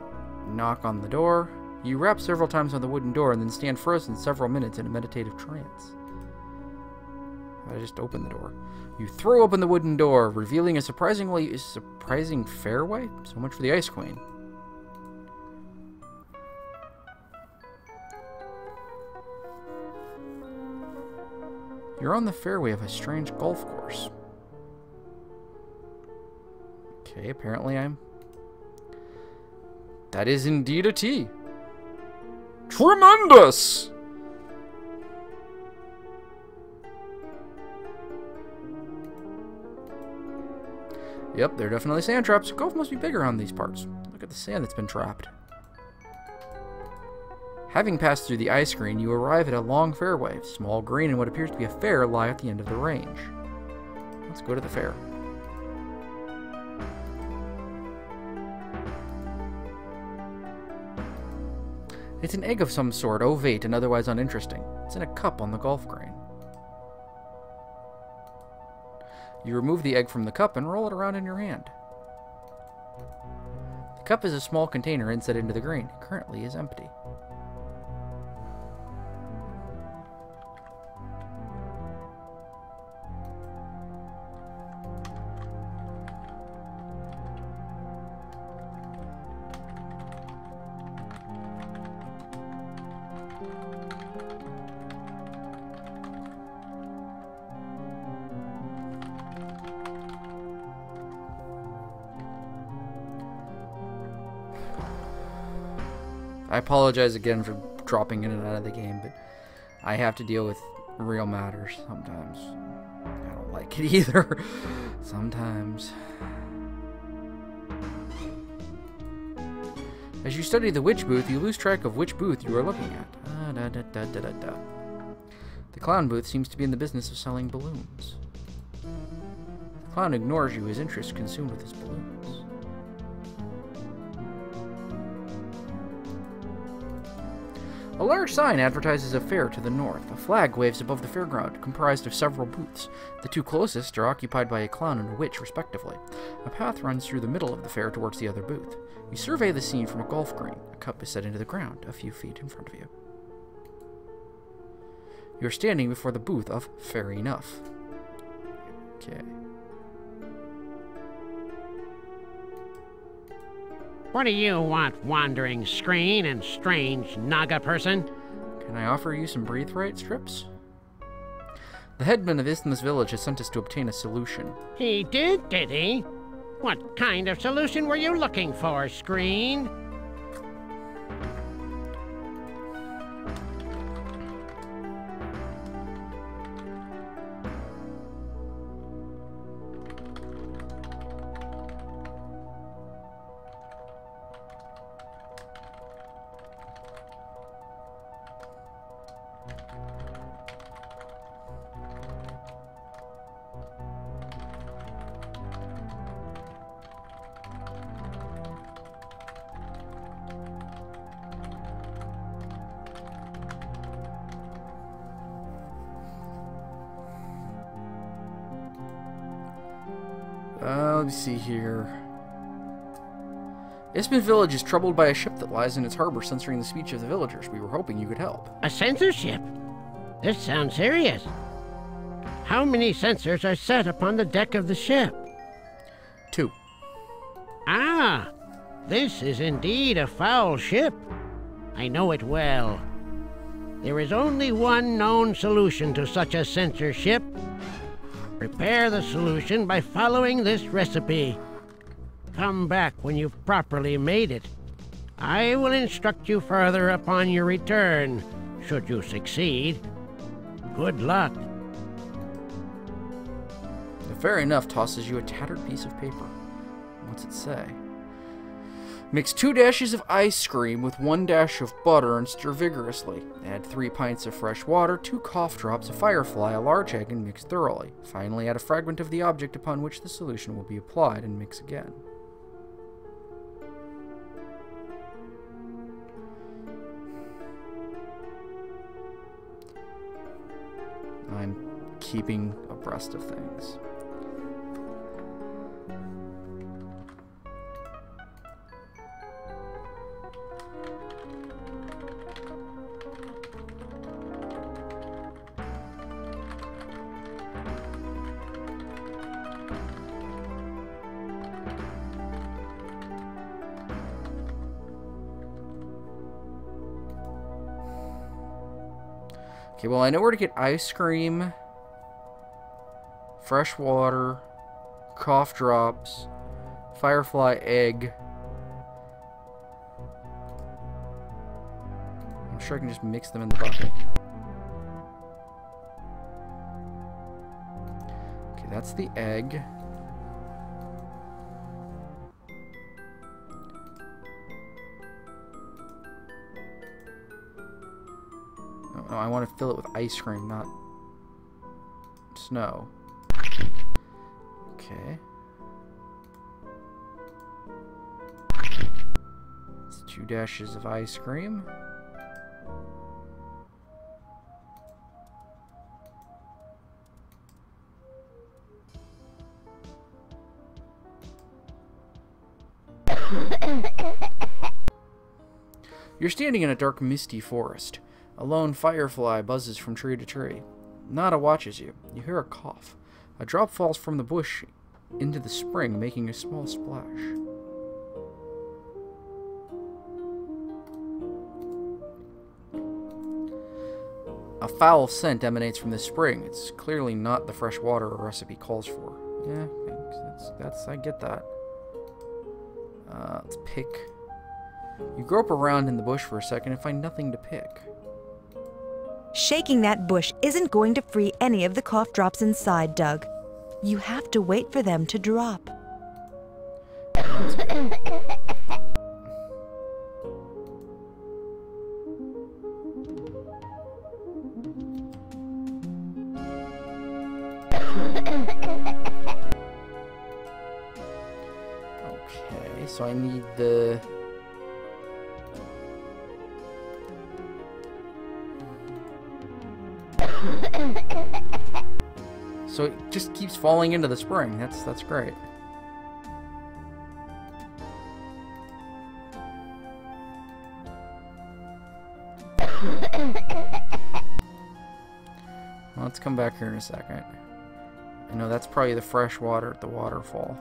Speaker 7: knock on the door. You rap several times on the wooden door and then stand frozen several minutes in a meditative trance. I just opened the door. You throw open the wooden door, revealing a surprising fairway? So much for the Ice Queen. You're on the fairway of a strange golf course. Okay, apparently that is indeed a tee. Tremendous! Yep, they're definitely sand traps. Golf must be bigger on these parts. Look at the sand that's been trapped. Having passed through the ice screen, you arrive at a long fairway. Small green and what appears to be a fair lie at the end of the range. Let's go to the fair. It's an egg of some sort, ovate and otherwise uninteresting. It's in a cup on the golf green. You remove the egg from the cup and roll it around in your hand. The cup is a small container inset into the green. It currently is empty. I apologize again for dropping in and out of the game, but I have to deal with real matters sometimes. I don't like it either. Sometimes. As you study the witch booth, you lose track of which booth you are looking at. The clown booth seems to be in the business of selling balloons. The clown ignores you, his interest consumed with his balloons. A large sign advertises a fair to the north. A flag waves above the fairground, comprised of several booths. The two closest are occupied by a clown and a witch, respectively. A path runs through the middle of the fair towards the other booth. You survey the scene from a golf green. A cup is set into the ground, a few feet in front of you. You are standing before the booth of Fairy Nuff. Okay.
Speaker 15: What do you want, wandering screen and strange Naga person?
Speaker 7: What Can I offer you some breathe right strips? The headman of Isthmus Village has sent us to obtain a solution.
Speaker 15: He did he? What kind of solution were you looking for, Screen?
Speaker 7: Let me see here. Isthmus Village is troubled by a ship that lies in its harbor censoring the speech of the villagers. We were hoping you could help.
Speaker 15: A censorship? This sounds serious. How many censors are set upon the deck of the ship?
Speaker 7: 2.
Speaker 15: Ah, this is indeed a foul ship. I know it well. There is only one known solution to such a censorship. Prepare the solution by following this recipe. Come back when you've properly made it. I will instruct you further upon your return, should you succeed. Good luck.
Speaker 7: The Fair Enough tosses you a tattered piece of paper. What's it say? Mix 2 dashes of ice cream with 1 dash of butter and stir vigorously. Add 3 pints of fresh water, 2 cough drops, a firefly, a large egg, and mix thoroughly. Finally, add a fragment of the object upon which the solution will be applied and mix again. I'm keeping abreast of things. Okay, well, I know where to get ice cream, fresh water, cough drops, firefly egg. I'm sure I can just mix them in the bucket. Okay, that's the egg. No, I want to fill it with ice cream, not snow. Okay. It's 2 dashes of ice cream. You're standing in a dark, misty forest. A lone firefly buzzes from tree to tree. Nada watches you. You hear a cough. A drop falls from the bush into the spring, making a small splash. A foul scent emanates from the spring. It's clearly not the fresh water a recipe calls for. Yeah, I get that. Let's pick. You grope around in the bush for a second and find nothing to pick.
Speaker 12: Shaking that bush isn't going to free any of the cough drops inside, Doug. You have to wait for them to drop.
Speaker 7: Okay, so I need the... So it just keeps falling into the spring. That's great. Well, let's come back here in a second. I know that's probably the fresh water at the waterfall.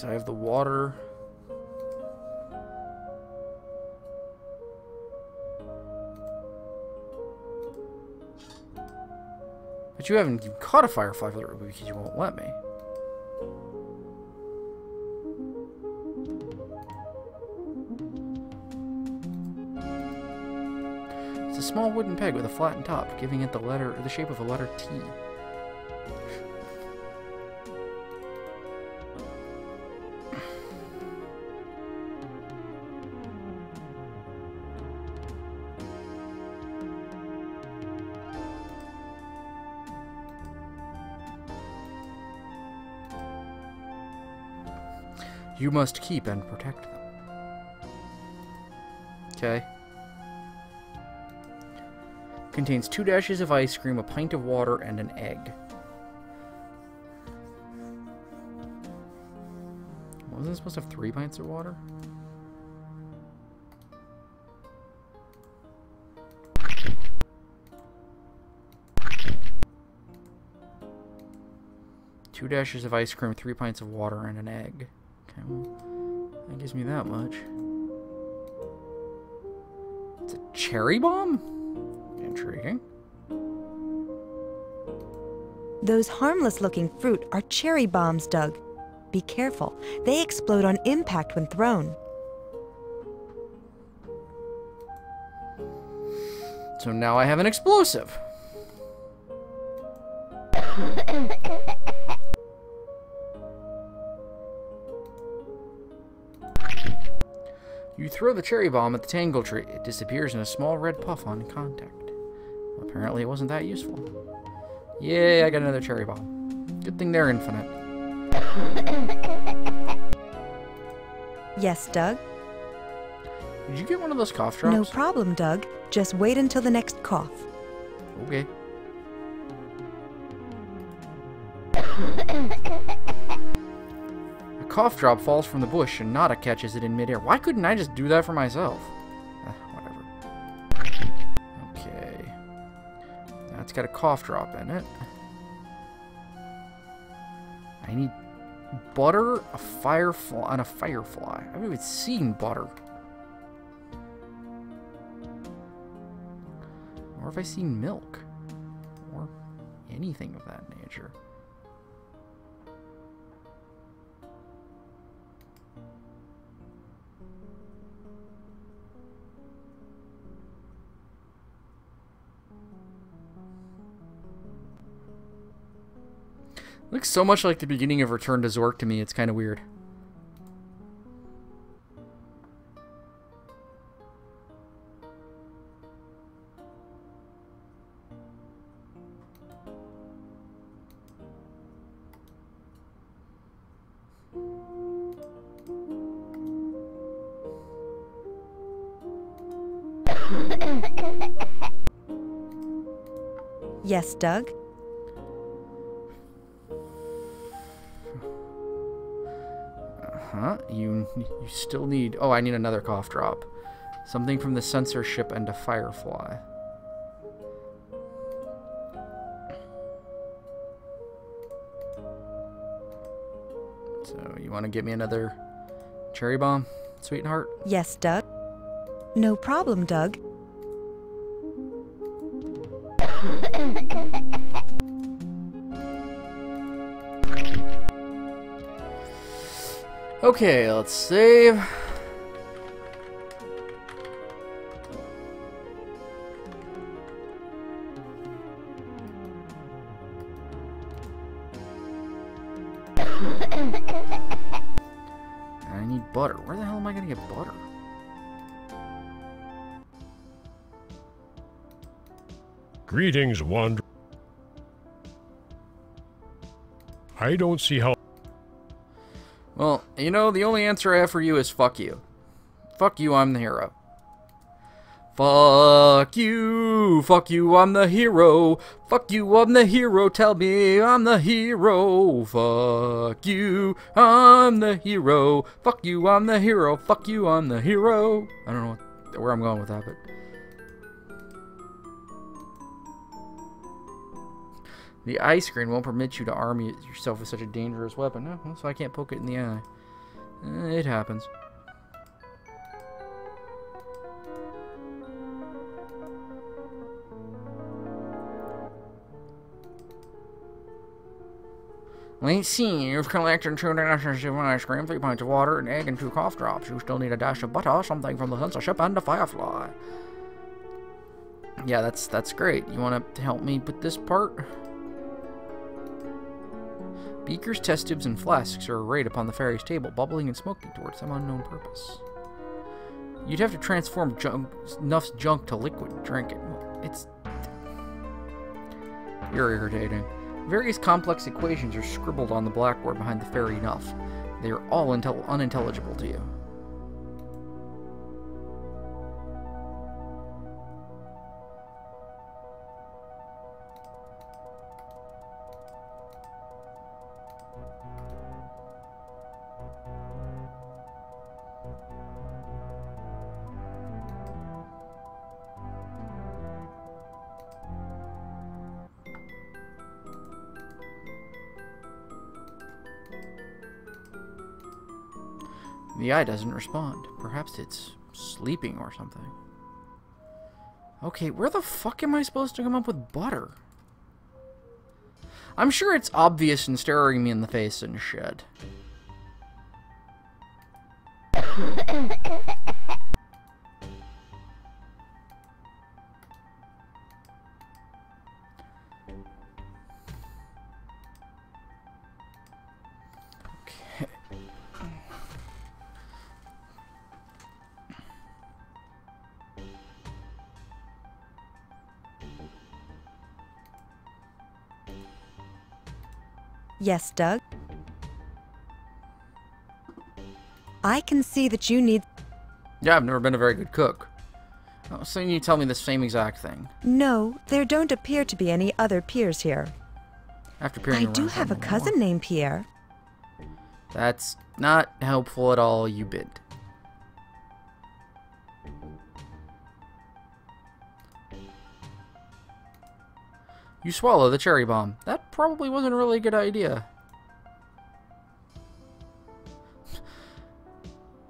Speaker 7: so I have the water. But you haven't caught a firefly for the ruby because you won't let me. It's a small wooden peg with a flattened top, giving it the shape of a letter T. You must keep and protect them. Okay. Contains 2 dashes of ice cream, a pint of water, and an egg. Wasn't it supposed to have 3 pints of water? Two dashes of ice cream, 3 pints of water, and an egg. Okay, well, that gives me that much. It's a cherry bomb? Intriguing.
Speaker 12: Those harmless-looking fruit are cherry bombs, Doug. Be careful. They explode on impact when thrown.
Speaker 7: So now I have an explosive. You throw the cherry bomb at the tangle tree. It disappears in a small red puff on contact. Well, apparently it wasn't that useful. Yay, I got another cherry bomb. Good thing they're infinite.
Speaker 12: Yes, Doug?
Speaker 7: Did you get one of those cough drops?
Speaker 12: No problem, Doug. Just wait until the next cough.
Speaker 7: Okay. A cough drop falls from the bush and Nada catches it in midair. Why couldn't I just do that for myself? Whatever. Okay. Now it's got a cough drop in it. I need butter, a firefly, and a firefly. I've even seen butter. Or have I seen milk? Or anything of that nature. Looks so much like the beginning of Return to Zork to me, it's kind of weird.
Speaker 12: Yes, Doug?
Speaker 7: Huh? You still need... Oh, I need another cough drop. Something from the censorship and a firefly. So, you want to get me another cherry bomb, sweetheart?
Speaker 12: Yes, Doug? No problem, Doug.
Speaker 7: Okay, let's save. I need butter. Where the hell am I gonna get butter?
Speaker 9: Greetings, Wanderer. I don't see how...
Speaker 7: Well, you know, the only answer I have for you is fuck you. Fuck you, I'm the hero. Fuck you, I'm the hero. Fuck you, I'm the hero, tell me I'm the hero. Fuck you, I'm the hero. Fuck you, I'm the hero. Fuck you, I'm the hero. I don't know where I'm going with that, but... The eye screen won't permit you to arm yourself with such a dangerous weapon. No, so I can't poke it in the eye. It happens. Let's see, you've collected 2 dashes of ice cream, 3 pints of water, an egg, and 2 cough drops. You still need a dash of butter, something from the censorship, and a firefly. Yeah, that's great. You want to help me with this part? Beakers, test tubes, and flasks are arrayed upon the fairy's table, bubbling and smoking towards some unknown purpose. You'd have to transform enough junk to liquid and drink it. You're irritating. Various complex equations are scribbled on the blackboard behind the fairy Nuff. They are all unintelligible to you. The eye doesn't respond. Perhaps it's sleeping or something. Okay, where the fuck am I supposed to come up with butter? I'm sure it's obvious and staring me in the face and shit.
Speaker 12: Yes, Doug? I can see that you need...
Speaker 7: Yeah, I've never been a very good cook. Oh, so you tell me the same exact thing.
Speaker 12: No, there don't appear to be any other Piers here.
Speaker 7: After peering
Speaker 12: I do have a cousin named Pierre.
Speaker 7: That's not helpful at all, you bid. You swallow the cherry bomb. That probably wasn't really a good idea.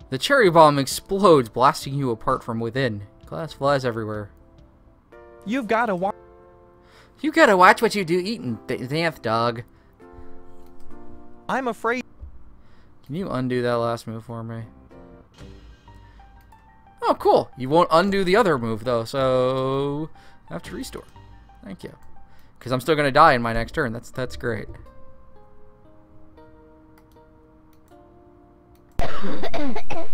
Speaker 7: The cherry bomb explodes, blasting you apart from within. Glass flies everywhere.
Speaker 6: You've got to watch.
Speaker 7: You gotta watch what you do eating, Xanth, dog.
Speaker 6: I'm afraid.
Speaker 7: Can you undo that last move for me? Oh, cool. You won't undo the other move, though, so I have to restore. Thank you. Because I'm still going to die in my next turn. That's great. Okay.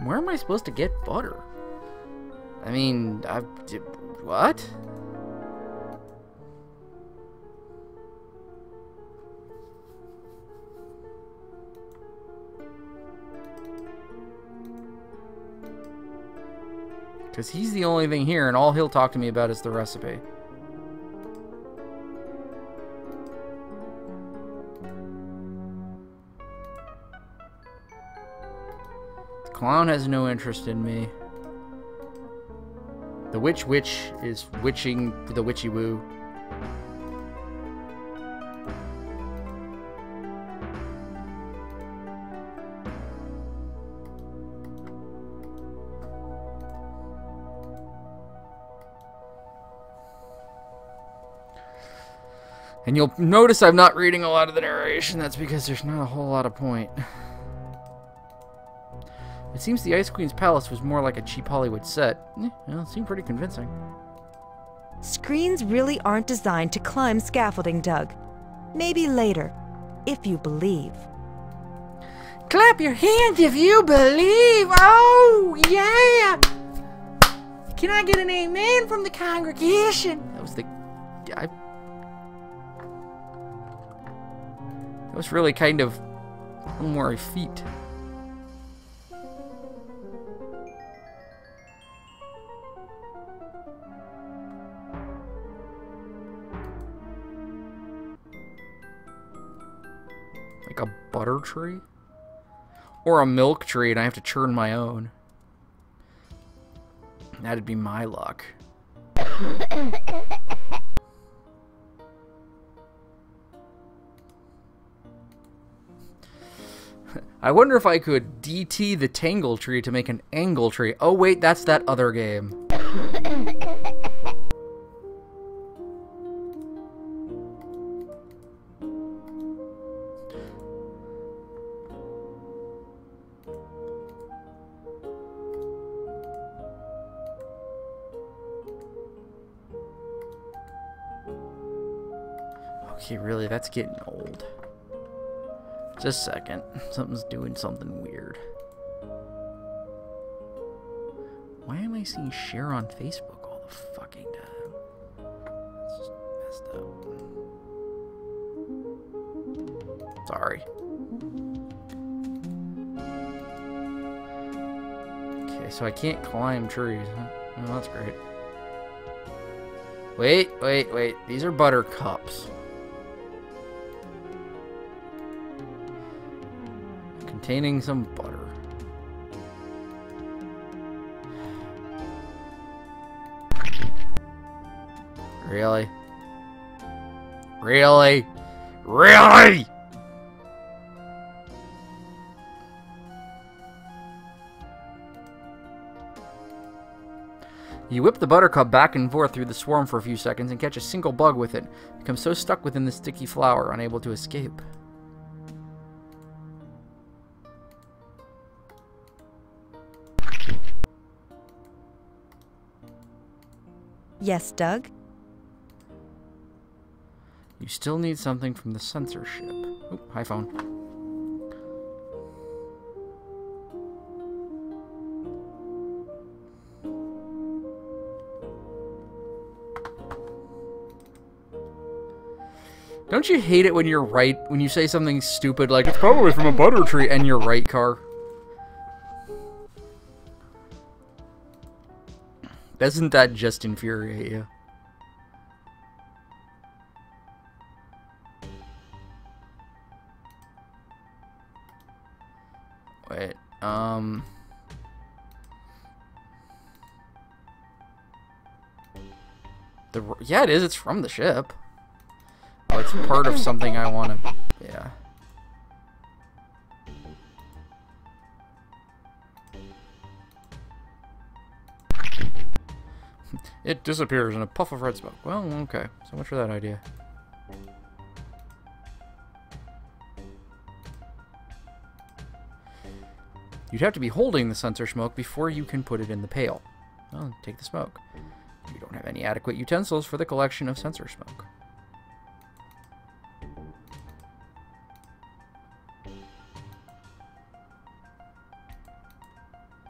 Speaker 7: Where am I supposed to get butter? I mean, what? Because he's the only thing here, and all he'll talk to me about is the recipe. Clown has no interest in me. The witch is witching the witchy woo. And you'll notice I'm not reading a lot of the narration. That's because there's not a whole lot of point. It seems the Ice Queen's palace was more like a cheap Hollywood set. Well, it seemed pretty convincing.
Speaker 12: Screens really aren't designed to climb scaffolding, Doug. Maybe later, if you believe.
Speaker 7: Clap your hands if you believe! Oh, yeah! Can I get an amen from the congregation? That was the... that was really kind of... a little more effete. Like a butter tree? Or a milk tree and I have to churn my own. That'd be my luck. I wonder if I could DT the tangle tree to make an angle tree. Oh wait, that's that other game. Okay, really, that's getting old. Just a second. Something's doing something weird. Why am I seeing share on Facebook all the fucking time? That's just messed up. Sorry. Okay, so I can't climb trees. Huh? Oh, that's great. Wait. These are buttercups. Containing some butter. Really? Really? Really? You whip the buttercup back and forth through the swarm for a few seconds and catch a single bug with it. Become so stuck within the sticky flour, unable to escape.
Speaker 12: Yes, Doug?
Speaker 7: You still need something from the censorship. Oh, hi, phone. Don't you hate it when you're right, when you say something stupid like, it's probably from a butter tree, and you're right, car? Doesn't that just infuriate you? Wait, yeah, it is. It's from the ship. Oh, it's part of something I want to... Yeah. It disappears in a puff of red smoke. Well, okay. So much for that idea. You'd have to be holding the censer smoke before you can put it in the pail. Well, take the smoke. You don't have any adequate utensils for the collection of censer smoke.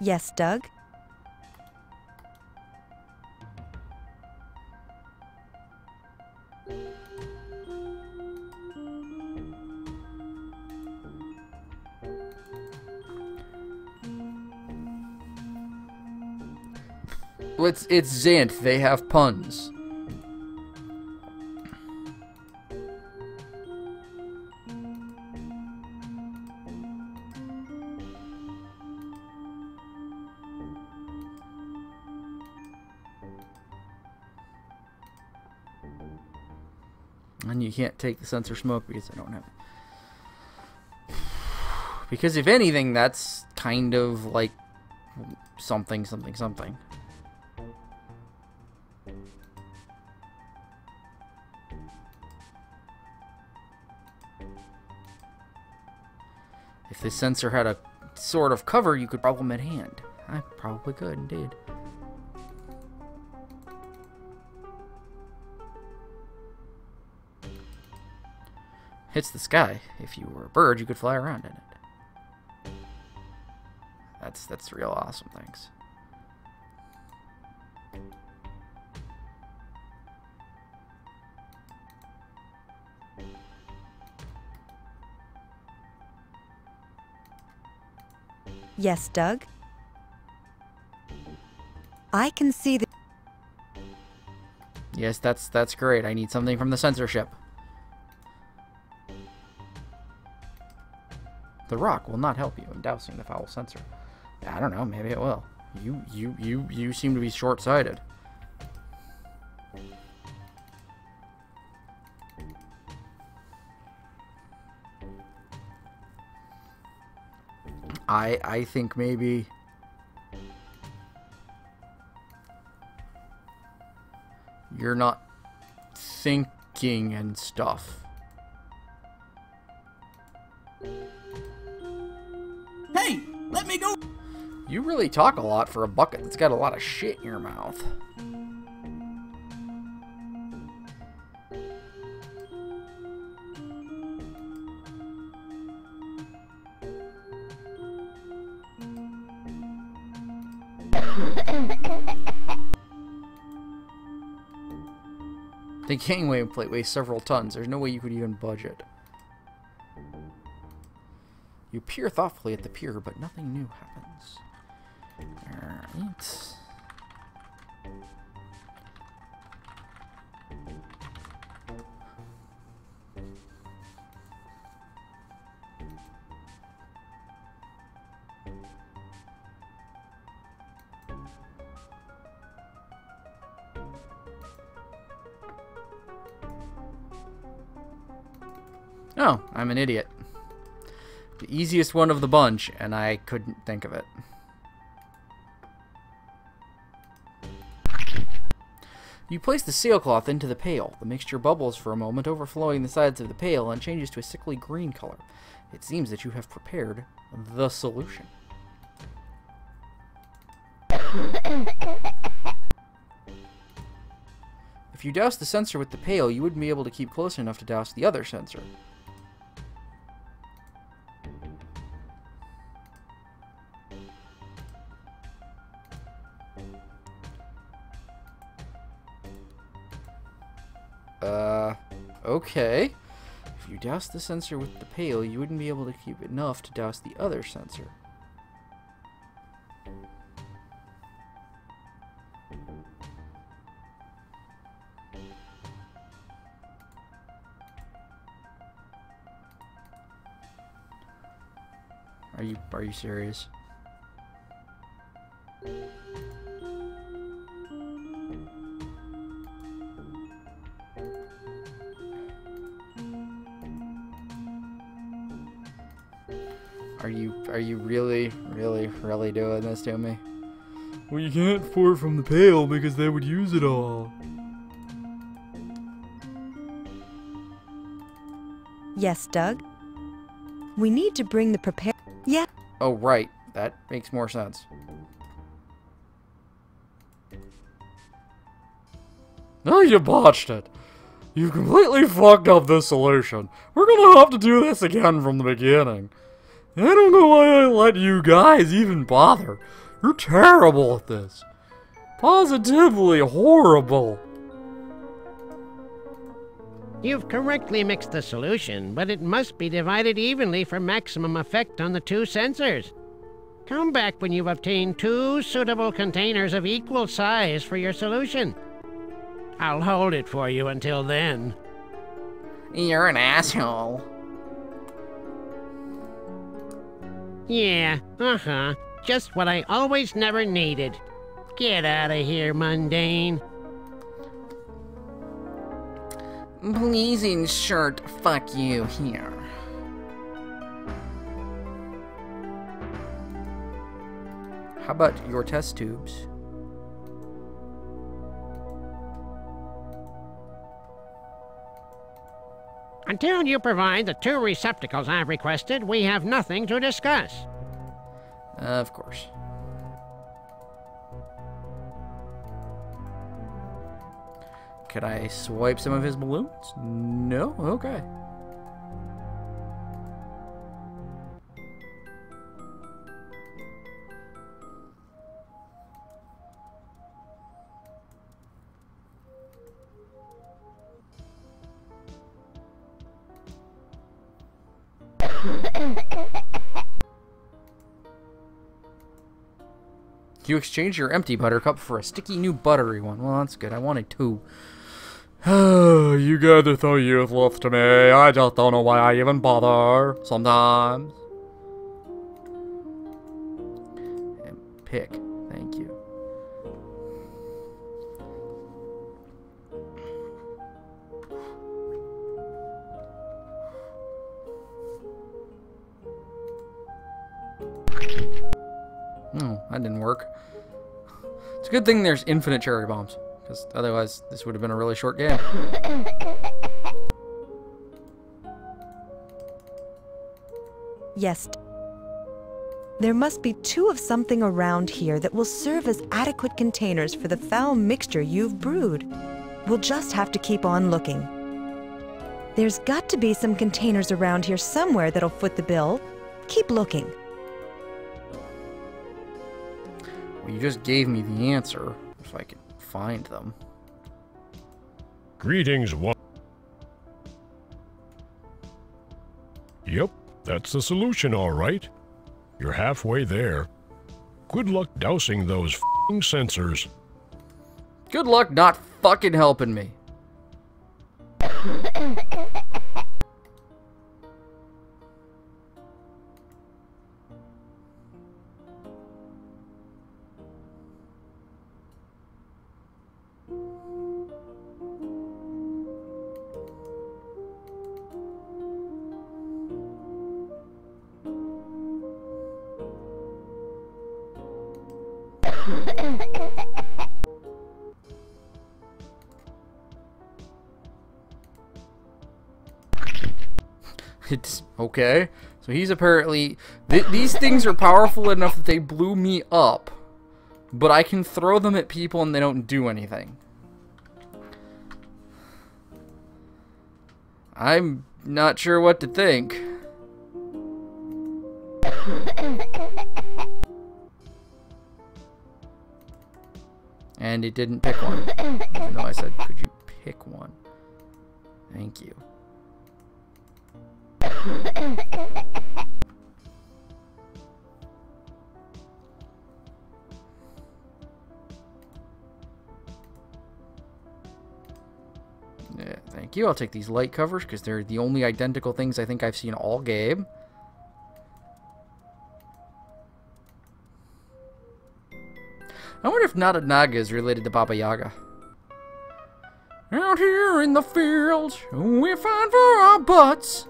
Speaker 12: Yes, Doug?
Speaker 7: Well, it's Xanth. They have puns. And you can't take the censer smoke because I don't have it. Because if anything, that's kind of like something. If this sensor had a sort of cover, you could problem at hand. I probably could, indeed. Hits the sky. If you were a bird, you could fly around in it. That's real awesome, thanks.
Speaker 12: Yes, Doug? I can see the...
Speaker 7: Yes, that's great. I need something from the censorship. The rock will not help you in dousing the foul sensor. I don't know, maybe it will. You seem to be short-sighted. I think maybe you're not thinking and stuff.
Speaker 13: Hey, let me go.
Speaker 7: You really talk a lot for a bucket that's got a lot of shit in your mouth. The gangway plate weighs several tons. There's no way you could even budge it. You peer thoughtfully at the pier, but nothing new happens. Alright. Oh, I'm an idiot. The easiest one of the bunch, and I couldn't think of it. You place the sailcloth into the pail. The mixture bubbles for a moment, overflowing the sides of the pail, and changes to a sickly green color. It seems that you have prepared the solution. If you douse the sensor with the pail, you wouldn't be able to keep close enough to douse the other sensor. Okay. If you douse the sensor with the pail, you wouldn't be able to keep enough to douse the other sensor. Are you serious? Are you really doing this to me?
Speaker 1: Well, you can't pour it from the pail because they would use it all.
Speaker 12: Yes, Doug? We need to bring the prepare... Yeah.
Speaker 7: Oh, right. That makes more sense.
Speaker 1: No, you botched it. You completely fucked up this solution. We're gonna have to do this again from the beginning. I don't know why I let you guys even bother. You're terrible at this. Positively horrible.
Speaker 15: You've correctly mixed the solution, but it must be divided evenly for maximum effect on the two sensors. Come back when you've obtained 2 suitable containers of equal size for your solution. I'll hold it for you until then.
Speaker 7: You're an asshole.
Speaker 15: Yeah, just what I always never needed. Get out of here, mundane.
Speaker 7: Please insert fuck you here. How about your test tubes?
Speaker 15: Until you provide the 2 receptacles I've requested, we have nothing to discuss.
Speaker 7: Of course. Could I swipe some of his balloons? No? Okay. You exchange your empty buttercup for a sticky new buttery one. Well, that's good. I wanted 2.
Speaker 1: You guys are so useless to me. I just don't know why I even bother sometimes.
Speaker 7: pick. Thank you. Oh, that didn't work. It's a good thing there's infinite cherry bombs, because otherwise this would have been a really short game.
Speaker 12: Yes. There must be 2 of something around here that will serve as adequate containers for the foul mixture you've brewed. We'll just have to keep on looking. There's got to be some containers around here somewhere that'll foot the bill. Keep looking.
Speaker 7: Well, you just gave me the answer, if I could find them.
Speaker 9: Greetings, one. Yep, that's the solution, all right. You're halfway there. Good luck dousing those f***ing sensors.
Speaker 7: Good luck not fucking helping me. It's okay. So he's apparently... these things are powerful enough that they blew me up. But I can throw them at people and they don't do anything. I'm not sure what to think. And it didn't pick one. Even though I said, could you pick one? Thank you. Yeah, thank you. I'll take these light covers because they're the only identical things I think I've seen all game. I wonder if Nada Naga is related to Baba Yaga. Out here in the fields, we find for our butts.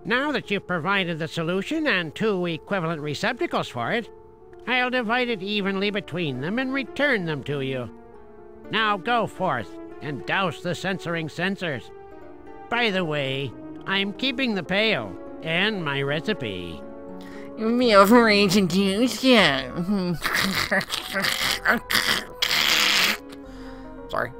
Speaker 15: Now that you've provided the solution and 2 equivalent receptacles for it, I'll divide it evenly between them and return them to you. Now go forth and douse the censoring sensors. By the way, I'm keeping the pail and my recipe.
Speaker 16: Meal for Agent Juice, yeah.
Speaker 7: Sorry.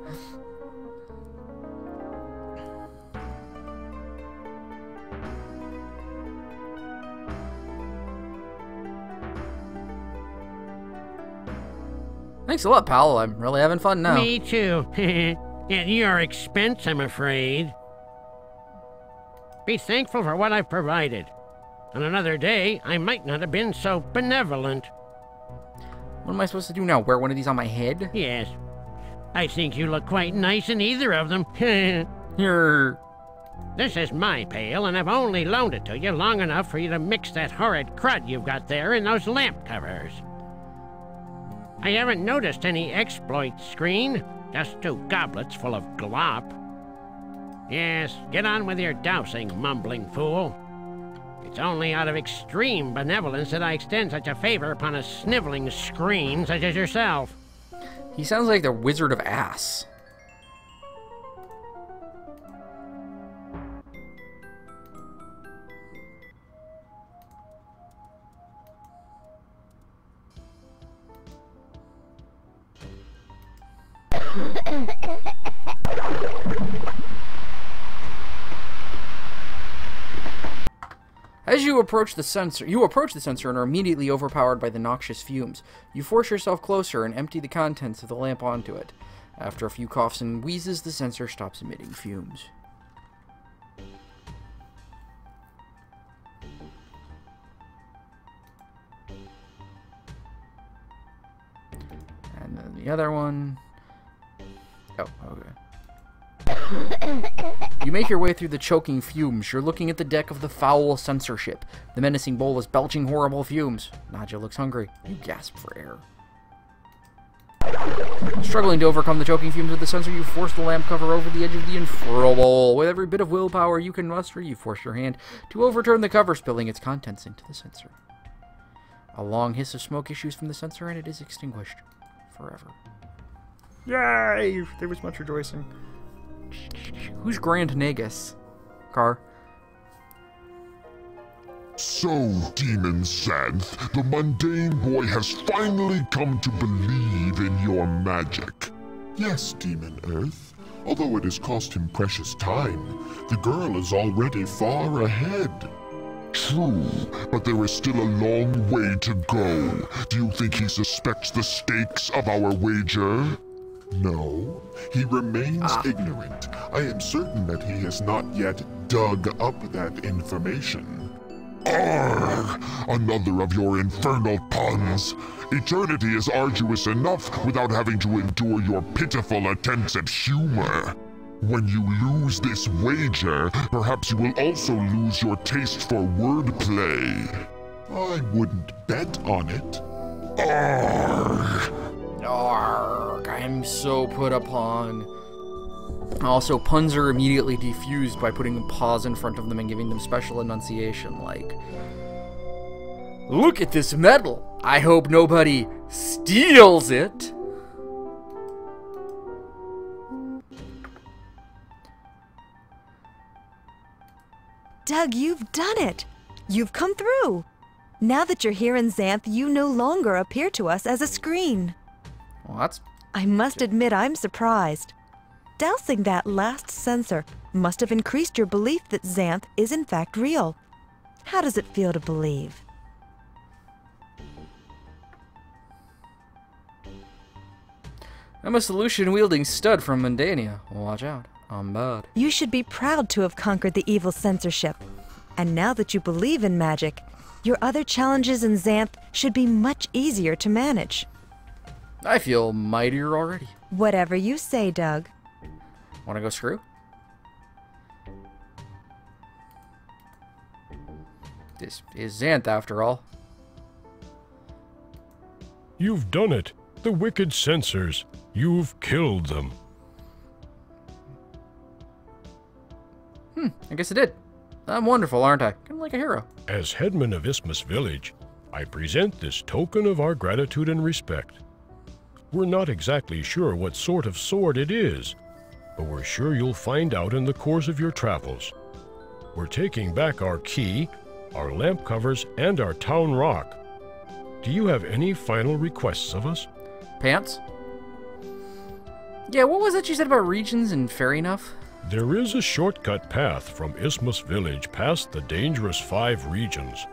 Speaker 7: Thanks a lot, pal. I'm really having fun now.
Speaker 15: Me too. At your expense, I'm afraid. Be thankful for what I've provided. On another day, I might not have been so benevolent.
Speaker 7: What am I supposed to do now? Wear one of these on my head?
Speaker 15: Yes. I think you look quite nice in either of them.
Speaker 7: Here.
Speaker 15: This is my pail, and I've only loaned it to you long enough for you to mix that horrid crud you've got there in those lamp covers. I haven't noticed any exploit screen, just 2 goblets full of glop. Yes, get on with your dousing, mumbling fool. It's only out of extreme benevolence that I extend such a favor upon a sniveling screen such as yourself.
Speaker 7: He sounds like the Wizard of Ass. As you approach the sensor, and are immediately overpowered by the noxious fumes. You force yourself closer and empty the contents of the lamp onto it. After a few coughs and wheezes, the sensor stops emitting fumes. And then the other one. Oh, okay. You make your way through the choking fumes. You're looking at the deck of the foul censorship. The menacing bowl is belching horrible fumes. Nadja looks hungry. You gasp for air. Struggling to overcome the choking fumes of the sensor, you force the lamp cover over the edge of the infernal bowl. With every bit of willpower you can muster, you force your hand to overturn the cover, spilling its contents into the sensor. A long hiss of smoke issues from the sensor, and it is extinguished forever. Yay! There was much rejoicing. Who's Grand Nagus? Car.
Speaker 2: So, Demon Xanth, the mundane boy has finally come to believe in your magic. Yes, Demon Earth. Although it has cost him precious time, the girl is already far ahead. True, but there is still a long way to go. Do you think he suspects the stakes of our wager? No, he remains ignorant. I am certain that he has not yet dug up that information. Arrgh! Another of your infernal puns! Eternity is arduous enough without having to endure your pitiful attempts at humor. When you lose this wager, perhaps you will also lose your taste for wordplay. I wouldn't bet on it. Arrgh!
Speaker 7: Arrgh, I'm so put upon. Also, puns are immediately defused by putting a pause in front of them and giving them special enunciation, like, look at this medal! I hope nobody steals it!
Speaker 12: Doug, you've done it! You've come through! Now that you're here in Xanth, you no longer appear to us as a screen.
Speaker 7: Well, that's...
Speaker 12: I must admit I'm surprised. Dousing that last sensor must have increased your belief that Xanth is in fact real. How does it feel to believe?
Speaker 7: I'm a solution-wielding stud from Mundania. Watch out. I'm bad.
Speaker 12: You should be proud to have conquered the evil censorship. And now that you believe in magic, your other challenges in Xanth should be much easier to manage.
Speaker 7: I feel mightier already.
Speaker 12: Whatever you say, Doug.
Speaker 7: Wanna go screw? This is Xanth, after all.
Speaker 9: You've done it. The wicked censors. You've killed them.
Speaker 7: I guess I did. I'm wonderful, aren't I? Kind of like a hero.
Speaker 9: As headman of Isthmus Village, I present this token of our gratitude and respect. We're not exactly sure what sort of sword it is, but we're sure you'll find out in the course of your travels. We're taking back our key, our lamp covers, and our town rock. Do you have any final requests of us?
Speaker 7: Pants? Yeah, what was it you said about regions and fair enough?
Speaker 9: There is a shortcut path from Isthmus Village past the dangerous 5 regions.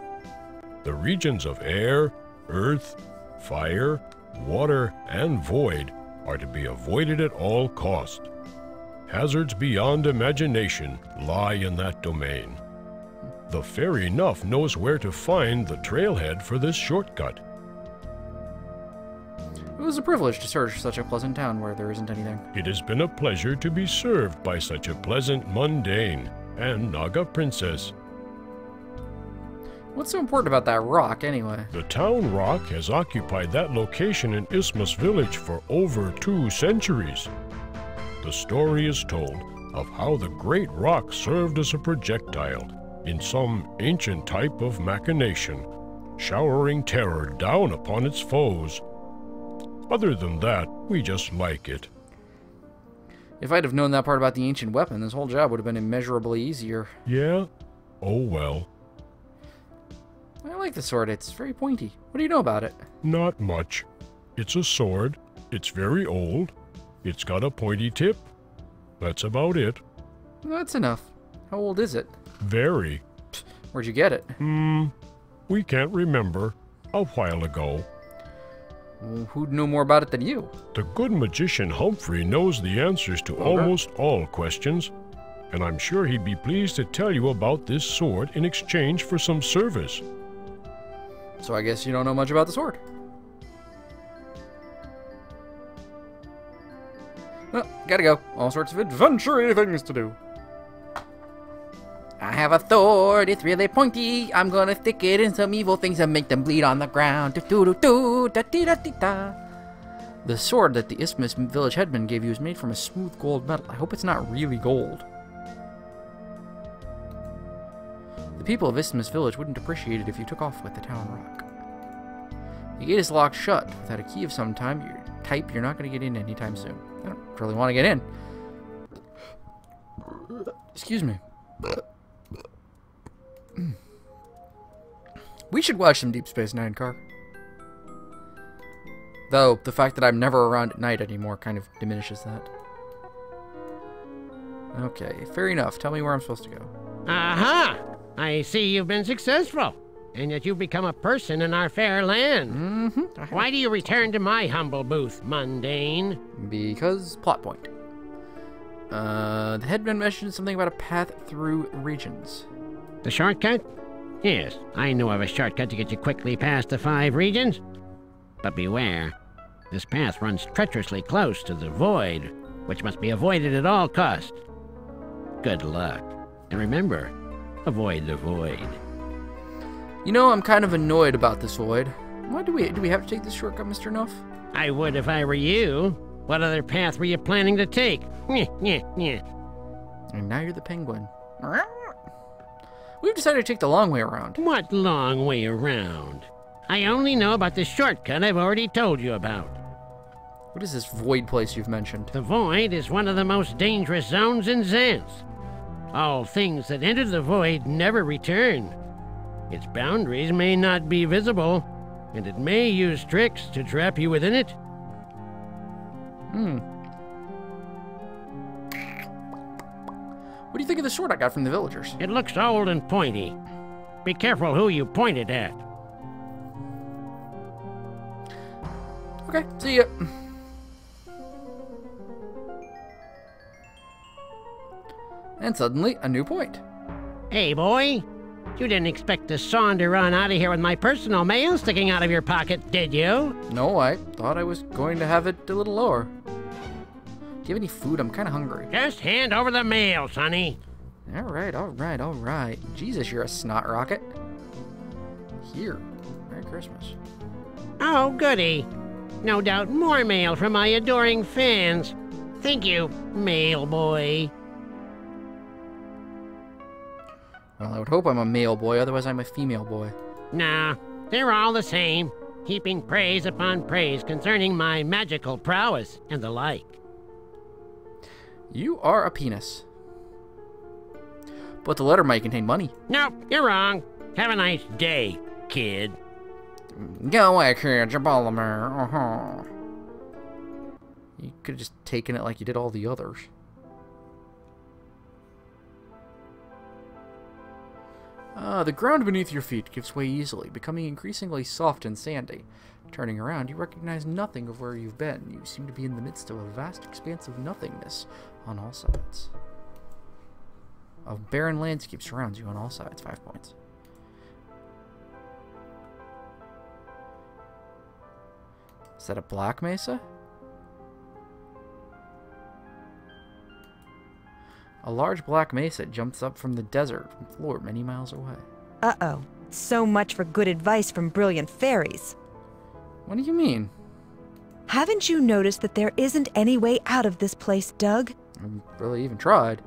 Speaker 9: The regions of air, earth, fire, water, and void are to be avoided at all cost. Hazards beyond imagination lie in that domain. The Fair Enough knows where to find the trailhead for this shortcut.
Speaker 7: It was a privilege to search such a pleasant town where there isn't anything.
Speaker 9: It has been a pleasure to be served by such a pleasant mundane and Naga princess.
Speaker 7: What's so important about that rock, anyway?
Speaker 9: The town rock has occupied that location in Isthmus Village for over 2 centuries. The story is told of how the great rock served as a projectile in some ancient type of machination, showering terror down upon its foes. Other than that, we just like it.
Speaker 7: If I'd have known that part about the ancient weapon, this whole job would have been immeasurably easier.
Speaker 9: Yeah? Oh well.
Speaker 7: I like the sword. It's very pointy. What do you know about it?
Speaker 9: Not much. It's a sword. It's very old. It's got a pointy tip. That's about it.
Speaker 7: That's enough. How old is it?
Speaker 9: Very.
Speaker 7: Where'd you get it?
Speaker 9: We can't remember. A while ago.
Speaker 7: Well, who'd know more about it than you?
Speaker 9: The good magician Humphrey knows the answers to almost all questions, and I'm sure he'd be pleased to tell you about this sword in exchange for some service.
Speaker 7: So I guess you don't know much about the sword. Well, gotta go. All sorts of adventure-y things to do. have a sword, it's really pointy. I'm gonna stick it in some evil things and make them bleed on the ground. Da-dee-da-dee-da. The sword that the Isthmus village headman gave you is made from a smooth gold metal. I hope it's not really gold. The people of Isthmus village wouldn't appreciate it if you took off with the town rock. The gate is locked shut. Without a key of some type, you're not going to get in anytime soon. I don't really want to get in. Excuse me. We should watch some Deep Space Nine, Car. Though, the fact that I'm never around at night anymore kind of diminishes that. Okay, fair enough. Tell me where I'm supposed to go.
Speaker 15: Aha! I see you've been successful, and that you've become a person in our fair land. Why do you return to my humble booth, mundane?
Speaker 7: Because plot point. The headman mentioned something about a path through regions.
Speaker 15: The shortcut? Yes, I know of a shortcut to get you quickly past the 5 regions. But beware, this path runs treacherously close to the void, which must be avoided at all costs. Good luck. And remember, avoid the void.
Speaker 7: You know, I'm kind of annoyed about this void. Why do we have to take this shortcut, Mr. Nuff?
Speaker 15: I would if I were you. What other path were you planning to take?
Speaker 7: And now you're the penguin. We've decided to take the long way around.
Speaker 15: What long way around? I only know about the shortcut I've already told you about.
Speaker 7: What is this void place you've mentioned?
Speaker 15: The void is one of the most dangerous zones in Xanth. All things that enter the void never return. Its boundaries may not be visible, and it may use tricks to trap you within it.
Speaker 7: What do you think of the sword I got from the villagers?
Speaker 15: It looks old and pointy. Be careful who you point it at.
Speaker 7: Okay, see ya. And suddenly, a new point.
Speaker 15: Hey, boy. You didn't expect to saunter on out of here with my personal mail sticking out of your pocket, did you?
Speaker 7: No, I thought I was going to have it a little lower. Do you have any food? I'm kind of hungry.
Speaker 15: Just hand over the mail, sonny.
Speaker 7: All right. Jesus, you're a snot rocket. Here. Merry Christmas.
Speaker 15: Oh, goody. No doubt more mail from my adoring fans. Thank you, mail boy.
Speaker 7: Well, I would hope I'm a male boy, otherwise I'm a female boy.
Speaker 15: Nah, they're all the same, heaping praise upon praise concerning my magical prowess and the like.
Speaker 7: You are a penis. But the letter might contain money.
Speaker 15: Nope, you're wrong. Have a nice day, kid.
Speaker 7: Go away, kid, you're Ballamere. You could have just taken it like you did all the others. The ground beneath your feet gives way easily, becoming increasingly soft and sandy. Turning around, you recognize nothing of where you've been. You seem to be in the midst of a vast expanse of nothingness on all sides. A barren landscape surrounds you on all sides. 5 points. Is that a black mesa? A large black mesa jumps up from the desert floor many miles away.
Speaker 12: Uh-oh. So much for good advice from brilliant fairies.
Speaker 7: What do you mean?
Speaker 12: Haven't you noticed that there isn't any way out of this place, Doug?
Speaker 7: I haven't really even tried.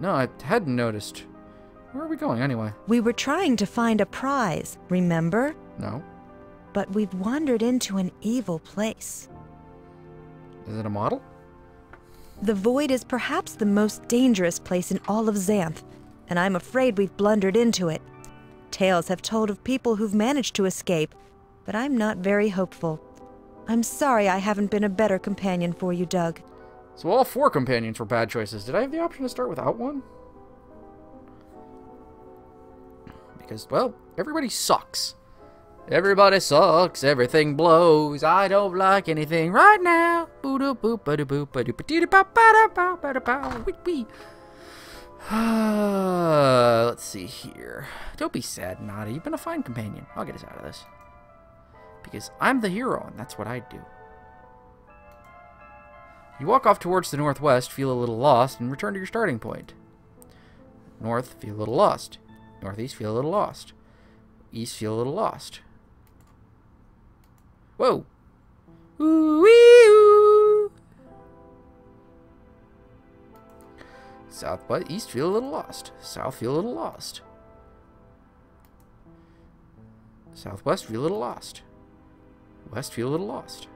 Speaker 7: No, I hadn't noticed. Where are we going anyway?
Speaker 12: We were trying to find a prize, remember?
Speaker 7: No.
Speaker 12: But we've wandered into an evil place.
Speaker 7: Is it a model?
Speaker 12: The void is perhaps the most dangerous place in all of Xanth, and I'm afraid we've blundered into it. Tales have told of people who've managed to escape, but I'm not very hopeful. I'm sorry I haven't been a better companion for you, Doug.
Speaker 7: So all 4 companions were bad choices. Did I have the option to start without one? Because, well, everybody sucks. Everybody sucks, everything blows. I don't like anything right now. Let's see here. Don't be sad, Nada. You've been a fine companion. I'll get us out of this. Because I'm the hero, and that's what I do. You walk off towards the northwest, feel a little lost, and return to your starting point. North, feel a little lost. Northeast, feel a little lost. East, feel a little lost. Whoa! Ooh-wee-oo! Southwest, east, feel a little lost. South, feel a little lost. Southwest, feel a little lost. West, feel a little lost.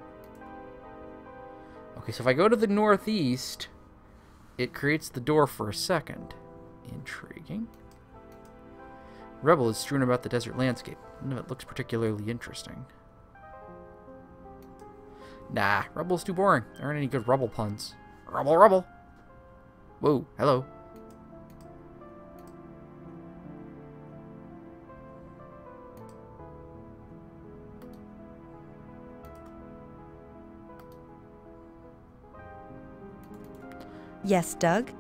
Speaker 7: Okay, so if I go to the northeast, it creates the door for a second. Intriguing. Rebel is strewn about the desert landscape. None of it looks particularly interesting. Nah, Rebel's too boring. There aren't any good Rebel puns. Rebel, Rebel! Whoa, hello.
Speaker 12: Yes, Doug?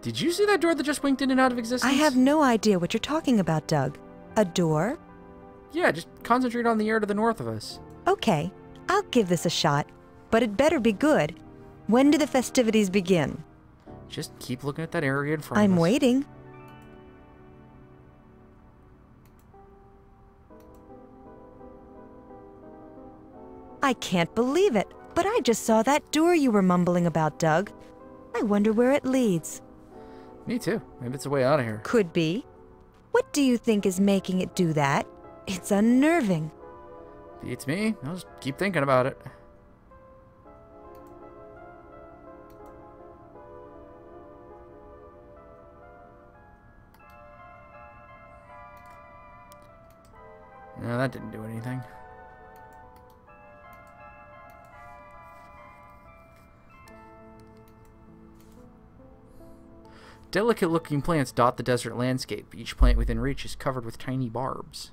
Speaker 7: Did you see that door that just winked in and out of existence?
Speaker 12: I have no idea what you're talking about, Doug. A door?
Speaker 7: Yeah, just concentrate on the air to the north of us.
Speaker 12: Okay, I'll give this a shot, but it better be good. When do the festivities begin?
Speaker 7: Just keep looking at that area in front of us.
Speaker 12: I'm waiting. I can't believe it, but I just saw that door you were mumbling about, Doug. I wonder where it leads.
Speaker 7: Me too. Maybe it's a way out of here.
Speaker 12: Could be. What do you think is making it do that? It's unnerving.
Speaker 7: Beats me. I'll just keep thinking about it. No, that didn't do anything. Delicate-looking plants dot the desert landscape. Each plant within reach is covered with tiny barbs.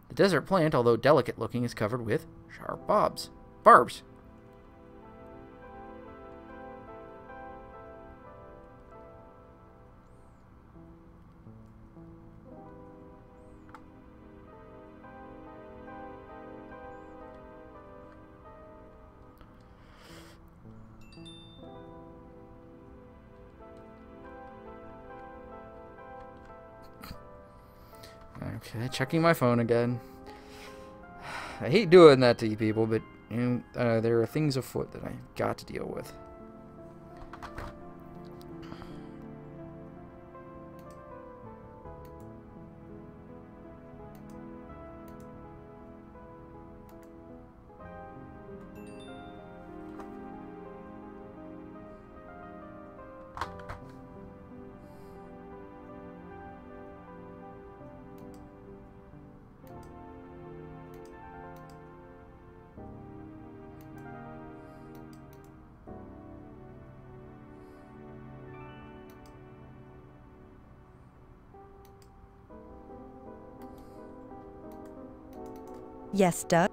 Speaker 7: The desert plant, although delicate-looking, is covered with sharp barbs. Okay, checking my phone again. I hate doing that to you people, but you know, there are things afoot that I got to deal with.
Speaker 12: Yes, Doug?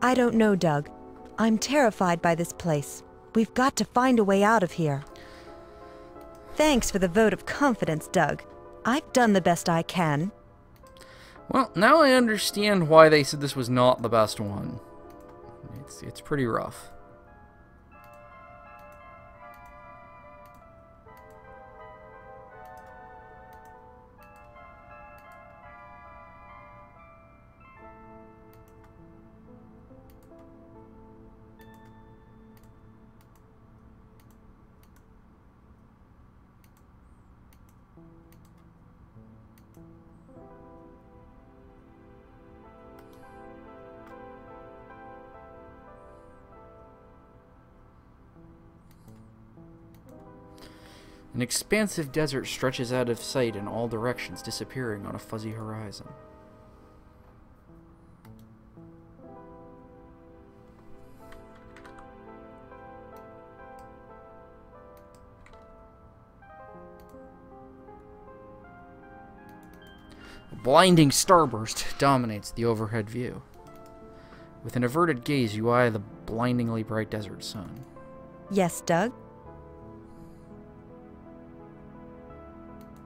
Speaker 12: I don't know, Doug. I'm terrified by this place. We've got to find a way out of here. Thanks for the vote of confidence, Doug. I've done the best I can.
Speaker 7: Well, now I understand why they said this was not the best one. It's pretty rough. An expansive desert stretches out of sight in all directions, disappearing on a fuzzy horizon. A blinding starburst dominates the overhead view. With an averted gaze, you eye the blindingly bright desert sun.
Speaker 12: Yes, Doug?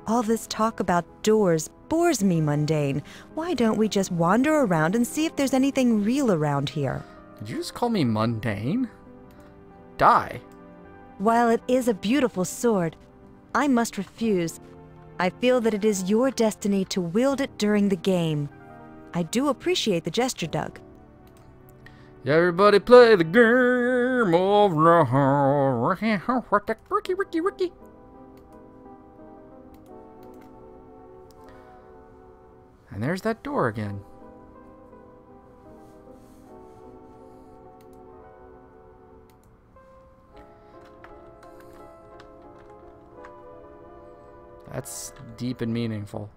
Speaker 12: All this talk about doors bores me, Mundane. Why don't we just wander around and see if there's anything real around here?
Speaker 7: Did you just call me mundane? die.
Speaker 12: While it is a beautiful sword, I must refuse. I feel that it is your destiny to wield it during the game. I do appreciate the gesture, Doug.
Speaker 7: Everybody play the game of love. Ricky. And there's that door again. That's deep and meaningful.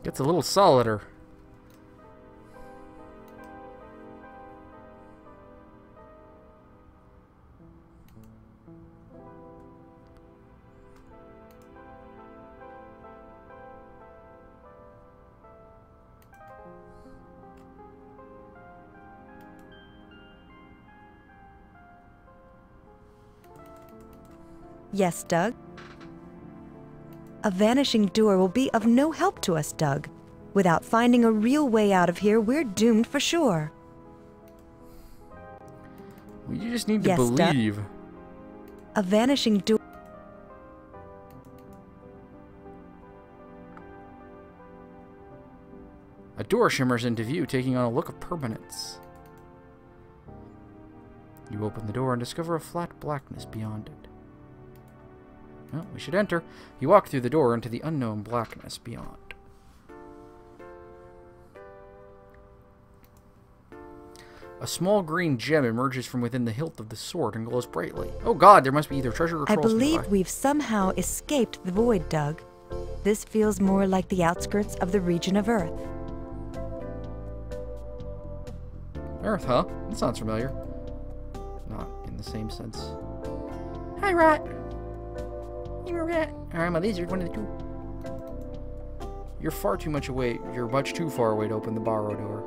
Speaker 7: Gets a little solider.
Speaker 12: Yes, Doug? A vanishing door will be of no help to us, Doug. Without finding a real way out of here, we're doomed for sure.
Speaker 7: Well, you just need to believe.
Speaker 12: Doug? A vanishing door.
Speaker 7: A door shimmers into view, taking on a look of permanence. You open the door and discover a flat blackness beyond it. Well, we should enter. You walk through the door into the unknown blackness beyond. A small green gem emerges from within the hilt of the sword and glows brightly. Oh god, there must be either treasure or trolls
Speaker 12: I believe
Speaker 7: nearby.
Speaker 12: we've somehow escaped the void, Doug. This feels more like the outskirts of the region of Earth.
Speaker 7: Earth, huh? That sounds familiar. Not in the same sense.
Speaker 16: Hi, Rat. You're a rat. Or I'm a lizard, one of the two.
Speaker 7: You're far too much away. You're much too far away to open the barrow door.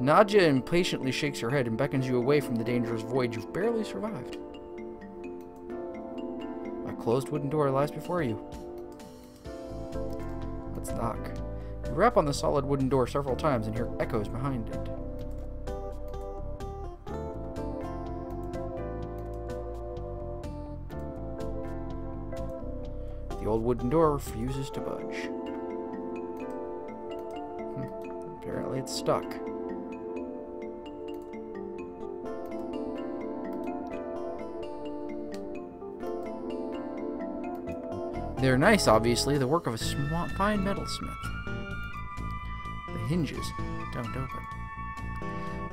Speaker 7: Nadja impatiently shakes her head and beckons you away from the dangerous void you've barely survived. A closed wooden door lies before you. Let's knock. You rap on the solid wooden door several times and hear echoes behind it. The old wooden door refuses to budge. Apparently it's stuck. They're nice, obviously, the work of a fine metalsmith. The hinges don't open.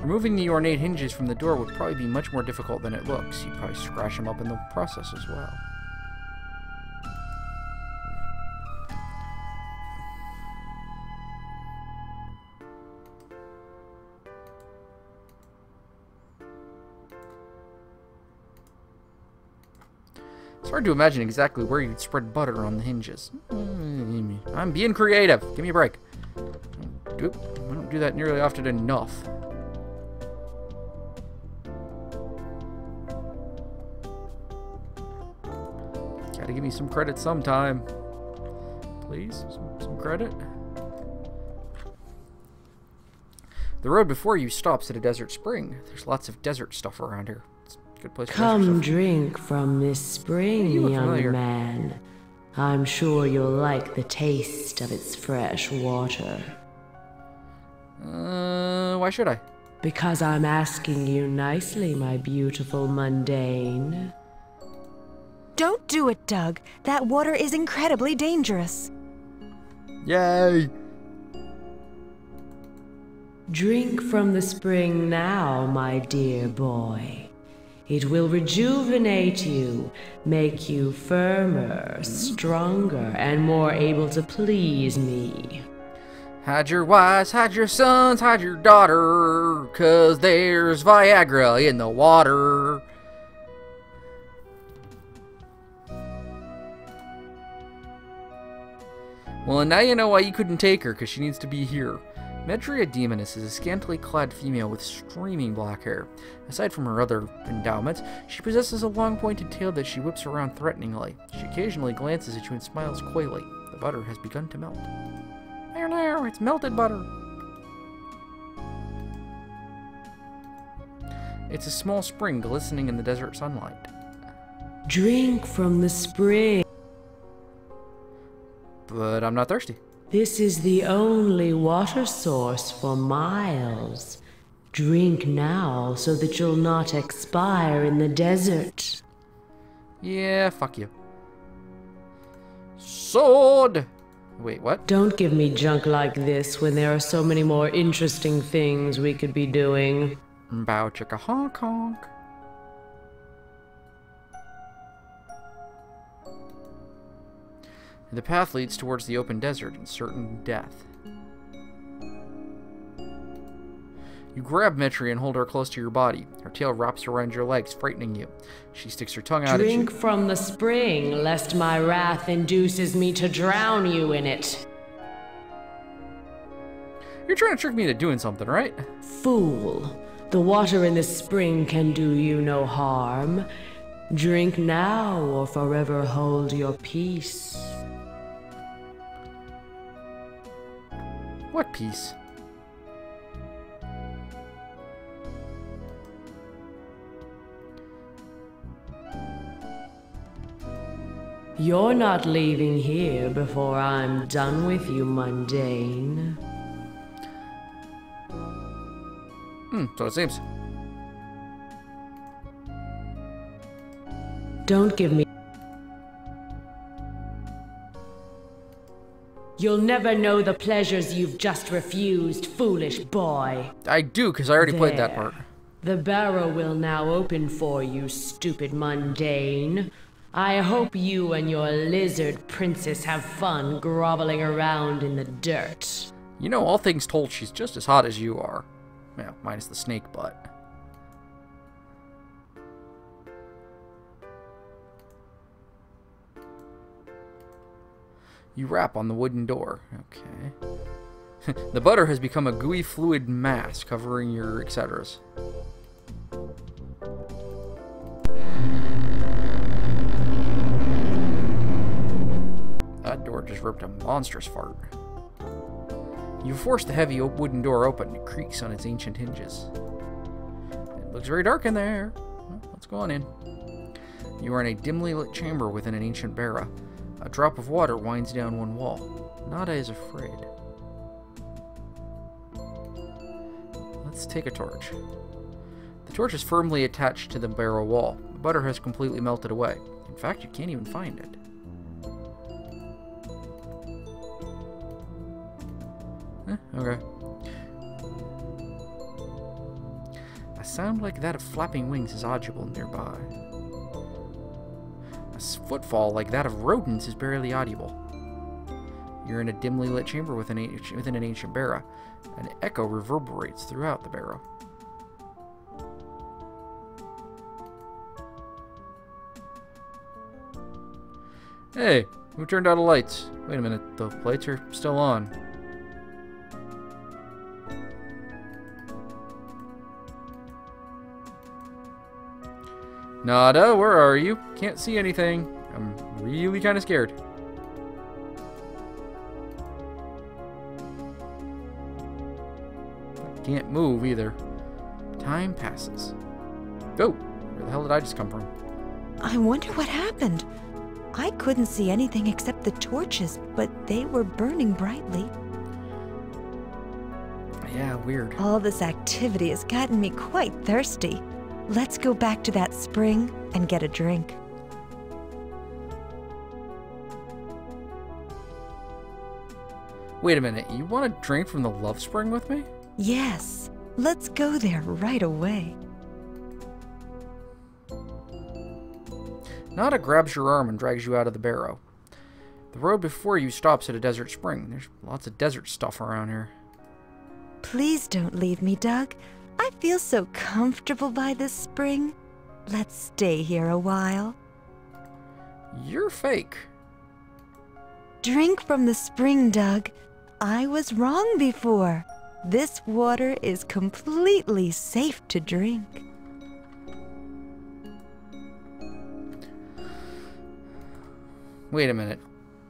Speaker 7: Removing the ornate hinges from the door would probably be much more difficult than it looks. You'd probably scratch them up in the process as well. It's hard to imagine exactly where you'd spread butter on the hinges. I'm being creative. Give me a break. I don't do that nearly often enough. Gotta give me some credit sometime. Please? Some credit? The road before you stops at a desert spring. There's lots of desert stuff around here. Good place.
Speaker 8: Come drink from this spring, young man. I'm sure you'll like the taste of its fresh water.
Speaker 7: Why should I?
Speaker 8: Because I'm asking you nicely, my beautiful mundane.
Speaker 12: Don't do it, Doug. That water is incredibly dangerous.
Speaker 7: Yay!
Speaker 8: Drink from the spring now, my dear boy. It will rejuvenate you, make you firmer, stronger, and more able to please me.
Speaker 7: Hide your wives, hide your sons, hide your daughter, 'cause there's Viagra in the water. Well, and now you know why you couldn't take her, because she needs to be here. Medria Demoness is a scantily clad female with streaming black hair. Aside from her other endowments, she possesses a long pointed tail that she whips around threateningly. She occasionally glances at you and smiles coyly. The butter has begun to melt. There, it's melted butter. It's a small spring glistening in the desert sunlight.
Speaker 8: Drink from the spring.
Speaker 7: But I'm not thirsty.
Speaker 8: This is the only water source for miles. Drink now so that you'll not expire in the desert.
Speaker 7: Yeah, fuck you. Sword! Wait, what?
Speaker 8: Don't give me junk like this when there are so many more interesting things we could be doing.
Speaker 7: Bow chicka honk honk. The path leads towards the open desert and certain death. You grab Metri and hold her close to your body. Her tail wraps around your legs, frightening you. She sticks her tongue out at you.
Speaker 8: Drink from the spring, lest my wrath induces me to drown you in it.
Speaker 7: You're trying to trick me into doing something, right?
Speaker 8: Fool. The water in this spring can do you no harm. Drink now or forever hold your peace.
Speaker 7: What peace?
Speaker 8: You're not leaving here before I'm done with you, mundane.
Speaker 7: So it seems.
Speaker 8: Don't give me... You'll never know the pleasures you've just refused, foolish boy.
Speaker 7: I do, because I already played that part.
Speaker 8: The barrow will now open for you, stupid mundane. I hope you and your lizard princess have fun groveling around in the dirt.
Speaker 7: You know, all things told, she's just as hot as you are. Well, minus the snake butt. You rap on the wooden door. Okay. The butter has become a gooey fluid mass covering your etceteras. That door just ripped a monstrous fart. You force the heavy wooden door open. It creaks on its ancient hinges. It looks very dark in there. Well, let's go on in. You are in a dimly lit chamber within an ancient bara. A drop of water winds down one wall. Nada is afraid. Let's take a torch. The torch is firmly attached to the barrow wall. The butter has completely melted away. In fact, you can't even find it. Okay. A sound like that of flapping wings is audible nearby. A footfall like that of rodents is barely audible. You're in a dimly lit chamber within an ancient barrow. An echo reverberates throughout the barrow. Hey, who turned out the lights? Wait a minute, the lights are still on. Nada, where are you? Can't see anything. I'm really kind of scared. I can't move either. Time passes. Go! Where the hell did I just come from?
Speaker 12: I wonder what happened. I couldn't see anything except the torches, but they were burning brightly.
Speaker 7: Yeah, weird.
Speaker 12: All this activity has gotten me quite thirsty. Let's go back to that spring and get a drink.
Speaker 7: Wait a minute, you want to drink from the love spring with me?
Speaker 12: Yes, let's go there right away.
Speaker 7: Nada grabs your arm and drags you out of the barrow. The road before you stops at a desert spring. There's lots of desert stuff around here.
Speaker 12: Please don't leave me, Doug. I feel so comfortable by this spring. Let's stay here a while.
Speaker 7: You're fake.
Speaker 12: Drink from the spring, Doug. I was wrong before. This water is completely safe to drink.
Speaker 7: Wait a minute.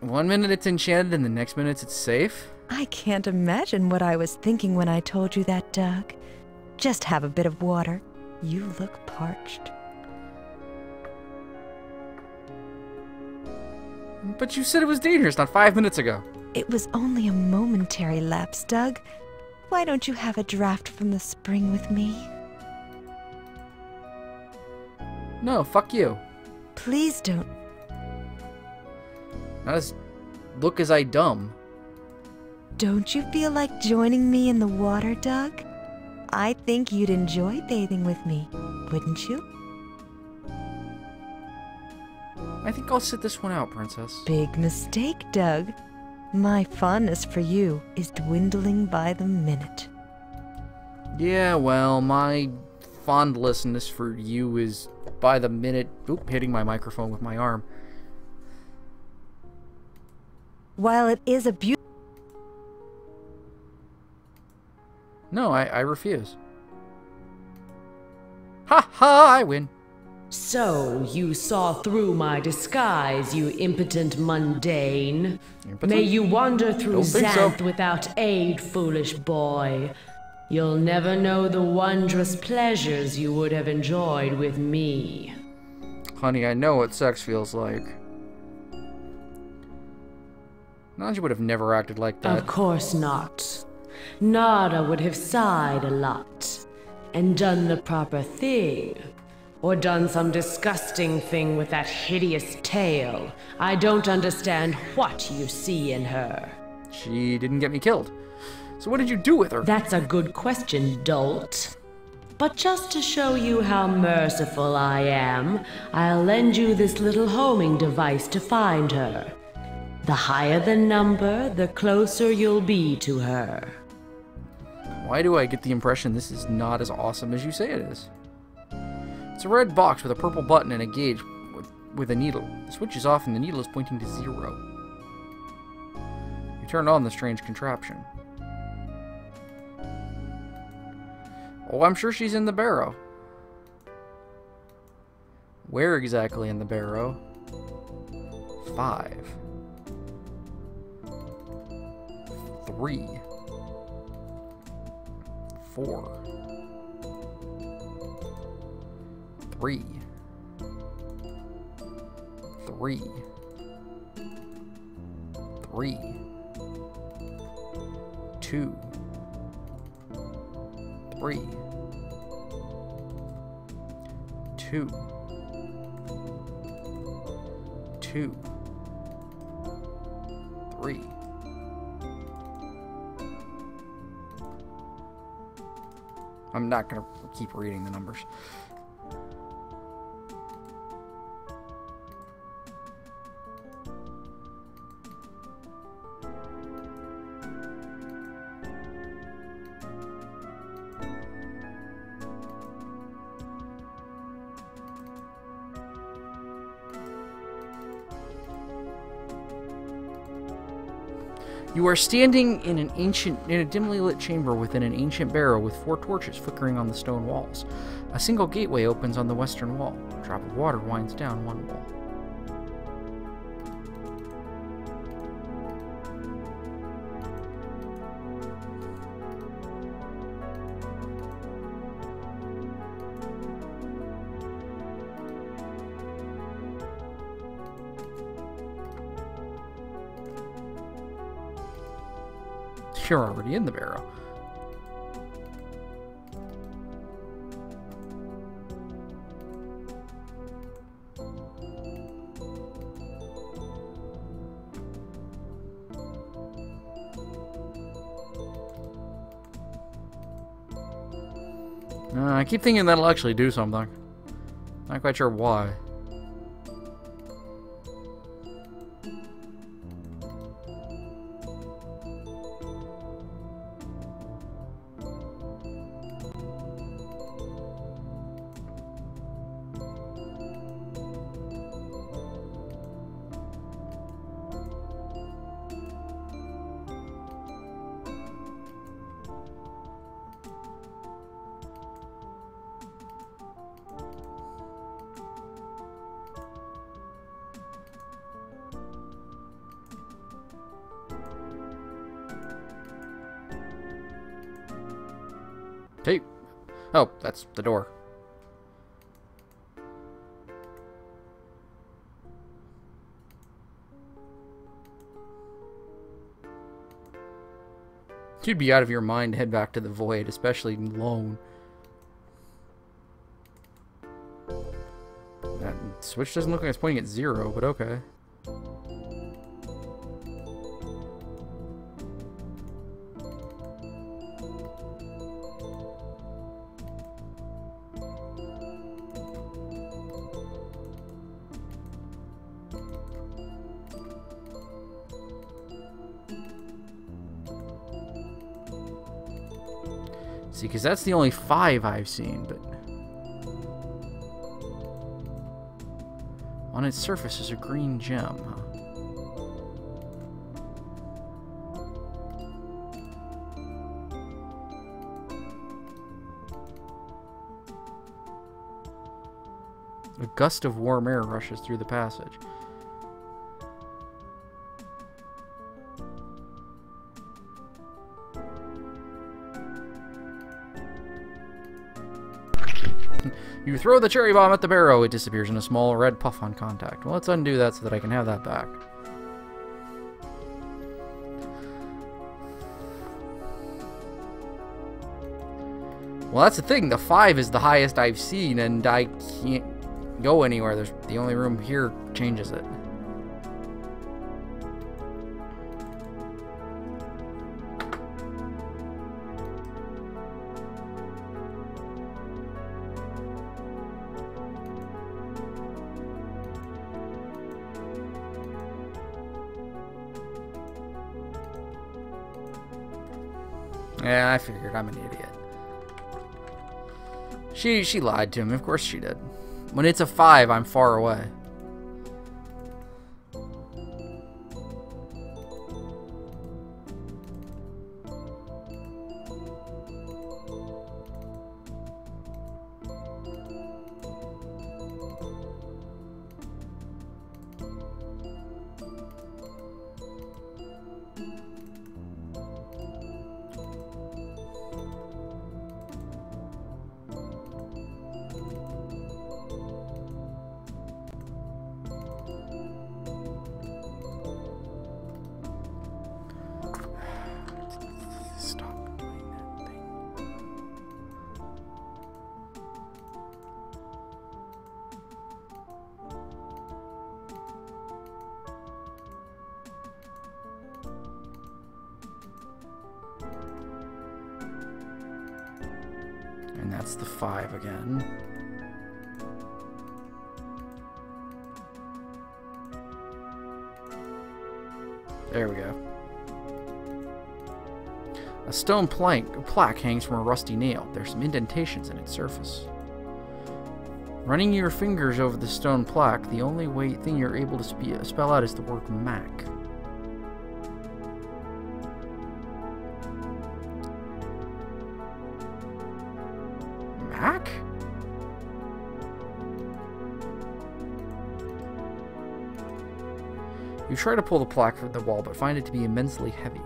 Speaker 7: 1 minute it's enchanted and the next minute it's safe?
Speaker 12: I can't imagine what I was thinking when I told you that, Doug. Just have a bit of water. You look parched.
Speaker 7: But you said it was dangerous not 5 minutes ago.
Speaker 12: It was only a momentary lapse, Doug. Why don't you have a draft from the spring with me?
Speaker 7: No, fuck you.
Speaker 12: Please don't.
Speaker 7: Not as look as I dumb.
Speaker 12: Don't you feel like joining me in the water, Doug? I think you'd enjoy bathing with me, wouldn't you?
Speaker 7: I think I'll sit this one out, Princess.
Speaker 12: Big mistake, Doug. My fondness for you is dwindling by the minute.
Speaker 7: Yeah, well, my fondlessness for you is by the minute... Oop, hitting my microphone with my arm.
Speaker 12: While it is a beautiful...
Speaker 7: No, I refuse. Ha ha, I win.
Speaker 8: So, you saw through my disguise, you impotent mundane. May you wander through Xanth without aid, foolish boy. You'll never know the wondrous pleasures you would have enjoyed with me.
Speaker 7: Honey, I know what sex feels like. Nanja would have never acted like that.
Speaker 8: Of course not. Nada would have sighed a lot, and done the proper thing. Or done some disgusting thing with that hideous tail. I don't understand what you see in her.
Speaker 7: She didn't get me killed. So what did you do with her?
Speaker 8: That's a good question, dolt. But just to show you how merciful I am, I'll lend you this little homing device to find her. The higher the number, the closer you'll be to her.
Speaker 7: Why do I get the impression this is not as awesome as you say it is? It's a red box with a purple button and a gauge with a needle. The switch is off and the needle is pointing to 0. You turn on the strange contraption. Oh, I'm sure she's in the barrow. Where exactly in the barrow? 5. 3. 4. 3. 3. 3. 2. 3. 2. 2. 3. I'm not gonna keep reading the numbers. You are standing in a dimly lit chamber within an ancient barrow with 4 torches flickering on the stone walls. A single gateway opens on the western wall. A drop of water winds down one wall. You're already in the barrow. I keep thinking that'll actually do something. Not quite sure why. Hey. Oh, that's the door. You'd be out of your mind to head back to the void, especially alone. That switch doesn't look like it's pointing at 0, but okay. See, because that's the only 5 I've seen, but... on its surface is a green gem, huh? A gust of warm air rushes through the passage. You throw the cherry bomb at the barrow, it disappears in a small red puff on contact. Well, let's undo that so that I can have that back. Well, that's the thing. The 5 is the highest I've seen, and I can't go anywhere. There's the only room here changes it. Yeah, I figured. I'm an idiot. She lied to me. Of course she did. When it's a 5, I'm far away. And that's the 5 again. There we go. A stone plaque hangs from a rusty nail. There's some indentations in its surface. Running your fingers over the stone plaque, the only thing you're able to spell out is the word Mac. Mac? You try to pull the plaque from the wall, but find it to be immensely heavy.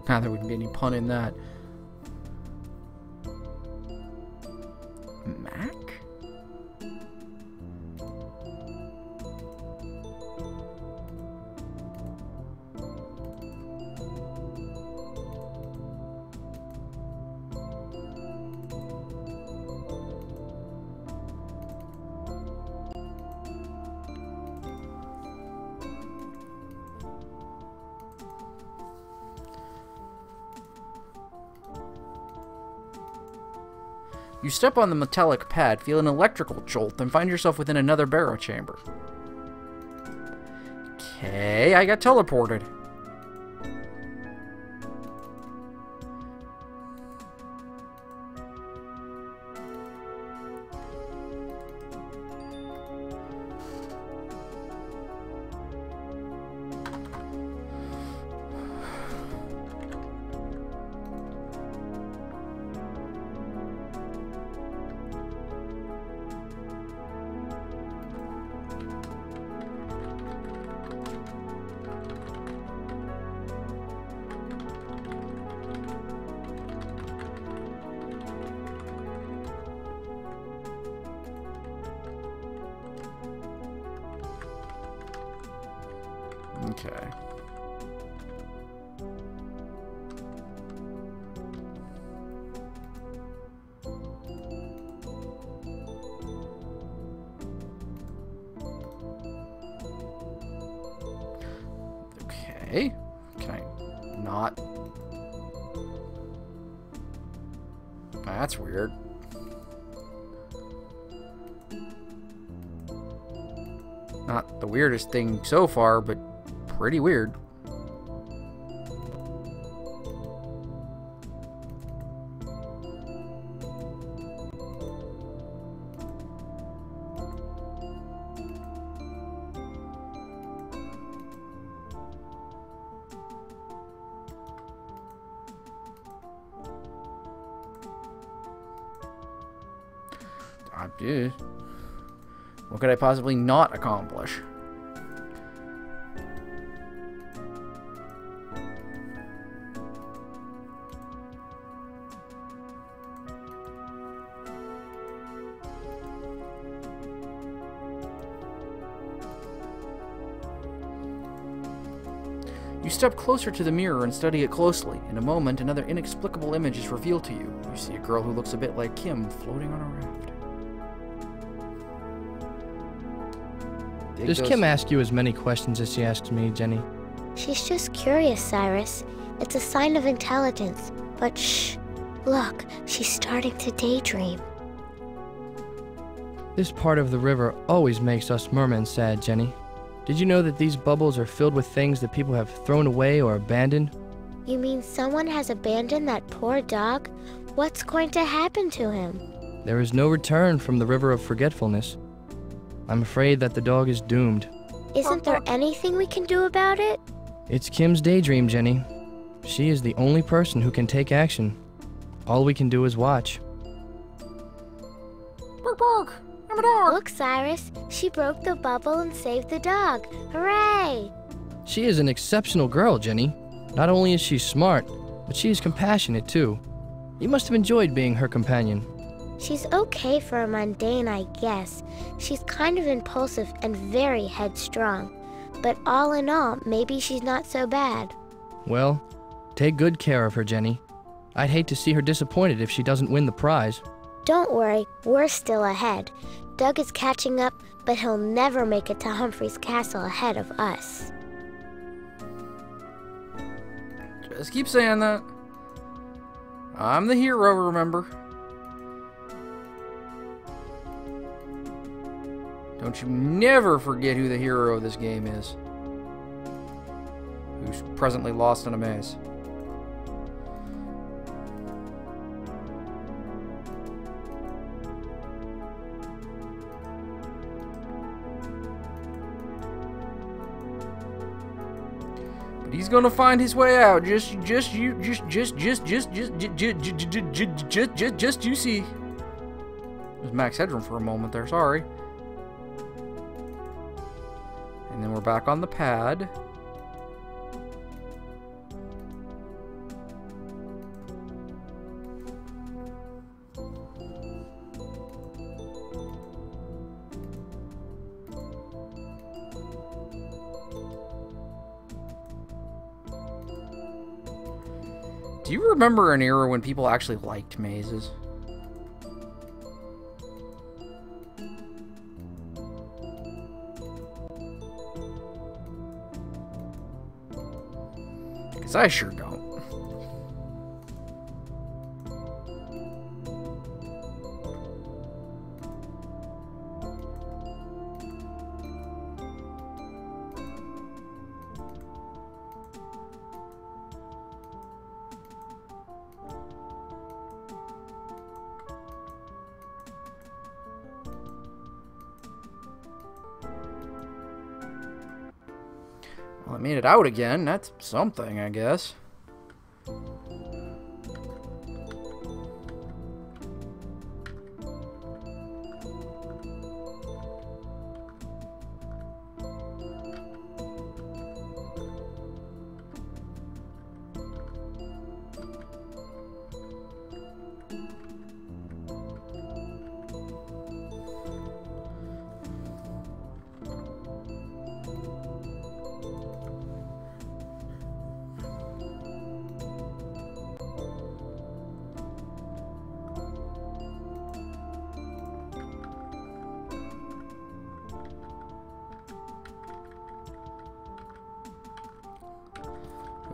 Speaker 7: Now there wouldn't be any pun in that. Mac? You step on the metallic pad, feel an electrical jolt, and find yourself within another barrow chamber. Okay, I got teleported. Okay. Okay. Can I not? That's weird. Not the weirdest thing so far, but pretty weird. What could I possibly not accomplish? You step closer to the mirror and study it closely. In a moment, another inexplicable image is revealed to you. You see a girl who looks a bit like Kim floating on a raft.
Speaker 10: Does Kim ask you as many questions as she asks me, Jenny?
Speaker 11: She's just curious, Cyrus. It's a sign of intelligence. But shh. Look, she's starting to daydream.
Speaker 10: This part of the river always makes us mermen sad, Jenny. Did you know that these bubbles are filled with things that people have thrown away or abandoned?
Speaker 11: You mean someone has abandoned that poor dog? What's going to happen to him?
Speaker 10: There is no return from the river of forgetfulness. I'm afraid that the dog is doomed.
Speaker 11: Isn't there anything we can do about it?
Speaker 10: It's Kim's daydream, Jenny. She is the only person who can take action. All we can do is watch.
Speaker 16: Bark, bark! I'm a dog!
Speaker 11: Look, Cyrus. She broke the bubble and saved the dog. Hooray!
Speaker 10: She is an exceptional girl, Jenny. Not only is she smart, but she is compassionate, too. You must have enjoyed being her companion.
Speaker 11: She's okay for a mundane, I guess. She's kind of impulsive and very headstrong. But all in all, maybe she's not so bad.
Speaker 10: Well, take good care of her, Jenny. I'd hate to see her disappointed if she doesn't win the prize.
Speaker 11: Don't worry, we're still ahead. Doug is catching up, but he'll never make it to Humphrey's castle ahead of us.
Speaker 7: Just keep saying that. I'm the hero, remember? Don't you never forget who the hero of this game is. Who's presently lost in a maze. But he's gonna find his way out. Just you see. There's max headroom for a moment there, sorry. And then we're back on the pad. Do you remember an era when people actually liked mazes? Because I sure don't. Well, I made it out again. That's something, I guess.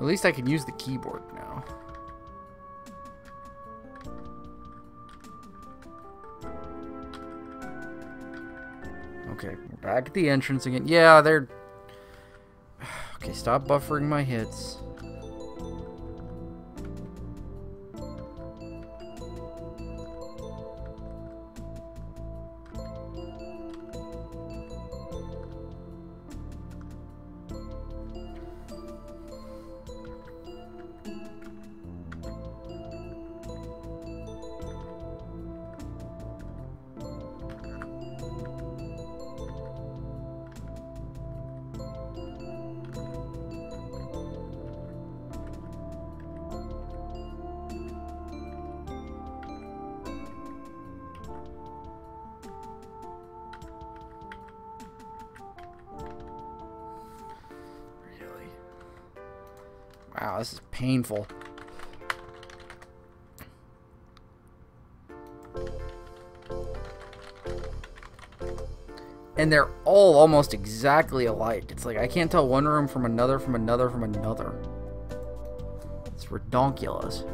Speaker 7: At least I can use the keyboard now. Okay, we're back at the entrance again. Yeah, they're... Okay, stop buffering my hits. Wow, this is painful. And they're all almost exactly alike. It's like I can't tell one room from another, from another, from another. It's redonkulous.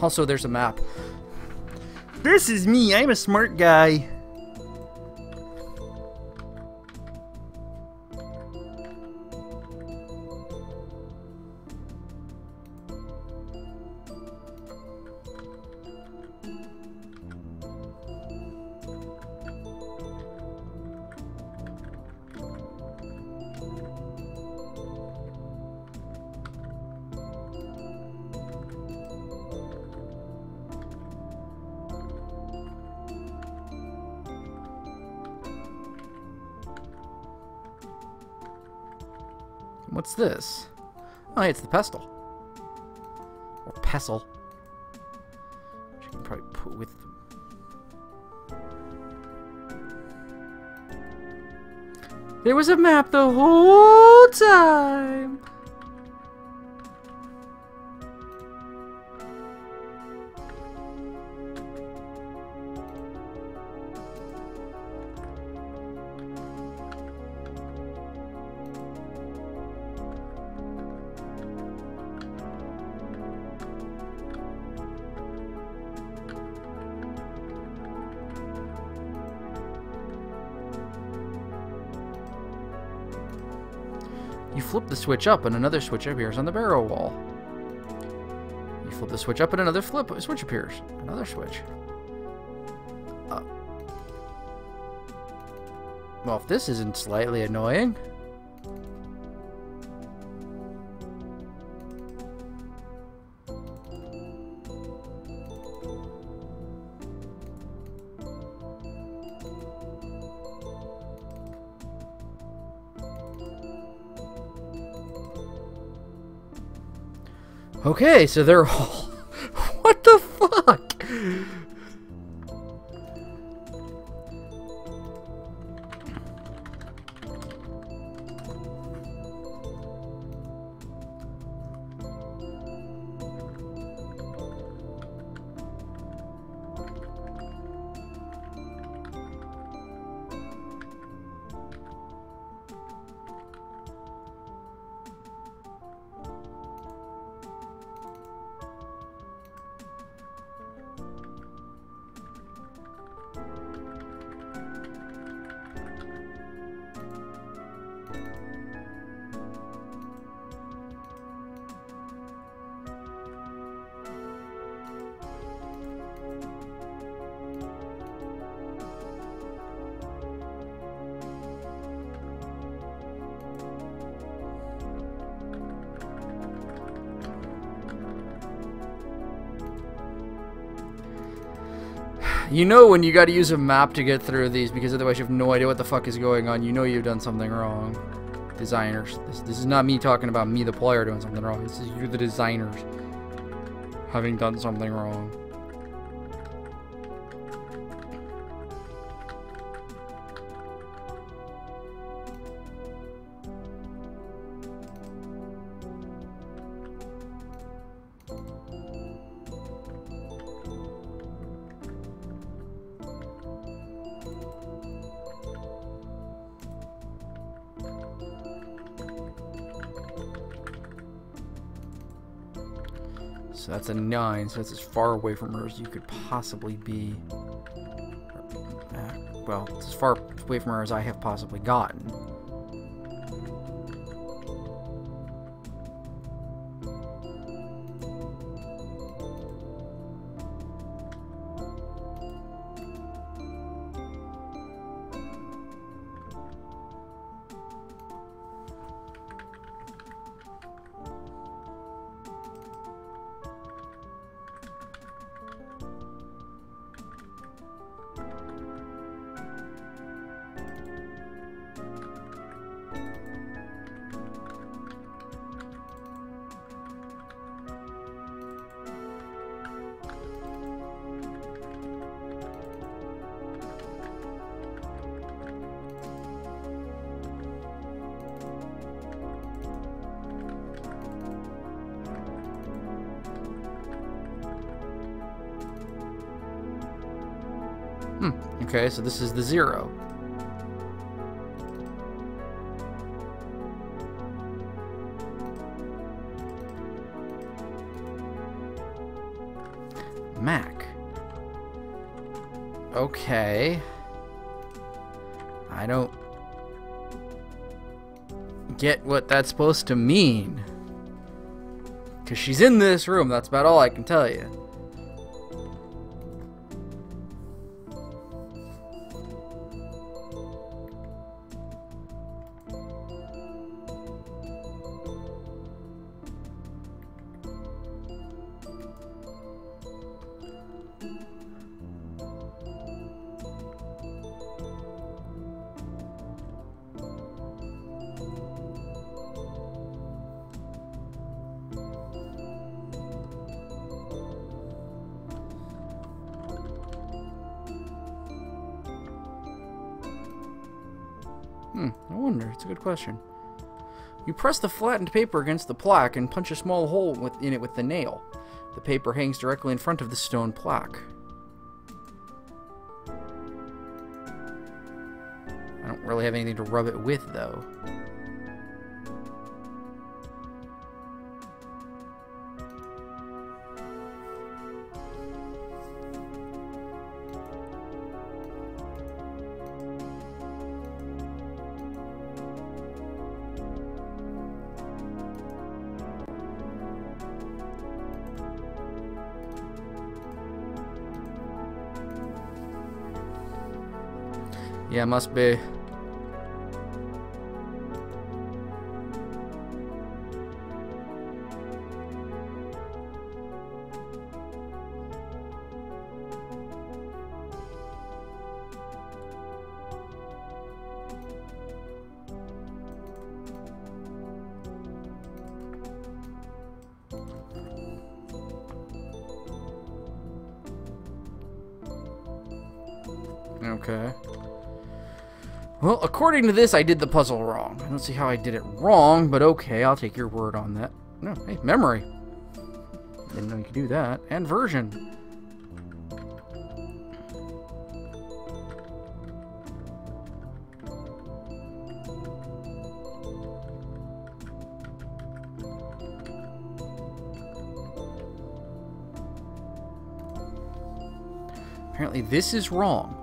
Speaker 7: Also, there's a map. This is me. I'm a smart guy. What's this? Oh, it's the pestle. Or pestle. Which you can probably put with them. There was a map the whole time! You flip the switch up and another switch appears on the barrel wall. You flip the switch up and another switch appears. Another switch. Well, if this isn't slightly annoying. Okay, so they're all... What the fuck? You know when you gotta use a map to get through these, because otherwise you have no idea what the fuck is going on. You know you've done something wrong. Designers. This is not me talking about me, the player, doing something wrong. This is you, the designers, having done something wrong. So that's a 9, so that's as far away from her as you could possibly be. Well, it's as far away from her as I have possibly gotten. Okay, so this is the 0. Mac. Okay. I don't get what that's supposed to mean. 'Cause she's in this room, that's about all I can tell you. I wonder. It's a good question. You press the flattened paper against the plaque and punch a small hole in it with the nail. The paper hangs directly in front of the stone plaque. I don't really have anything to rub it with, though. Yeah, must be. Okay. Well, according to this, I did the puzzle wrong. I don't see how I did it wrong, but okay, I'll take your word on that. No, hey, memory. Didn't know you could do that. And version. Apparently this is wrong.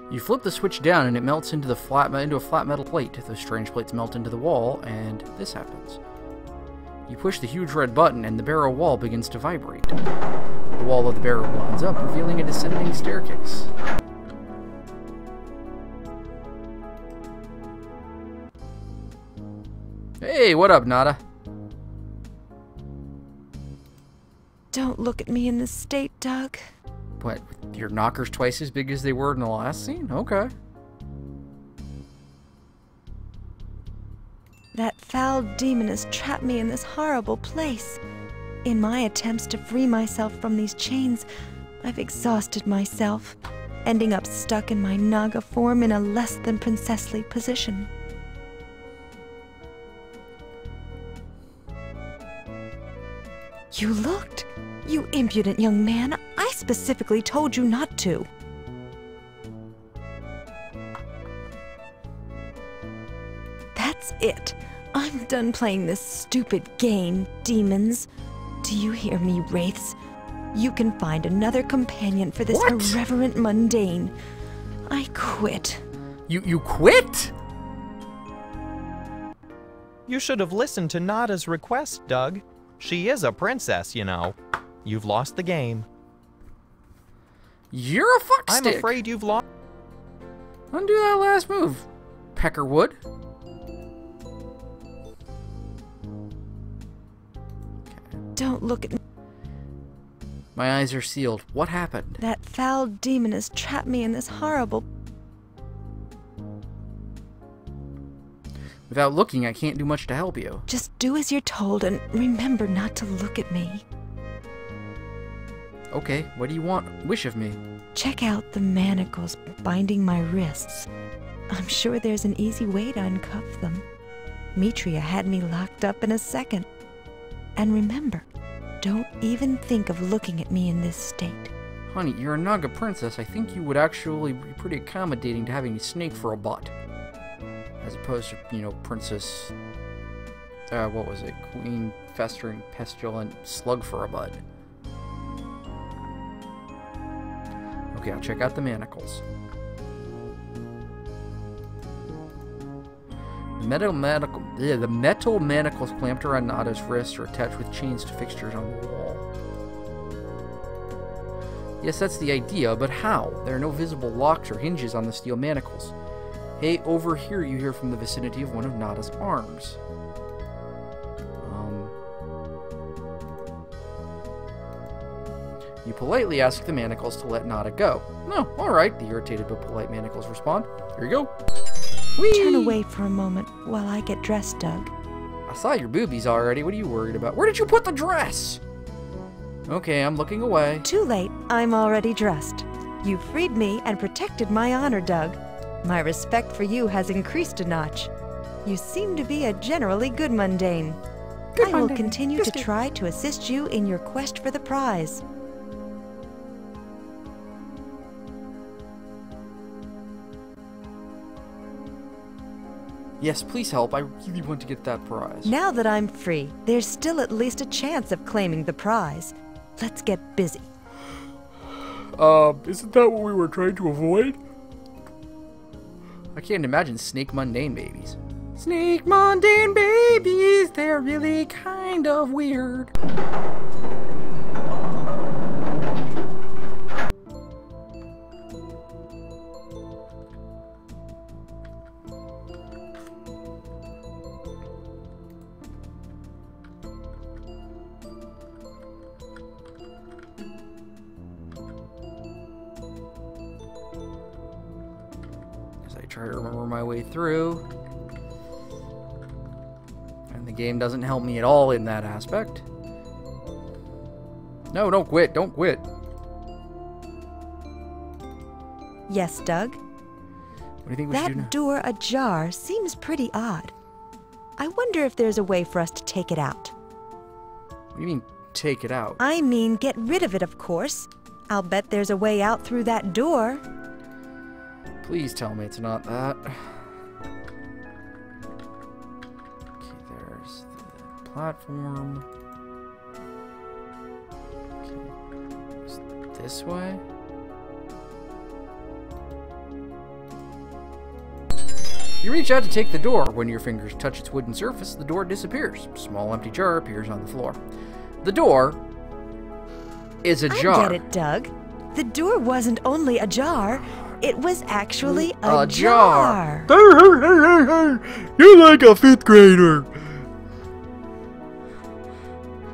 Speaker 7: You flip the switch down and it melts into a flat metal plate. Those strange plates melt into the wall, and this happens. You push the huge red button and the barrow wall begins to vibrate. The wall of the barrow opens up, revealing a descending staircase. Hey, what up, Nada?
Speaker 12: Don't look at me in this state, Doug.
Speaker 7: What, your knockers twice as big as they were in the last scene? Okay.
Speaker 12: That foul demon has trapped me in this horrible place. In my attempts to free myself from these chains, I've exhausted myself. ending up stuck in my Naga form in a less than princessly position. You looked! You impudent young man! I specifically told you not to! That's it! I'm done playing this stupid game, demons. Do you hear me, wraiths? You can find another companion for this irreverent mundane. I quit.
Speaker 7: You quit?
Speaker 6: You should have listened to Nada's request, Doug. She is a princess, you know. You've lost the game.
Speaker 7: You're a fuckstick.
Speaker 6: I'm afraid you've lost.
Speaker 7: Undo that last move, Peckerwood.
Speaker 12: Don't look at me.
Speaker 7: My eyes are sealed. What happened?
Speaker 12: That foul demon has trapped me in this horrible...
Speaker 7: Without looking, I can't do much to help you.
Speaker 12: Just do as you're told and remember not to look at me.
Speaker 7: Okay, what do you wish of me?
Speaker 12: Check out the manacles binding my wrists. I'm sure there's an easy way to uncuff them. Mitria had me locked up in a second. And remember, don't even think of looking at me in this state.
Speaker 7: Honey, you're a Naga princess. I think you would actually be pretty accommodating to having a snake for a butt. As opposed to, you know, Princess... what was it? Queen Festering Pestilent Slug for a butt. Okay, I'll check out the manacles. The metal manacles clamped around Nada's wrists are attached with chains to fixtures on the wall. Yes, that's the idea, but how? There are no visible locks or hinges on the steel manacles. Hey, over here you hear from the vicinity of one of Nada's arms. You politely ask the manacles to let Nada go. No, alright, the irritated but polite manacles respond. Here you go. Whee!
Speaker 12: Turn away for a moment while I get dressed, Doug.
Speaker 7: I saw your boobies already. What are you worried about? Where did you put the dress? Okay, I'm looking away.
Speaker 12: Too late. I'm already dressed. You freed me and protected my honor, Doug. My respect for you has increased a notch. You seem to be a generally good mundane. I will continue to try to assist you in your quest for the prize.
Speaker 7: Yes, please help. I really want to get that prize.
Speaker 12: Now that I'm free, there's still at least a chance of claiming the prize. Let's get busy.
Speaker 1: Isn't that what we were trying to avoid?
Speaker 7: I can't imagine snake mundane babies. Snake mundane babies, they're really kind of weird. Try to remember my way through. And the game doesn't help me at all in that aspect. No, don't quit. Don't quit.
Speaker 12: Yes, Doug?
Speaker 7: What do you think we should do now?
Speaker 12: That door ajar seems pretty odd. I wonder if there's a way for us to take it out.
Speaker 7: What do you mean, take it out?
Speaker 12: I mean, get rid of it, of course. I'll bet there's a way out through that door.
Speaker 7: Please tell me it's not that. Okay, there's the platform. Okay, is it this way? You reach out to take the door. When your fingers touch its wooden surface, the door disappears. A small empty jar appears on the floor. The door is a jar.
Speaker 12: I get it, Doug. The door wasn't only ajar. It was actually
Speaker 7: a jar.
Speaker 1: You're like a 5th grader.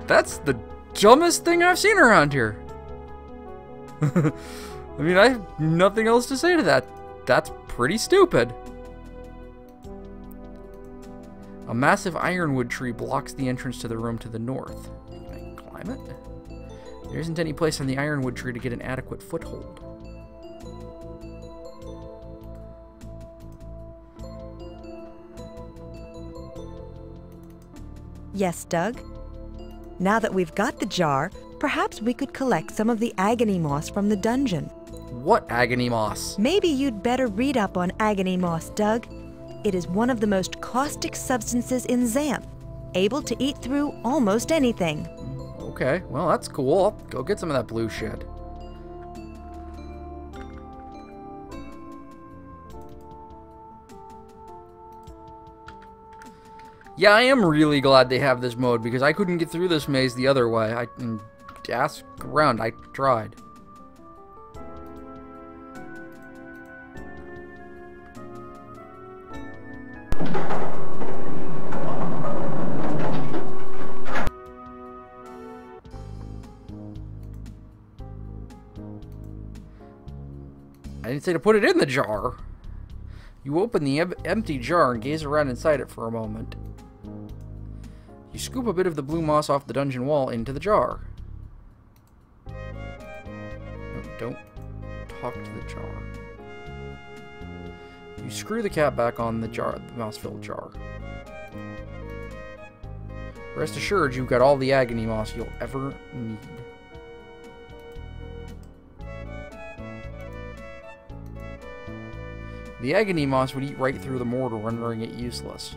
Speaker 7: That's the dumbest thing I've seen around here. I mean, I have nothing else to say to that. That's pretty stupid. A massive ironwood tree blocks the entrance to the room to the north. Can I climb it? There isn't any place on the ironwood tree to get an adequate foothold.
Speaker 12: Yes, Doug? Now that we've got the jar, perhaps we could collect some of the agony moss from the dungeon.
Speaker 7: What agony moss?
Speaker 12: Maybe you'd better read up on agony moss, Doug. It is one of the most caustic substances in Xanth, able to eat through almost anything.
Speaker 7: Okay, well, that's cool. I'll go get some of that blue shit. Yeah, I am really glad they have this mode, because I couldn't get through this maze the other way. I asked around. I tried. I didn't say to put it in the jar. You open the empty jar and gaze around inside it for a moment. You scoop a bit of the blue moss off the dungeon wall into the jar. No, don't talk to the jar. You screw the cap back on the jar, the moss-filled jar. Rest assured, you've got all the agony moss you'll ever need. The agony moss would eat right through the mortar, rendering it useless.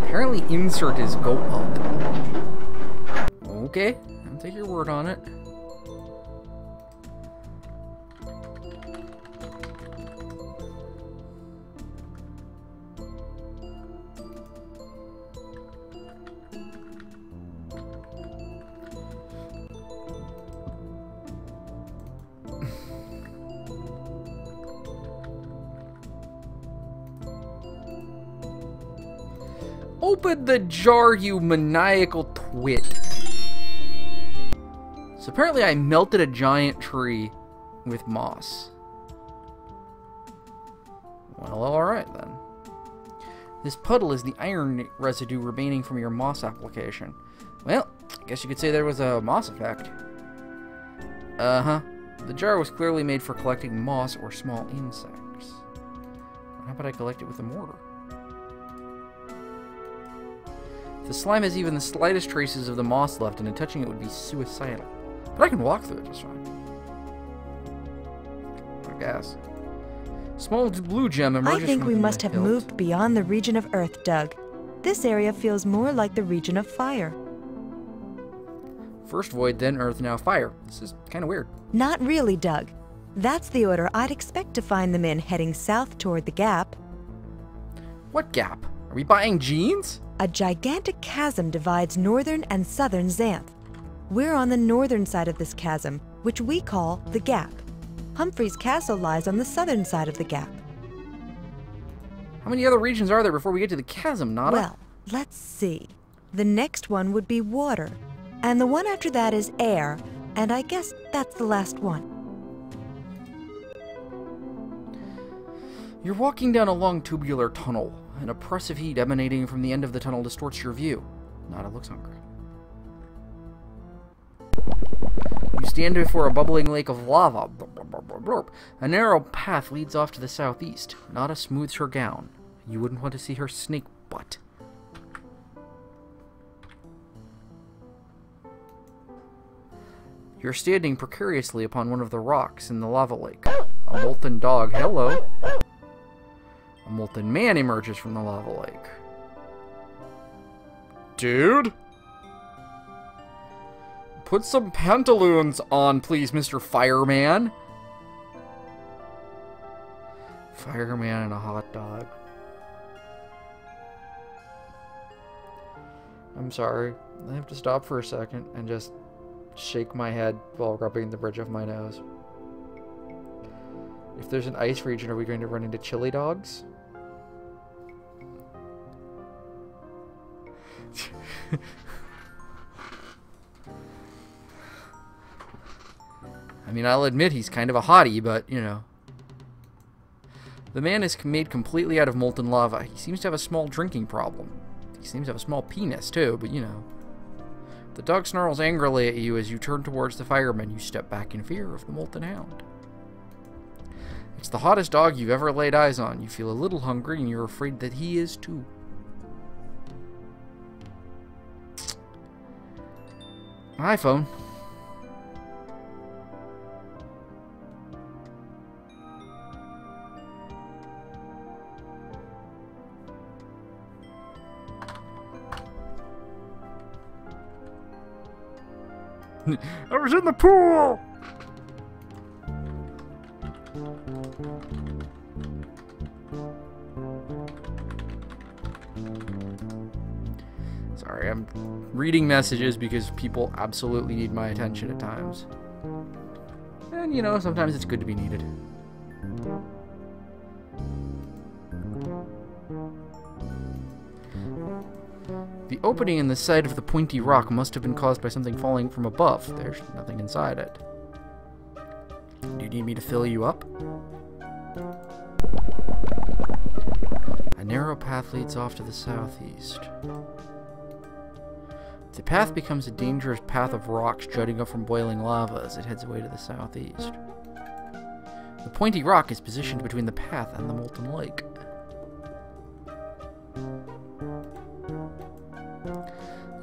Speaker 7: Apparently insert is go up. Okay, I'll take your word on it. Open the jar, you maniacal twit. So apparently I melted a giant tree with moss. Well, alright then. This puddle is the iron residue remaining from your moss application. Well, I guess you could say there was a moss effect. Uh-huh. The jar was clearly made for collecting moss or small insects. How about I collect it with a mortar? The slime has even the slightest traces of the moss left, and touching it would be suicidal. But I can walk through it just fine. I guess. Small blue gem emerges.
Speaker 12: I think we must have
Speaker 7: hilt.
Speaker 12: moved beyond the region of Earth, Doug. This area feels more like the region of fire.
Speaker 7: First void, then earth, now fire. This is kind of weird.
Speaker 12: Not really, Doug. That's the order I'd expect to find them in, heading south toward the gap.
Speaker 7: What gap? Are we buying jeans?
Speaker 12: A gigantic chasm divides northern and southern Xanth. We're on the northern side of this chasm, which we call the Gap. Humphrey's castle lies on the southern side of the Gap.
Speaker 7: How many other regions are there before we get to the chasm, Nada?
Speaker 12: Well, let's see. The next one would be water, and the one after that is air, and I guess that's the last one.
Speaker 7: You're walking down a long tubular tunnel. An oppressive heat emanating from the end of the tunnel distorts your view. Nada looks hungry. You stand before a bubbling lake of lava. A narrow path leads off to the southeast. Nada smooths her gown. You wouldn't want to see her snake butt. You're standing precariously upon one of the rocks in the lava lake. A molten dog, hello. A molten man emerges from the lava lake. Dude? Put some pantaloons on, please, Mr. Fireman. Fireman and a hot dog. I'm sorry. I have to stop for a second and just shake my head while rubbing the bridge of my nose. If there's an ice region, are we going to run into chili dogs? I mean, I'll admit he's kind of a hottie, but, you know. The man is made completely out of molten lava. He seems to have a small drinking problem. He seems to have a small penis, too, but, you know. The dog snarls angrily at you as you turn towards the fireman. You step back in fear of the molten hound. It's the hottest dog you've ever laid eyes on. You feel a little hungry, and you're afraid that he is too. iPhone.
Speaker 1: I was in the pool!
Speaker 7: Sorry, I'm reading messages because people absolutely need my attention at times. And, you know, sometimes it's good to be needed. The opening in the side of the pointy rock must have been caused by something falling from above. There's nothing inside it. Do you need me to fill you up? A narrow path leads off to the southeast. The path becomes a dangerous path of rocks jutting up from boiling lava as it heads away to the southeast. The pointy rock is positioned between the path and the molten lake.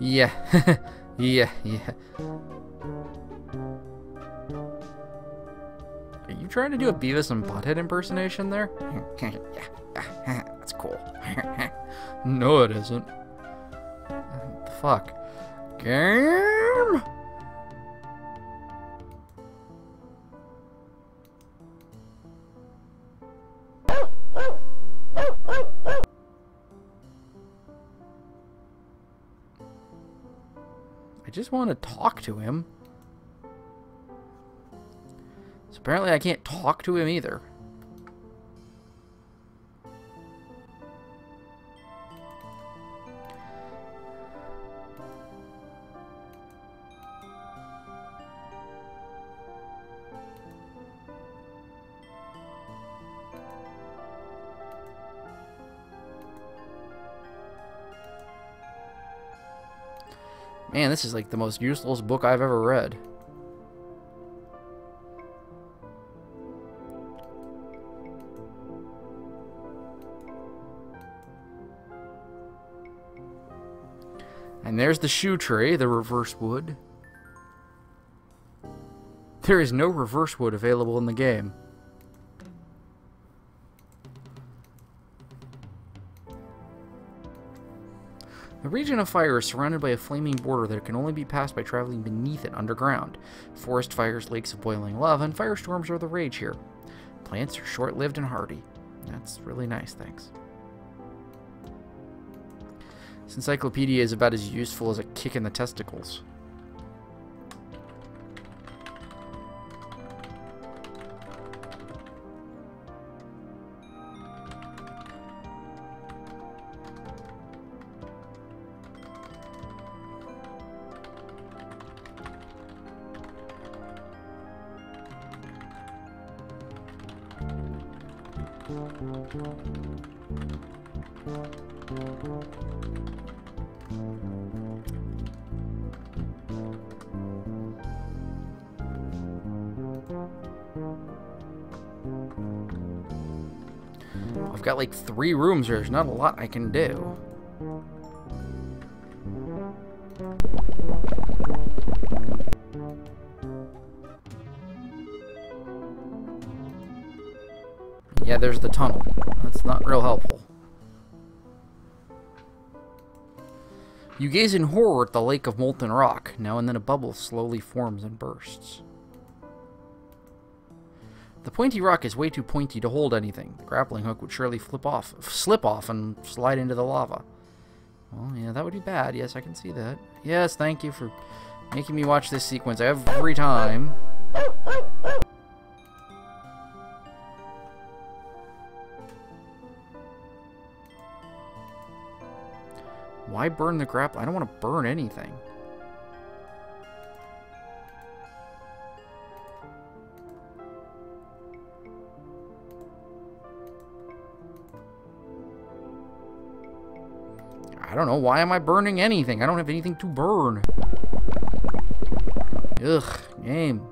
Speaker 7: Yeah, yeah. Are you trying to do a Beavis and Butthead impersonation there? That's cool. No, it isn't. What the fuck? Game? I just want to talk to him. So apparently I can't talk to him either. Man, this is like the most useless book I've ever read. And there's the shoe tray, the reverse wood. There is no reverse wood available in the game. The region of fire is surrounded by a flaming border that can only be passed by traveling beneath it underground. Forest fires, lakes of boiling lava, and firestorms are the rage here. Plants are short-lived and hardy. That's really nice, thanks. This encyclopedia is about as useful as a kick in the testicles. I've got like 3 rooms here. There's not a lot I can do. Yeah, there's the tunnel. That's not real helpful. You gaze in horror at the lake of molten rock. Now and then a bubble slowly forms and bursts. The pointy rock is way too pointy to hold anything. The grappling hook would surely slip off and slide into the lava. Well, yeah, that would be bad. Yes, I can see that. Yes, thank you for making me watch this sequence every time. Why burn the grapple? I don't want to burn anything. I don't know. Why am I burning anything? I don't have anything to burn. Ugh, game.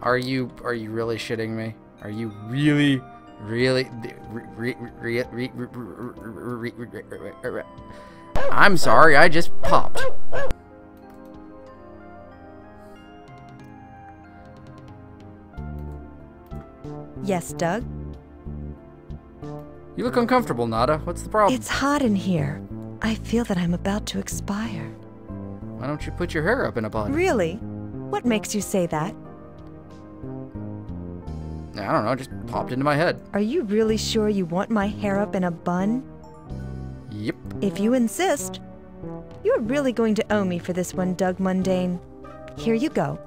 Speaker 7: Are you really shitting me? Are you really I'm sorry, I just popped.
Speaker 12: Yes, Doug?
Speaker 7: You look uncomfortable, Nada. What's the problem?
Speaker 12: It's hot in here. I feel that I'm about to expire.
Speaker 7: Why don't you put your hair up in a bun?
Speaker 12: Really? What makes you say that?
Speaker 7: I don't know, it just popped into my head.
Speaker 12: Are you really sure you want my hair up in a bun?
Speaker 7: Yep.
Speaker 12: If you insist. You're really going to owe me for this one, Doug Mundane. Here you go.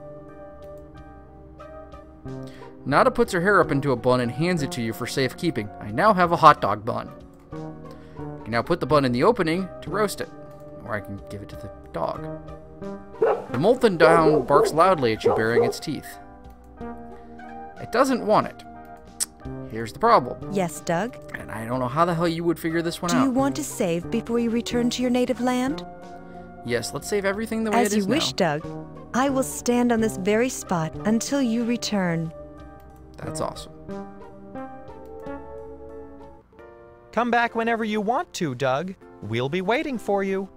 Speaker 7: Nada puts her hair up into a bun and hands it to you for safekeeping. I now have a hot dog bun. I can now put the bun in the opening to roast it. Or I can give it to the dog. The molten down barks loudly at you, baring its teeth. It doesn't want it. Here's the problem.
Speaker 12: Yes, Doug?
Speaker 7: And I don't know how the hell you would figure this one out.
Speaker 12: Do you want to save before you return to your native land?
Speaker 7: Yes, let's save everything the way it is now.
Speaker 12: As you wish, Doug. I will stand on this very spot until you return.
Speaker 7: That's awesome.
Speaker 6: Come back whenever you want to, Doug. We'll be waiting for you.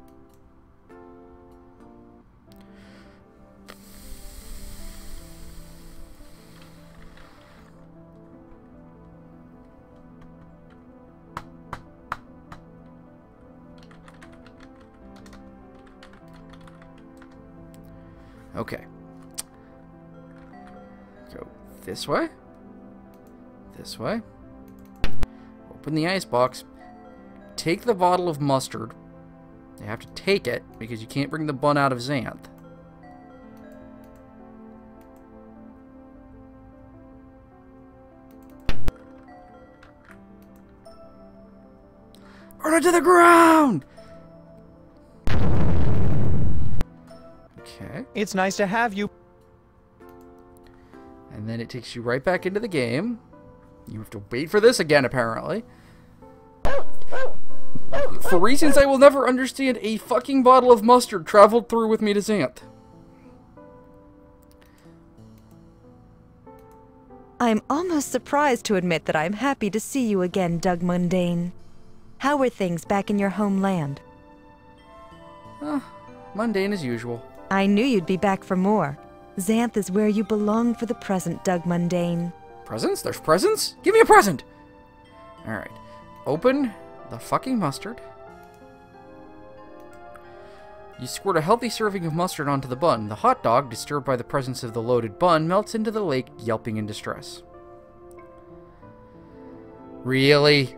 Speaker 7: Okay. Go this way. This way. Open the icebox. Take the bottle of mustard. You have to take it because you can't bring the bun out of Xanth. Burn it to the ground! Okay.
Speaker 6: It's nice to have you.
Speaker 7: And then it takes you right back into the game. You have to wait for this again, apparently. For reasons I will never understand, a fucking bottle of mustard traveled through with me to Xanth.
Speaker 12: I'm almost surprised to admit that I'm happy to see you again, Doug Mundane. How are things back in your homeland?
Speaker 7: Mundane as usual.
Speaker 12: I knew you'd be back for more. Xanth is where you belong for the present, Doug Mundane.
Speaker 7: Presents? There's presents? Give me a present! Alright. Open the fucking mustard. You squirt a healthy serving of mustard onto the bun. The hot dog, disturbed by the presence of the loaded bun, melts into the lake, yelping in distress. Really?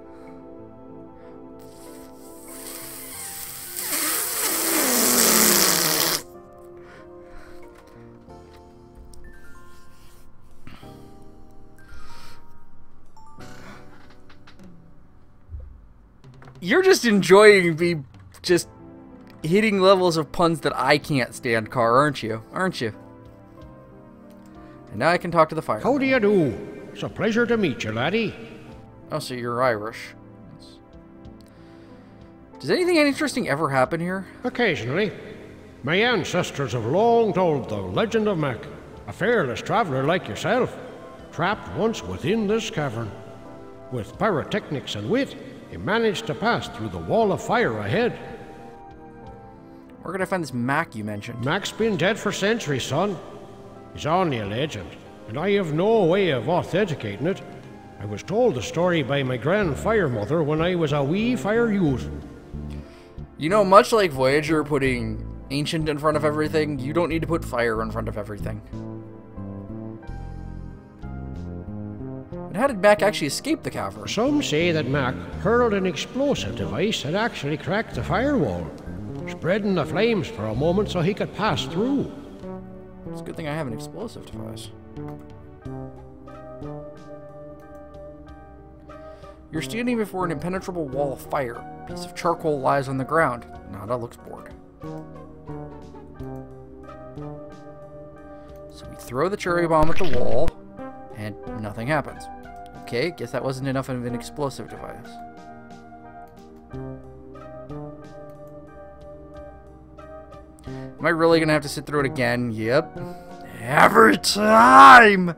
Speaker 7: You're just enjoying me just hitting levels of puns that I can't stand, Car, aren't you? Aren't you? And now I can talk to the fire.
Speaker 17: How do you do? It's a pleasure to meet you, laddie.
Speaker 7: Oh, so you're Irish. Does anything interesting ever happen here?
Speaker 17: Occasionally. My ancestors have long told the legend of Mac, a fearless traveller like yourself, trapped once within this cavern. With pyrotechnics and wit, he managed to pass through the wall of fire ahead.
Speaker 7: Where could I find this Mac you mentioned?
Speaker 17: Mac's been dead for centuries, son. He's only a legend, and I have no way of authenticating it. I was told the story by my grandfire mother when I was a wee fire youth.
Speaker 7: You know, much like Voyager putting ancient in front of everything, you don't need to put fire in front of everything. But how did Mac actually escape the cavern?
Speaker 17: Some say that Mac hurled an explosive device that actually cracked the firewall, spreading the flames for a moment so he could pass through.
Speaker 7: It's a good thing I have an explosive device. You're standing before an impenetrable wall of fire. A piece of charcoal lies on the ground. Nada looks bored. So we throw the cherry bomb at the wall, and nothing happens. Okay, guess that wasn't enough of an explosive device. Am I really gonna have to sit through it again? Yep. Every time!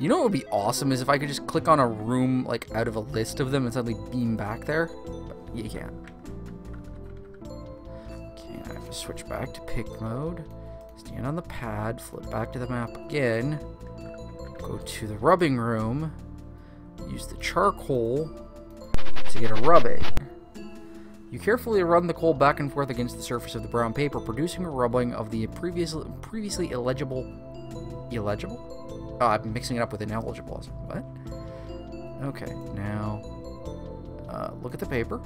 Speaker 7: You know what would be awesome is if I could just click on a room, like, out of a list of them and suddenly beam back there. But you can't. Okay, I have to switch back to pick mode. Stand on the pad, flip back to the map again. Go to the rubbing room. Use the charcoal to get a rubbing. You carefully run the coal back and forth against the surface of the brown paper, producing a rubbing of the previously illegible... Illegible? Oh, I'm mixing it up with ineligible. What? Okay, now... look at the paper.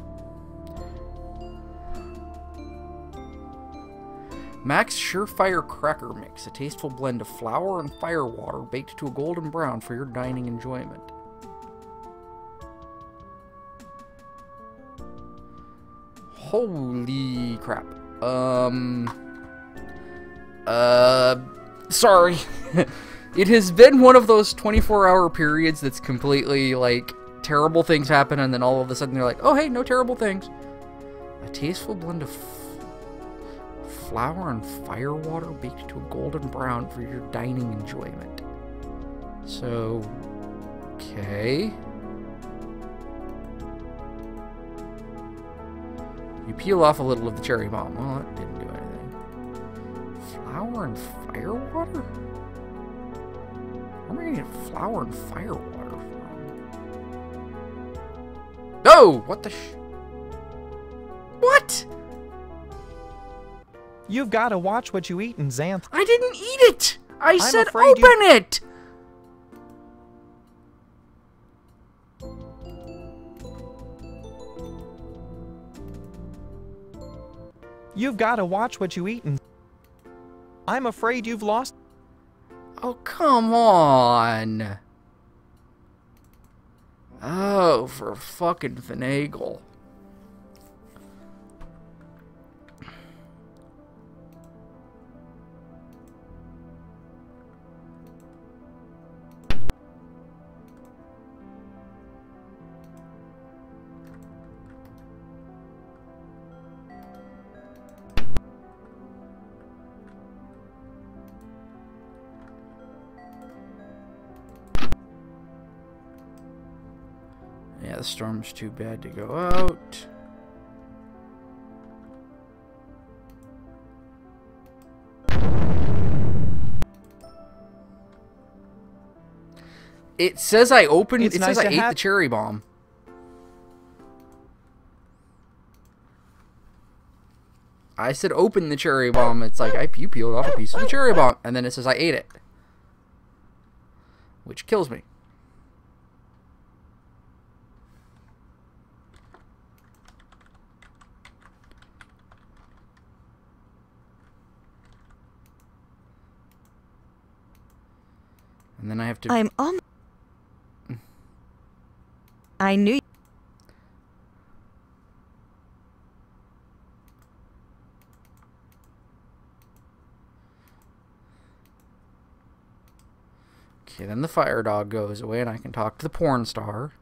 Speaker 7: Mac's Surefire Cracker Mix, a tasteful blend of flour and firewater baked to a golden brown for your dining enjoyment. Holy crap. Sorry. It has been one of those 24-hour periods that's completely, like, terrible things happen, and then all of a sudden they're like, oh, hey, no terrible things. A tasteful blend of flour and firewater baked to a golden brown for your dining enjoyment. So, okay. You peel off a little of the cherry bomb. Well, that didn't do anything. Flour and firewater? Where am I going to get flour and firewater from? No! What the What?
Speaker 6: You've got to watch what you eat in Xanth.
Speaker 7: I didn't eat it! I said open it!
Speaker 6: You've got to watch what you eat in... I'm afraid you've lost...
Speaker 7: Oh, come on! Oh, for fucking finagle. Yeah, the storm's too bad to go out. It says I opened. It says I ate the cherry bomb. I said open the cherry bomb. It's like you peeled off a piece of the cherry bomb, and then it says I ate it, which kills me. And then I have to...
Speaker 12: I'm on... I knew...
Speaker 7: Okay, then the fire dog goes away and I can talk to the porn star.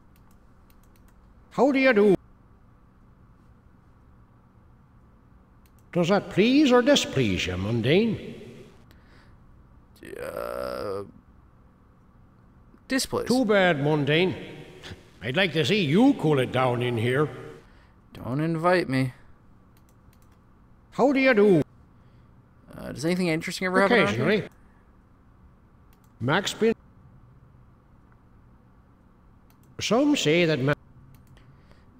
Speaker 17: How do you do? Does that please or displease you, Mundane?
Speaker 7: Displease.
Speaker 17: Too bad, Mundane. I'd like to see you cool it down in here.
Speaker 7: Don't invite me.
Speaker 17: How do you do?
Speaker 7: Does anything interesting ever happen?
Speaker 17: Occasionally. Mac's been... Some say that Mac...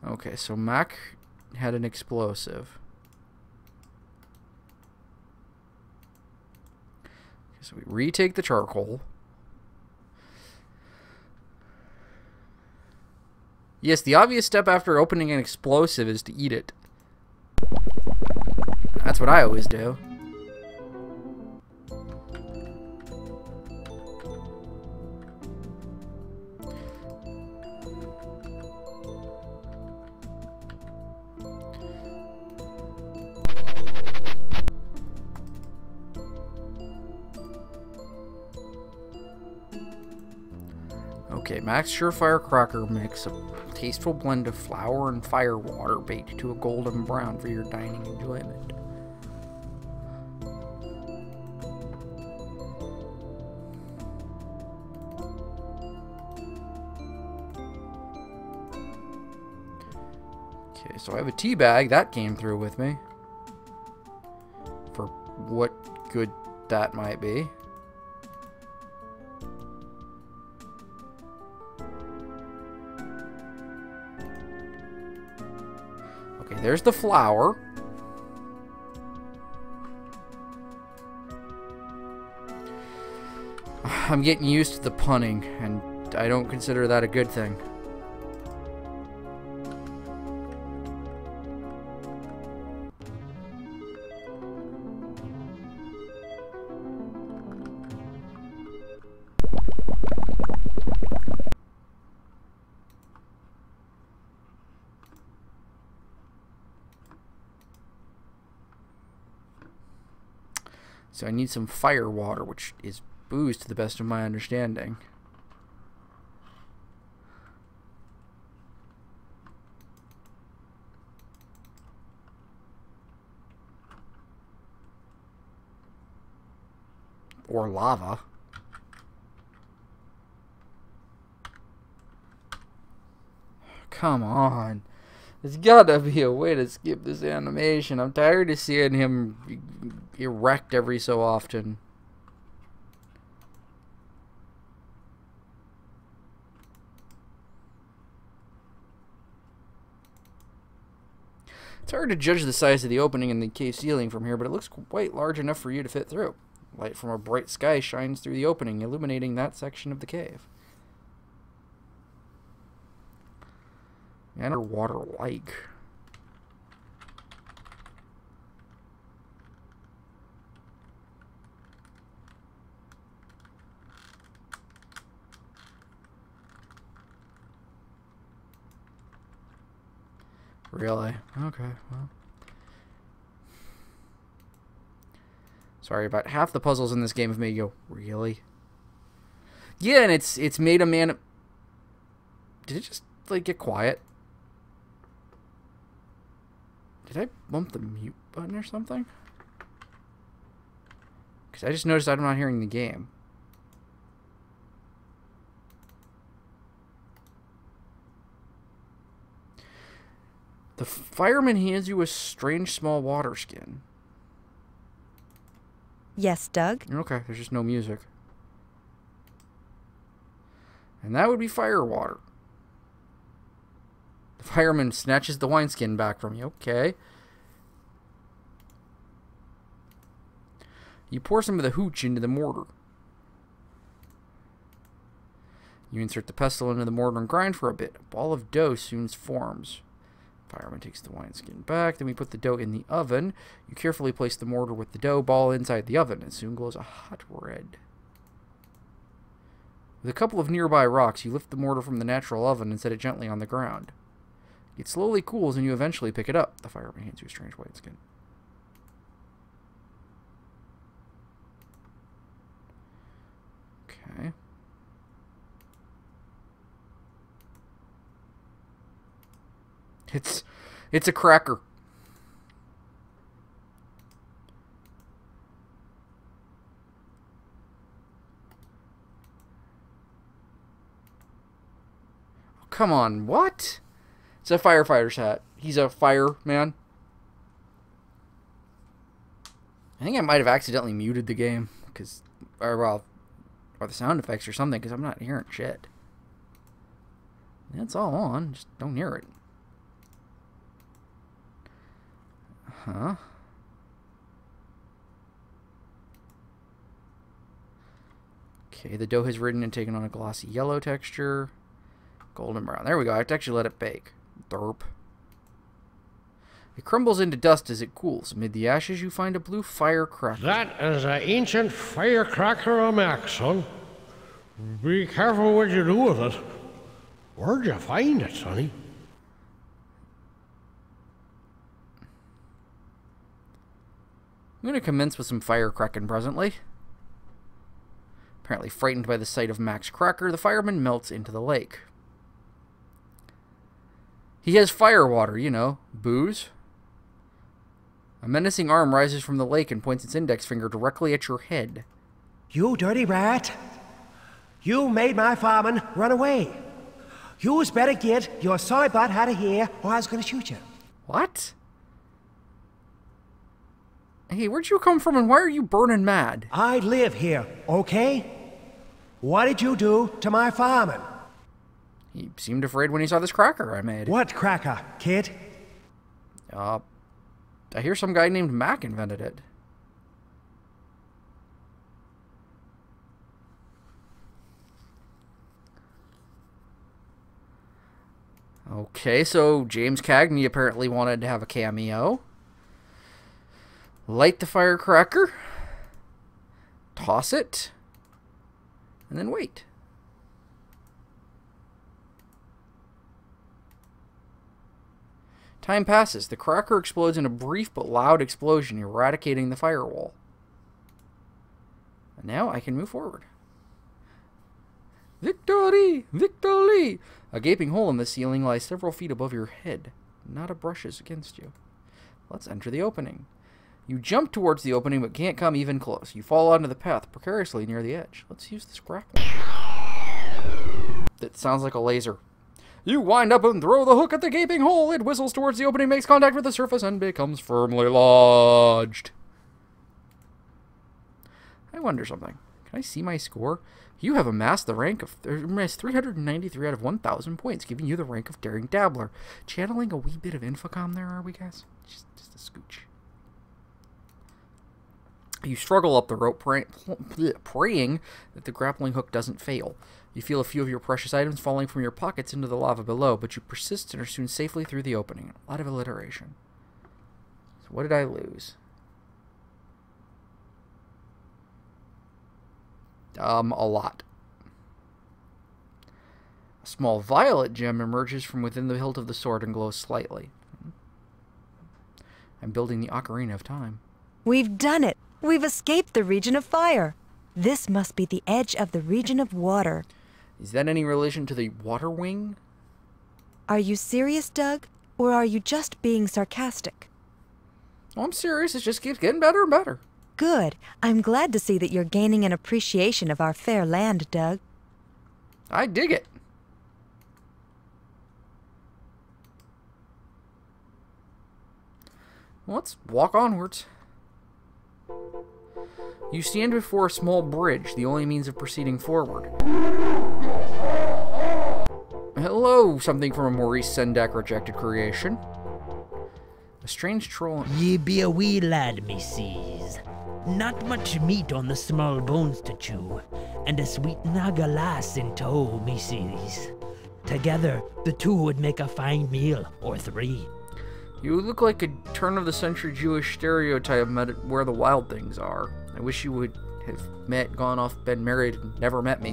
Speaker 7: Okay, so Mac had an explosive. So we retake the charcoal. Yes, the obvious step after opening an explosive is to eat it. That's what I always do. Okay, Max Surefire Cracker mix, a tasteful blend of flour and fire water baked to a golden brown for your dining enjoyment. Okay, so I have a tea bag. That came through with me. For what good that might be. Okay, there's the flour. I'm getting used to the punning, and I don't consider that a good thing. So I need some fire water, which is booze to the best of my understanding. Or lava. Come on. There's gotta be a way to skip this animation. I'm tired of seeing him erect every so often. It's hard to judge the size of the opening in the cave ceiling from here, but it looks quite large enough for you to fit through. Light from a bright sky shines through the opening, illuminating that section of the cave. Underwater like. Really? Okay, well. Sorry, about half the puzzles in this game have made you go, really? Yeah, and it's made a man... Did it just, like, get quiet? Did I bump the mute button or something? Because I just noticed I'm not hearing the game. The fireman hands you a strange small water skin.
Speaker 12: Yes, Doug?
Speaker 7: Okay, there's just no music. And that would be fire water. The fireman snatches the wineskin back from you. Okay. You pour some of the hooch into the mortar. You insert the pestle into the mortar and grind for a bit. A ball of dough soon forms. Fireman takes the wineskin back. Then we put the dough in the oven. You carefully place the mortar with the dough ball inside the oven. It soon glows a hot red. With a couple of nearby rocks, you lift the mortar from the natural oven and set it gently on the ground. It slowly cools and you eventually pick it up. The fireman hands you a strange wineskin. Okay. It's a cracker. Oh, come on, what? It's a firefighter's hat. He's a fireman. I think I might have accidentally muted the game, because, or the sound effects or something, because I'm not hearing shit. It's all on, just don't hear it. Huh? Okay, the dough has risen and taken on a glossy yellow texture. Golden brown. There we go. I have to actually let it bake. Derp. It crumbles into dust as it cools. Amid the ashes, you find a blue firecracker.
Speaker 17: That is an ancient firecracker of Mac, son. Be careful what you do with it. Where'd you find it, sonny?
Speaker 7: I'm going to commence with some firecracking presently. Apparently frightened by the sight of Mac's cracker, the fireman melts into the lake. He has fire water, you know, booze. A menacing arm rises from the lake and points its index finger directly at your head.
Speaker 18: You dirty rat! You made my fireman run away. You's better get your soy butt out of here, or I was gonna shoot you.
Speaker 7: What? Hey, where'd you come from and why are you burning mad?
Speaker 18: I live here, okay? What did you do to my fireman?
Speaker 7: He seemed afraid when he saw this cracker I made.
Speaker 18: What cracker, kid?
Speaker 7: I hear some guy named Mac invented it. Okay, so James Cagney apparently wanted to have a cameo. Light the firecracker. Toss it. And then wait. Time passes. The cracker explodes in a brief but loud explosion, eradicating the firewall. And now I can move forward. Victory! Victory! A gaping hole in the ceiling lies several feet above your head. Not a brush is against you. Let's enter the opening. You jump towards the opening but can't come even close. You fall onto the path precariously near the edge. Let's use this grapple. That sounds like a laser. You wind up and throw the hook at the gaping hole. It whistles towards the opening, makes contact with the surface, and becomes firmly lodged. I wonder something. Can I see my score? You have amassed the rank of 393 out of 1,000 points, giving you the rank of Daring Dabbler. Channeling a wee bit of infocom there, are we, guys? Just a scooch. You struggle up the rope, praying that the grappling hook doesn't fail. You feel a few of your precious items falling from your pockets into the lava below, but you persist and are soon safely through the opening. A lot of alliteration. So what did I lose? A lot. A small violet gem emerges from within the hilt of the sword and glows slightly. I'm building the Ocarina of Time.
Speaker 12: We've done it! We've escaped the region of fire! This must be the edge of the region of water.
Speaker 7: Is that any relation to the water wing?
Speaker 12: Are you serious, Doug? Or are you just being sarcastic?
Speaker 7: Oh, I'm serious. It just keeps getting better and better.
Speaker 12: Good. I'm glad to see that you're gaining an appreciation of our fair land, Doug.
Speaker 7: I dig it. Let's walk onwards. You stand before a small bridge, the only means of proceeding forward. Hello, something from a Maurice Sendak rejected creation. A strange troll.
Speaker 19: Ye be a wee lad, me sees. Not much meat on the small bones to chew, and a sweet naga lass in tow, me sees. Together, the two would make a fine meal, or three.
Speaker 7: You look like a turn-of-the-century Jewish stereotype met where the wild things are. I wish you would have met, gone off, been married, and never met me.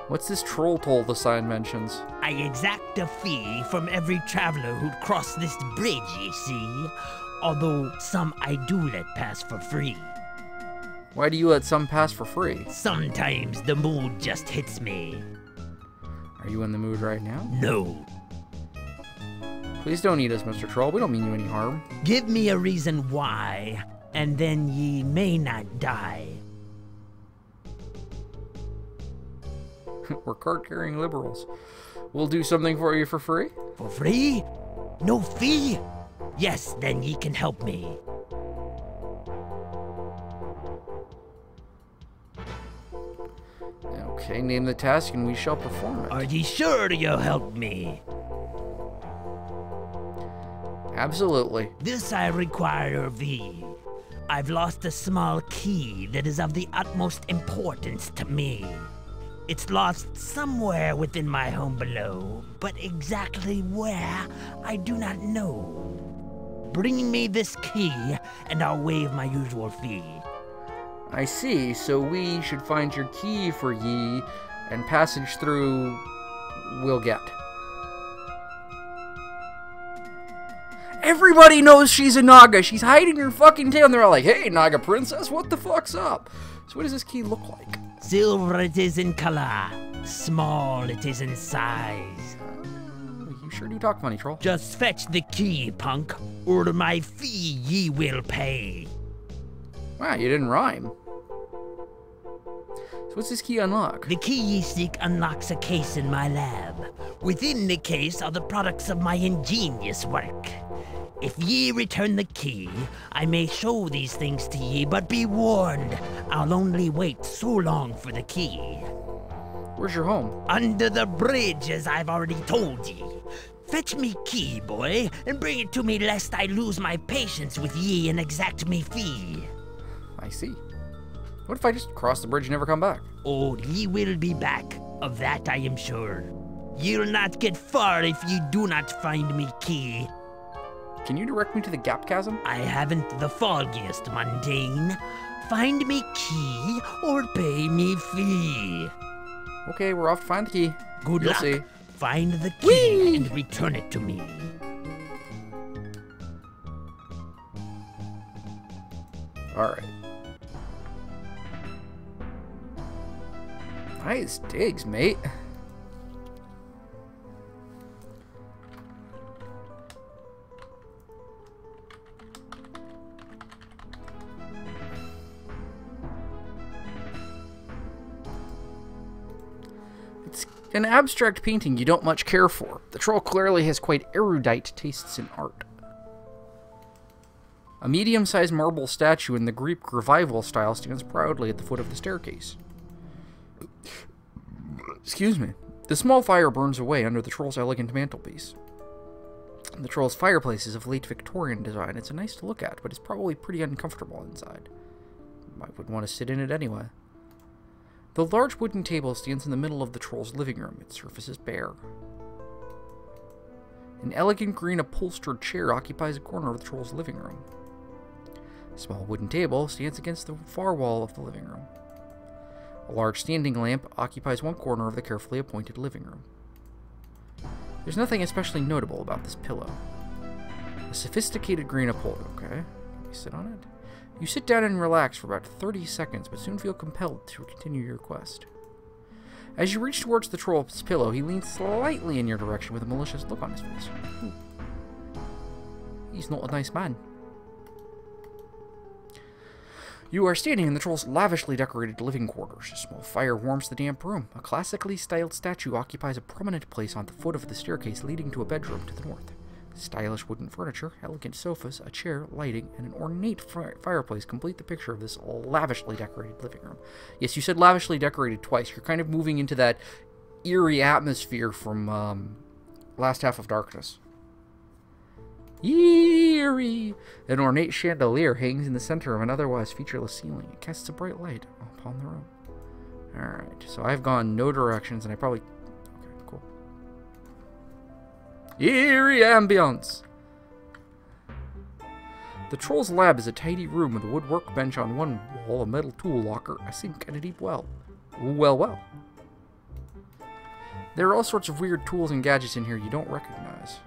Speaker 7: What's this troll toll the sign mentions?
Speaker 19: I exact a fee from every traveler who'd cross this bridge, ye see. Although some I do let pass for free.
Speaker 7: Why do you let some pass for free?
Speaker 19: Sometimes the mood just hits me.
Speaker 7: Are you in the mood right now?
Speaker 19: No.
Speaker 7: Please don't eat us, Mr. Troll. We don't mean you any harm.
Speaker 19: Give me a reason why, and then ye may not die.
Speaker 7: We're card-carrying liberals. We'll do something for you for free?
Speaker 19: For free? No fee? Yes, then ye can help me.
Speaker 7: Okay, name the task and we shall perform it.
Speaker 19: Are ye sure you'll help me?
Speaker 7: Absolutely.
Speaker 19: This I require of thee. I've lost a small key that is of the utmost importance to me. It's lost somewhere within my home below, but exactly where, I do not know. Bring me this key, and I'll waive my usual fee.
Speaker 7: I see, so we should find your key for ye, and passage through we'll get. Everybody knows she's a Naga. She's hiding her fucking tail, and they're all like, hey, Naga Princess, what the fuck's up? So what does this key look like?
Speaker 19: Silver it is in color, small it is in size.
Speaker 7: You sure do talk funny, troll.
Speaker 19: Just fetch the key, punk, or my fee ye will pay.
Speaker 7: Wow, you didn't rhyme. So what's this key unlock?
Speaker 19: The key ye seek unlocks a case in my lab. Within the case are the products of my ingenious work. If ye return the key, I may show these things to ye, but be warned, I'll only wait so long for the key.
Speaker 7: Where's your home?
Speaker 19: Under the bridge, as I've already told ye. Fetch me key, boy, and bring it to me lest I lose my patience with ye and exact me fee.
Speaker 7: I see. What if I just cross the bridge and never come back?
Speaker 19: Oh, ye will be back. Of that I am sure. Ye'll not get far if ye do not find me key.
Speaker 7: Can you direct me to the gap chasm?
Speaker 19: I haven't the foggiest, mundane. Find me key or pay me fee.
Speaker 7: Okay, we're off to find the key.
Speaker 19: Good
Speaker 7: You'll
Speaker 19: luck.
Speaker 7: see.
Speaker 19: Find the key and return it to me.
Speaker 7: Alright. Nice digs, mate. It's an abstract painting you don't much care for. The troll clearly has quite erudite tastes in art. A medium-sized marble statue in the Greek revival style stands proudly at the foot of the staircase. Excuse me. The small fire burns away under the troll's elegant mantelpiece. The troll's fireplace is of late Victorian design. It's nice to look at, but it's probably pretty uncomfortable inside. I would want to sit in it anyway. The large wooden table stands in the middle of the troll's living room. Its surface is bare. An elegant green upholstered chair occupies a corner of the troll's living room. A small wooden table stands against the far wall of the living room. A large standing lamp occupies one corner of the carefully appointed living room. There's nothing especially notable about this pillow. A sophisticated green upholstery. Okay, can we sit on it? You sit down and relax for about 30 seconds, but soon feel compelled to continue your quest. As you reach towards the troll's pillow, he leans slightly in your direction with a malicious look on his face. Ooh. He's not a nice man. You are standing in the troll's lavishly decorated living quarters. A small fire warms the damp room. A classically styled statue occupies a prominent place on the foot of the staircase leading to a bedroom to the north. Stylish wooden furniture, elegant sofas, a chair, lighting, and an ornate fireplace complete the picture of this lavishly decorated living room. Yes, you said lavishly decorated twice. You're kind of moving into that eerie atmosphere from Last Half of Darkness. Eerie! An ornate chandelier hangs in the center of an otherwise featureless ceiling. It casts a bright light upon the room. Alright, so I've gone no directions, and I probably... Okay, cool. Eerie ambience! The troll's lab is a tidy room with a wood workbench on one wall, a metal tool locker, a sink, and a deep well. Well. There are all sorts of weird tools and gadgets in here you don't recognize.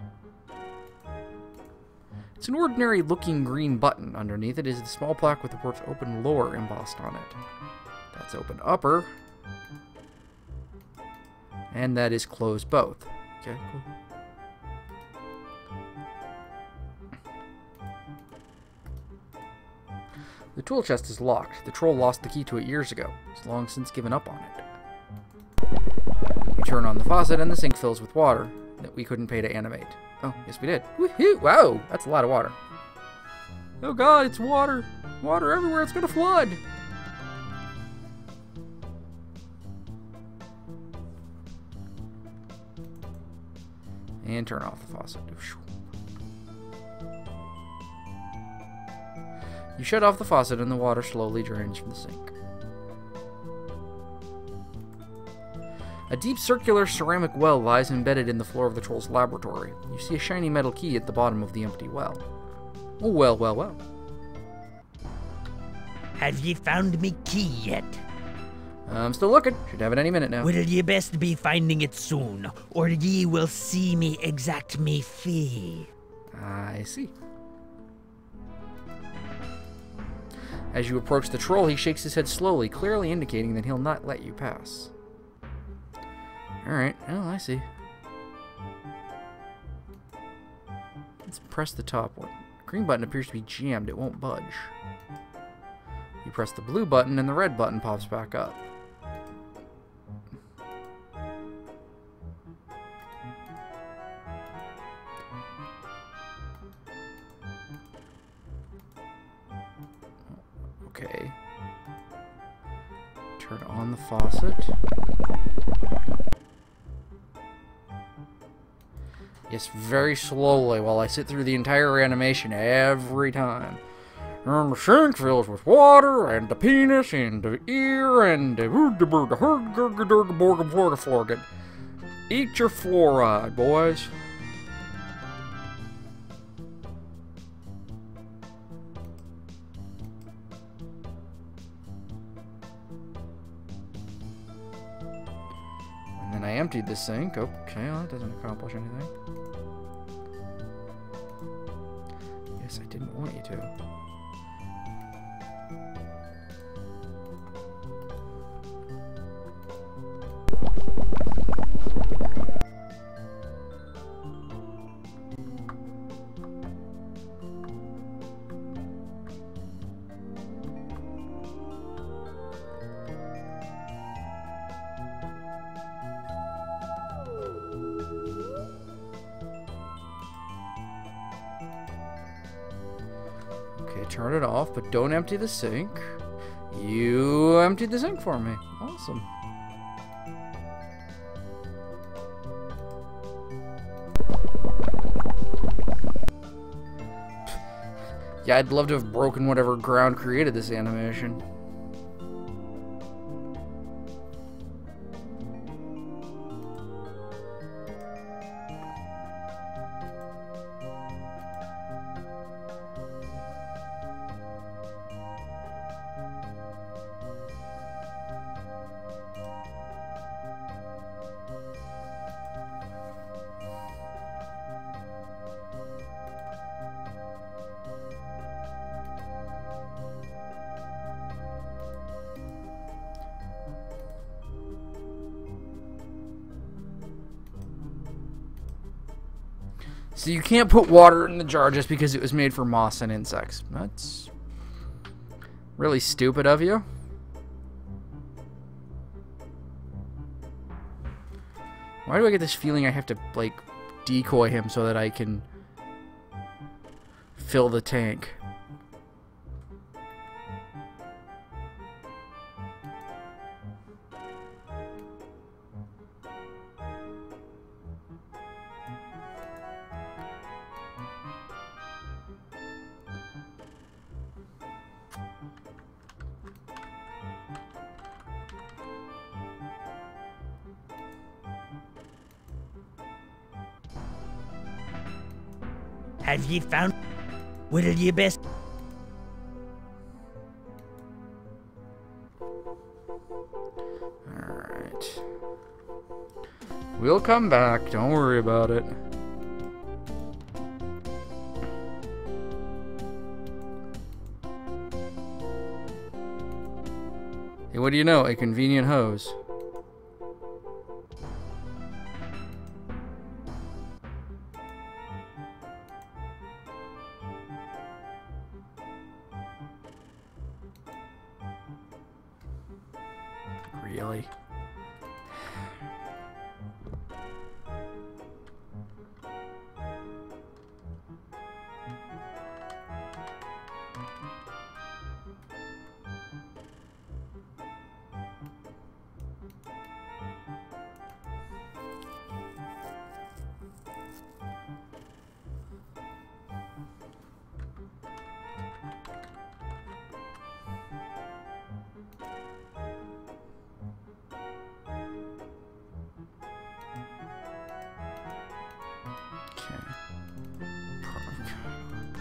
Speaker 7: It's an ordinary-looking green button. Underneath it is the small plaque with the words "Open Lower" embossed on it. That's open upper. And that is close both. Okay, cool. The tool chest is locked. The troll lost the key to it years ago. He's long since given up on it. You turn on the faucet and the sink fills with water that we couldn't pay to animate. Oh, yes we did. Woohoo! Wow, that's a lot of water. Oh god, it's water. Water everywhere, it's gonna flood. And turn off the faucet. You shut off the faucet and the water slowly drains from the sink. A deep circular ceramic well lies embedded in the floor of the troll's laboratory. You see a shiny metal key at the bottom of the empty well. Oh, well, well, well.
Speaker 19: Have ye found me key yet?
Speaker 7: I'm still looking. Should have it any minute now.
Speaker 19: Will ye best be finding it soon, or ye will see me exact me fee.
Speaker 7: I see. As you approach the troll, he shakes his head slowly, clearly indicating that he'll not let you pass. Alright, oh, I see. Let's press the top one. Green button appears to be jammed. It won't budge. You press the blue button and the red button pops back up. Okay. Turn on the faucet. Yes, very slowly while I sit through the entire animation every time. And the sink fills with water, and the penis, and the ear, and the florgan. Eat your fluoride, boys. And then I emptied the sink. Okay, well, that doesn't accomplish anything. Yes, I didn't want you to. Okay, turn it off, but don't empty the sink. You emptied the sink for me. Awesome. Yeah, I'd love to have broken whatever ground created this animation. So you can't put water in the jar just because it was made for moss and insects. That's really stupid of you. Why do I get this feeling I have to, like, decoy him so that I can fill the tank?
Speaker 19: Have ye found? Will ye best?
Speaker 7: Alright. We'll come back, don't worry about it. Hey, what do you know? A convenient hose. Really?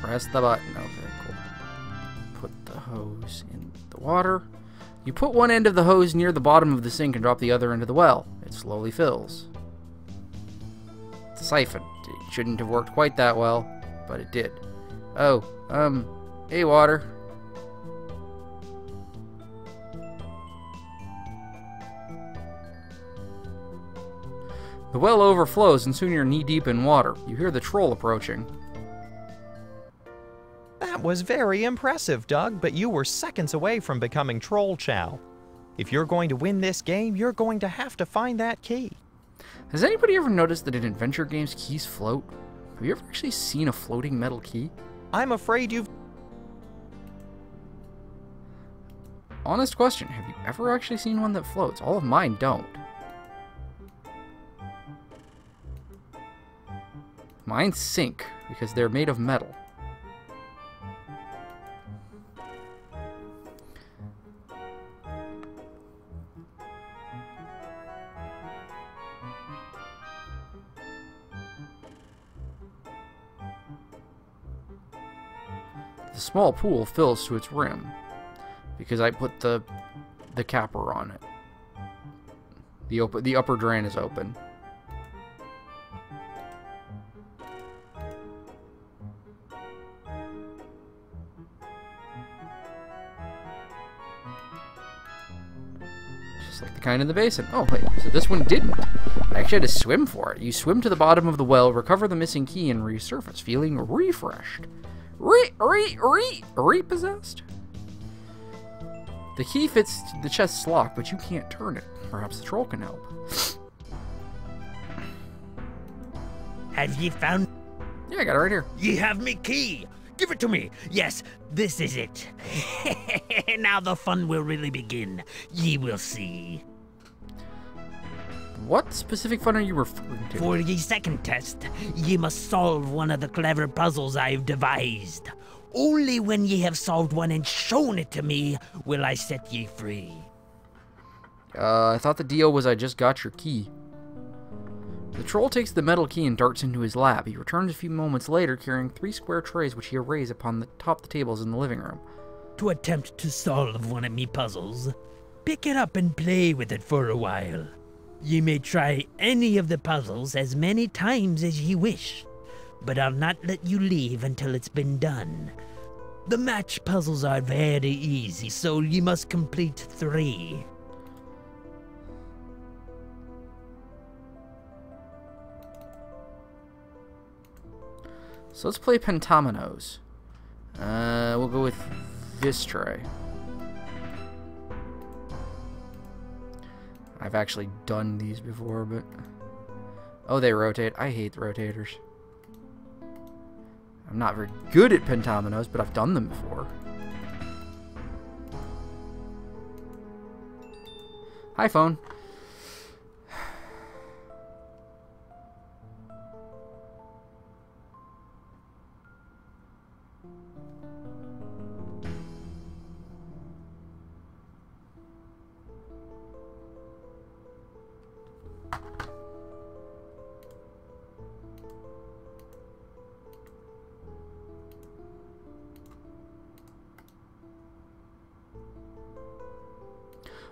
Speaker 7: Press the button. Okay, cool. Put the hose in the water. You put one end of the hose near the bottom of the sink and drop the other into the well. It slowly fills. It's a siphon. It shouldn't have worked quite that well, but it did. Oh, hey, water. The well overflows, and soon you're knee-deep in water. You hear the troll approaching.
Speaker 6: That was very impressive, Doug, but you were seconds away from becoming Troll Chow. If you're going to win this game, you're going to have to find that key.
Speaker 7: Has anybody ever noticed that in adventure games, keys float? Have you ever actually seen a floating metal key?
Speaker 6: I'm afraid you've...
Speaker 7: Honest question, have you ever actually seen one that floats? All of mine don't. Mine sink, because they're made of metal. The small pool fills to its rim, because I put the capper on it. The upper drain is open. Just like the kind in the basin. Oh, wait, so this one didn't. I actually had to swim for it. You swim to the bottom of the well, recover the missing key, and resurface, feeling refreshed. Repossessed? The key fits the chest's lock, but you can't turn it. Perhaps the troll can help.
Speaker 19: Have ye found...
Speaker 7: Yeah, I got it right here.
Speaker 19: Ye have me key. Give it to me. Yes, this is it. Now the fun will really begin. Ye will see.
Speaker 7: What specific fun are you referring to?
Speaker 19: For ye second test, ye must solve one of the clever puzzles I've devised. Only when ye have solved one and shown it to me will I set ye free.
Speaker 7: I thought the deal was I just got your key. The troll takes the metal key and darts into his lap. He returns a few moments later carrying 3 square trays which he arrays upon the top of the tables in the living room.
Speaker 19: To attempt to solve one of me puzzles, pick it up and play with it for a while. Ye may try any of the puzzles as many times as ye wish, but I'll not let you leave until it's been done. The match puzzles are very easy, so ye must complete 3.
Speaker 7: So let's play Pentaminos. We'll go with this tray. I've actually done these before, but... Oh, they rotate. I hate the rotators. I'm not very good at Pentaminos, but I've done them before. Hi, phone.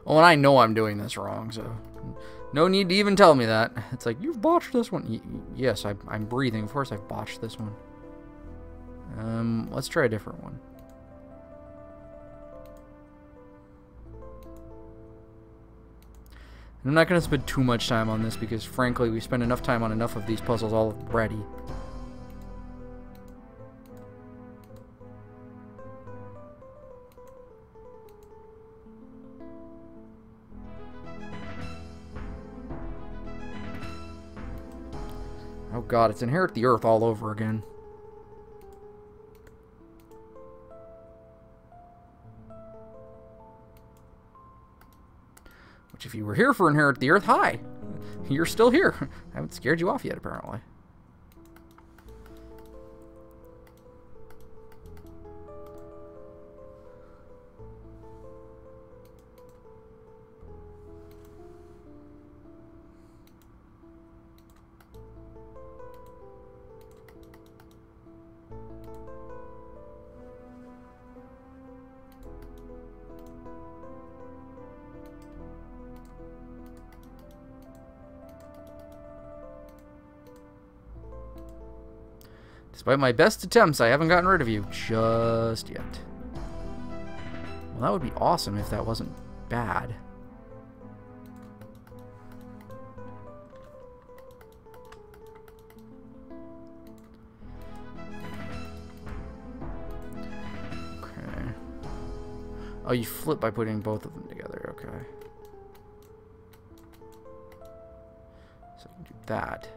Speaker 7: Oh, and I know I'm doing this wrong, so no need to even tell me that. It's like, you've botched this one. Yes, I'm breathing. Of course I've botched this one. Let's try a different one. I'm not going to spend too much time on this because, frankly, we spend enough time on enough of these puzzles already. Oh god, it's Inherit the Earth all over again. Which, if you were here for Inherit the Earth, hi! You're still here. I haven't scared you off yet, apparently. Despite my best attempts, I haven't gotten rid of you just yet. Well, that would be awesome if that wasn't bad. Okay. Oh, you flip by putting both of them together. Okay. So I can do that.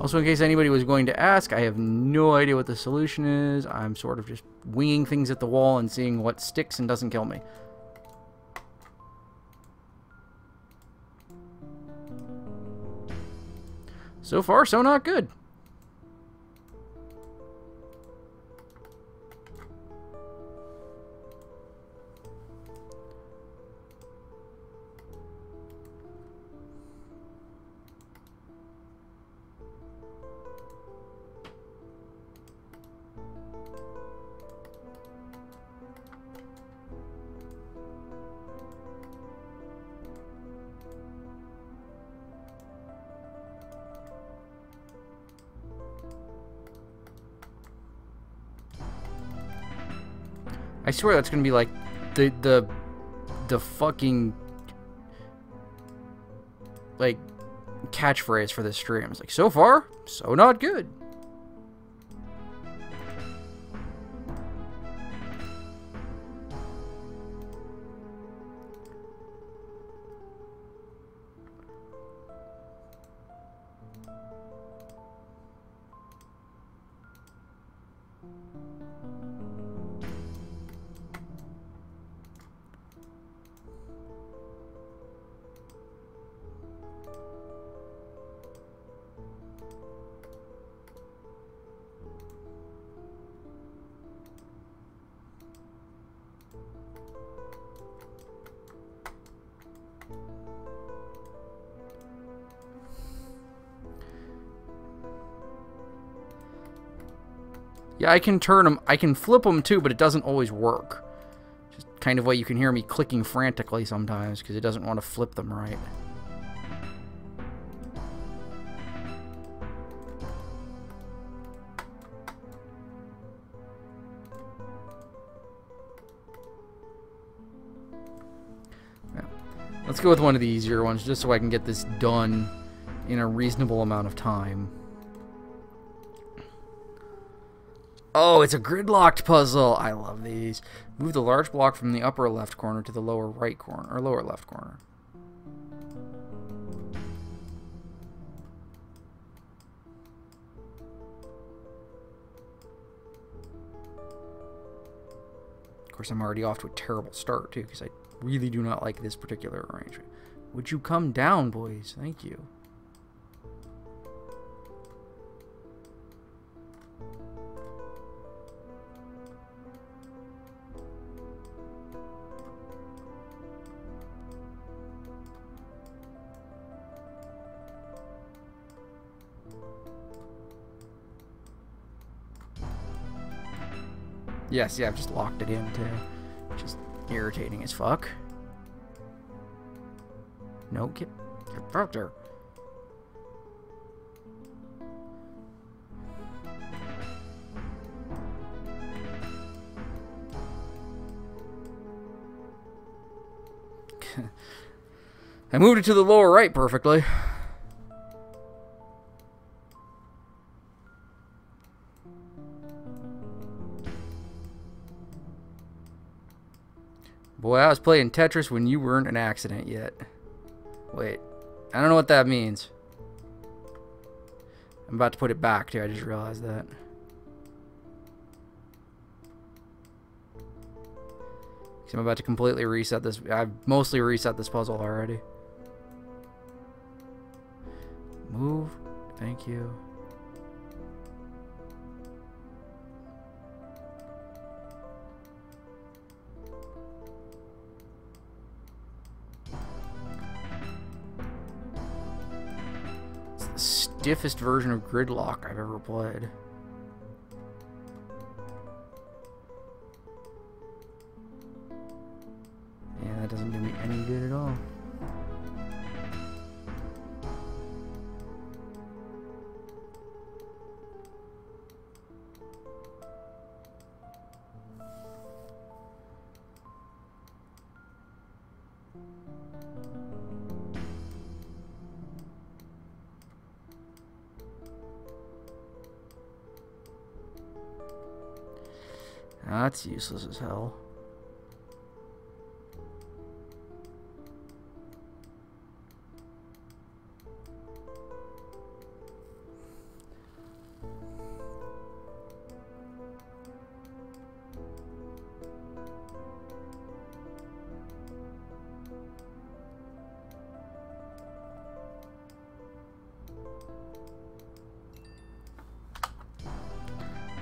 Speaker 7: Also, in case anybody was going to ask, I have no idea what the solution is. I'm sort of just winging things at the wall and seeing what sticks and doesn't kill me. So far, so not good. I swear that's gonna be like the fucking like catchphrase for this stream. It's like, so far, so not good. Yeah, I can turn them, I can flip them too, but it doesn't always work. Just kind of why you can hear me clicking frantically sometimes, because it doesn't want to flip them right. Yeah. Let's go with one of the easier ones, just so I can get this done in a reasonable amount of time. Oh, it's a gridlocked puzzle. I love these. Move the large block from the upper left corner to the lower right corner, or lower left corner. Of course, I'm already off to a terrible start, too, because I really do not like this particular arrangement. Would you come down, boys? Thank you. Yes, yeah, I've just locked it in, too. Just irritating as fuck. No, get out there. I moved it to the lower right perfectly. Boy, I was playing Tetris when you weren't an accident yet. Wait. I don't know what that means. I'm about to put it back, too. I just realized that. So I'm about to completely reset this. I've mostly reset this puzzle already. Move. Thank you. It's the stiffest version of Gridlock I've ever played. Yeah, that doesn't do me any good at all. That's useless as hell.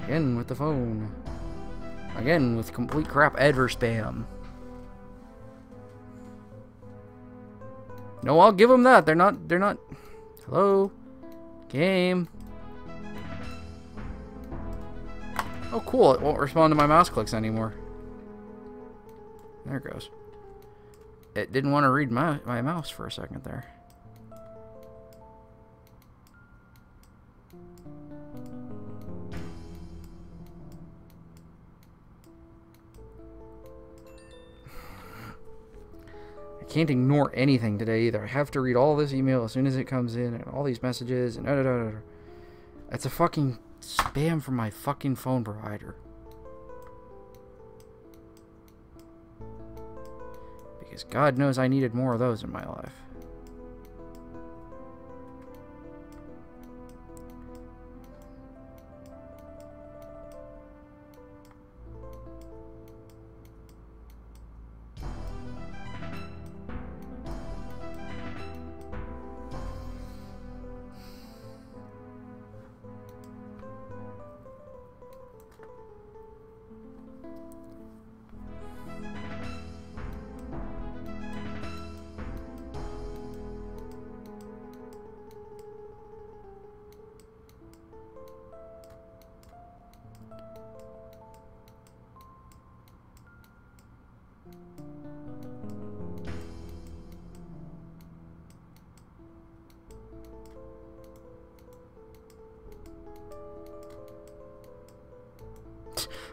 Speaker 7: Again with the phone. Again with complete crap adver spam. No, I'll give them that. They're not. Hello? Game. Oh, cool. It won't respond to my mouse clicks anymore. There it goes. It didn't want to read my mouse for a second there. I can't ignore anything today either. I have to read all this email as soon as it comes in, and all these messages, and It's a fucking spam from my fucking phone provider. Because God knows I needed more of those in my life.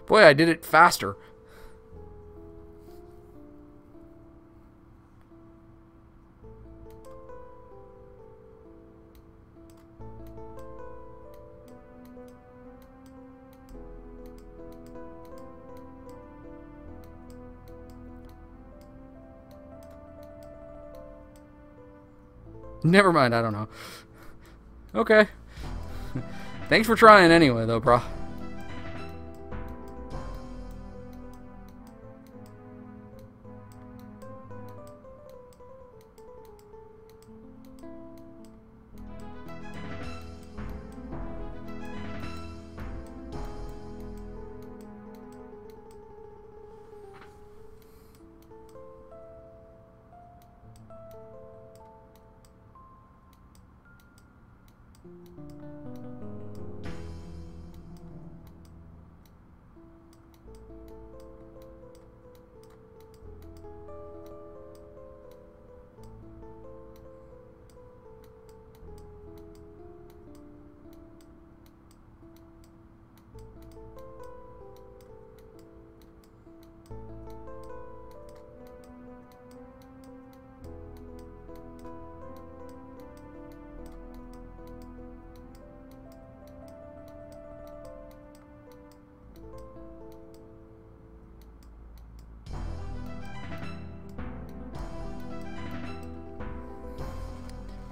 Speaker 7: Boy, I did it faster. Never mind, I don't know. Okay. Thanks for trying anyway, though, bro.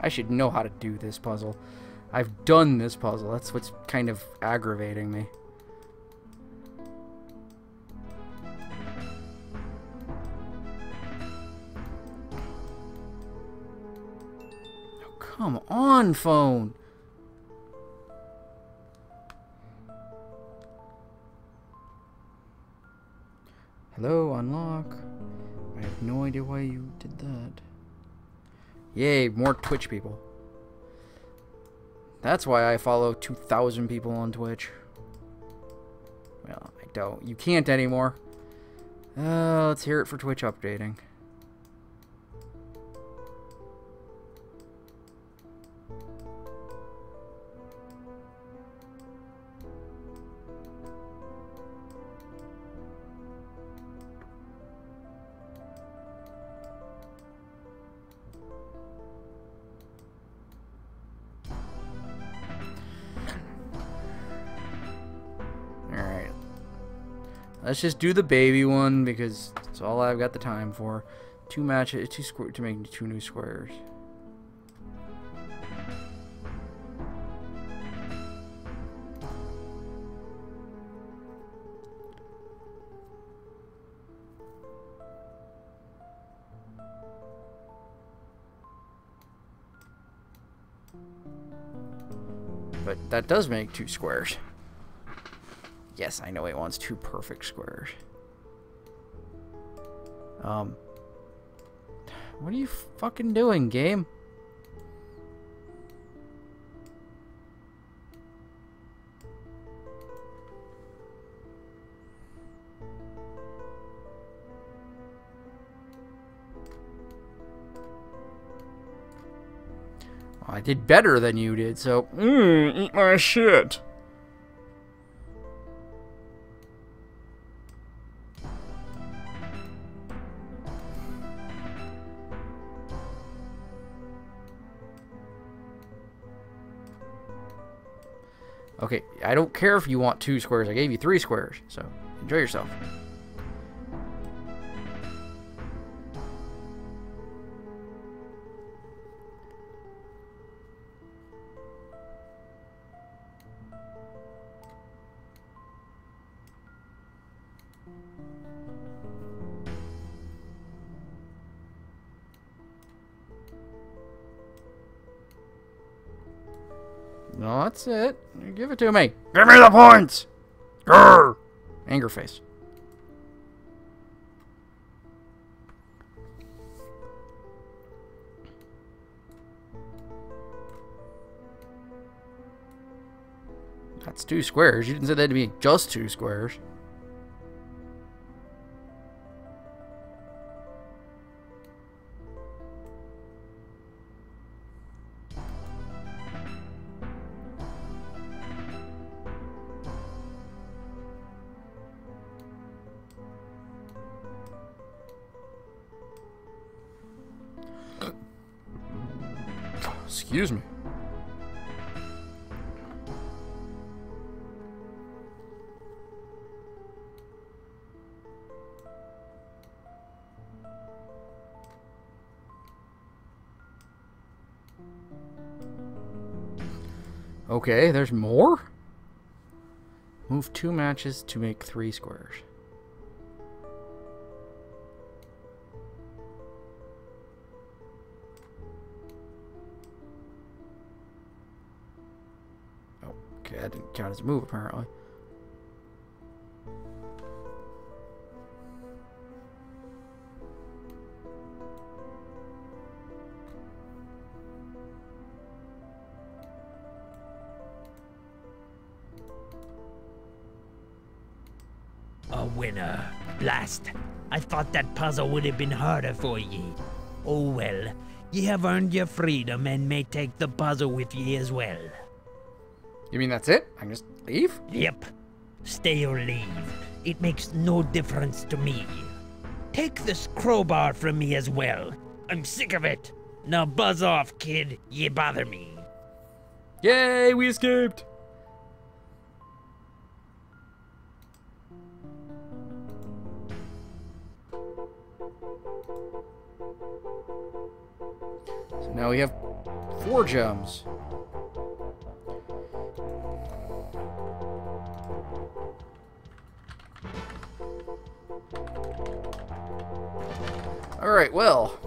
Speaker 7: I should know how to do this puzzle. I've done this puzzle. That's what's kind of aggravating me. Oh, come on, phone. Hello, unlock. I have no idea why you did that. Yay, more Twitch people. That's why I follow 2,000 people on Twitch. Well, I don't. You can't anymore. Let's hear it for Twitch updating. Let's just do the baby one because that's all I've got the time for. To make 2 new squares. But that does make 2 squares. Yes, I know it wants 2 perfect squares. What are you fucking doing, game? Well, I did better than you did, so eat my shit. Okay, I don't care if you want 2 squares. I gave you 3 squares, so enjoy yourself. No, that's it. Give it to me. Give me the points! Grr! Anger face. That's 2 squares. You didn't say that to be just 2 squares. Excuse me. Okay, there's more? Move 2 matches to make 3 squares. Okay, that didn't count as a move, apparently.
Speaker 19: A winner. Blast. I thought that puzzle would have been harder for ye. Oh well. Ye have earned your freedom and may take the puzzle with ye as well.
Speaker 7: You mean that's it? I can just leave?
Speaker 19: Yep. Stay or leave. It makes no difference to me. Take this crowbar from me as well. I'm sick of it. Now buzz off, kid. Ye bother me.
Speaker 7: Yay, we escaped! So now we have 4 gems. Alright, well,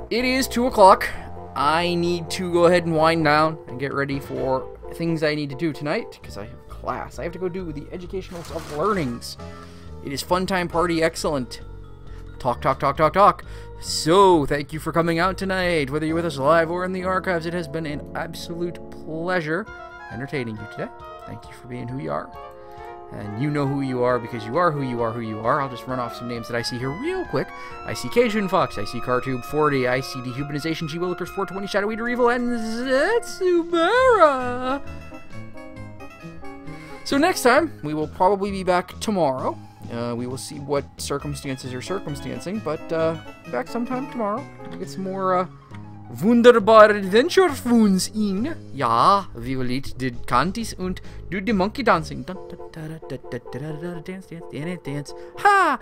Speaker 7: it is 2 o'clock. I need to go ahead and wind down and get ready for things I need to do tonight, because I have class. I have to go do the educational self-learnings. It is fun time party excellent. Talk, talk, talk, talk, talk. So, thank you for coming out tonight. Whether you're with us live or in the archives, it has been an absolute pleasure entertaining you today. Thank you for being who you are. And you know who you are because you are who you are who you are. I'll just run off some names that I see here real quick. I see Cajun Fox, I see Cartube40, I see Dehumanization, G Willikers 420, Shadow Eater Evil, and Zetsubara. So next time, we will probably be back tomorrow. We will see what circumstances are circumstancing, but back sometime tomorrow. We'll get some more wunderbar Adventure-Funs in. Ja, wie Lied did Kantis und do the monkey dancing. Dance, dance, dance, dance. Ha!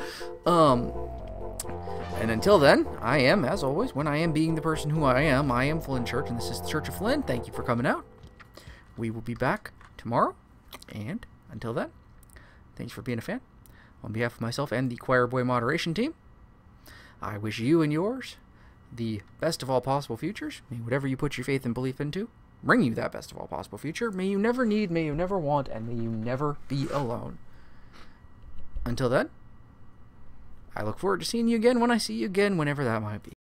Speaker 7: And until then, I am, as always, when I am being the person who I am Flynn Church, and this is the Church of Flynn. Thank you for coming out. We will be back tomorrow, and until then, thanks for being a fan. On behalf of myself and the Choir Boy moderation team, I wish you and yours the best of all possible futures. May whatever you put your faith and belief into bring you that best of all possible future. May you never need, may you never want, and may you never be alone. Until then, I look forward to seeing you again when I see you again, whenever that might be.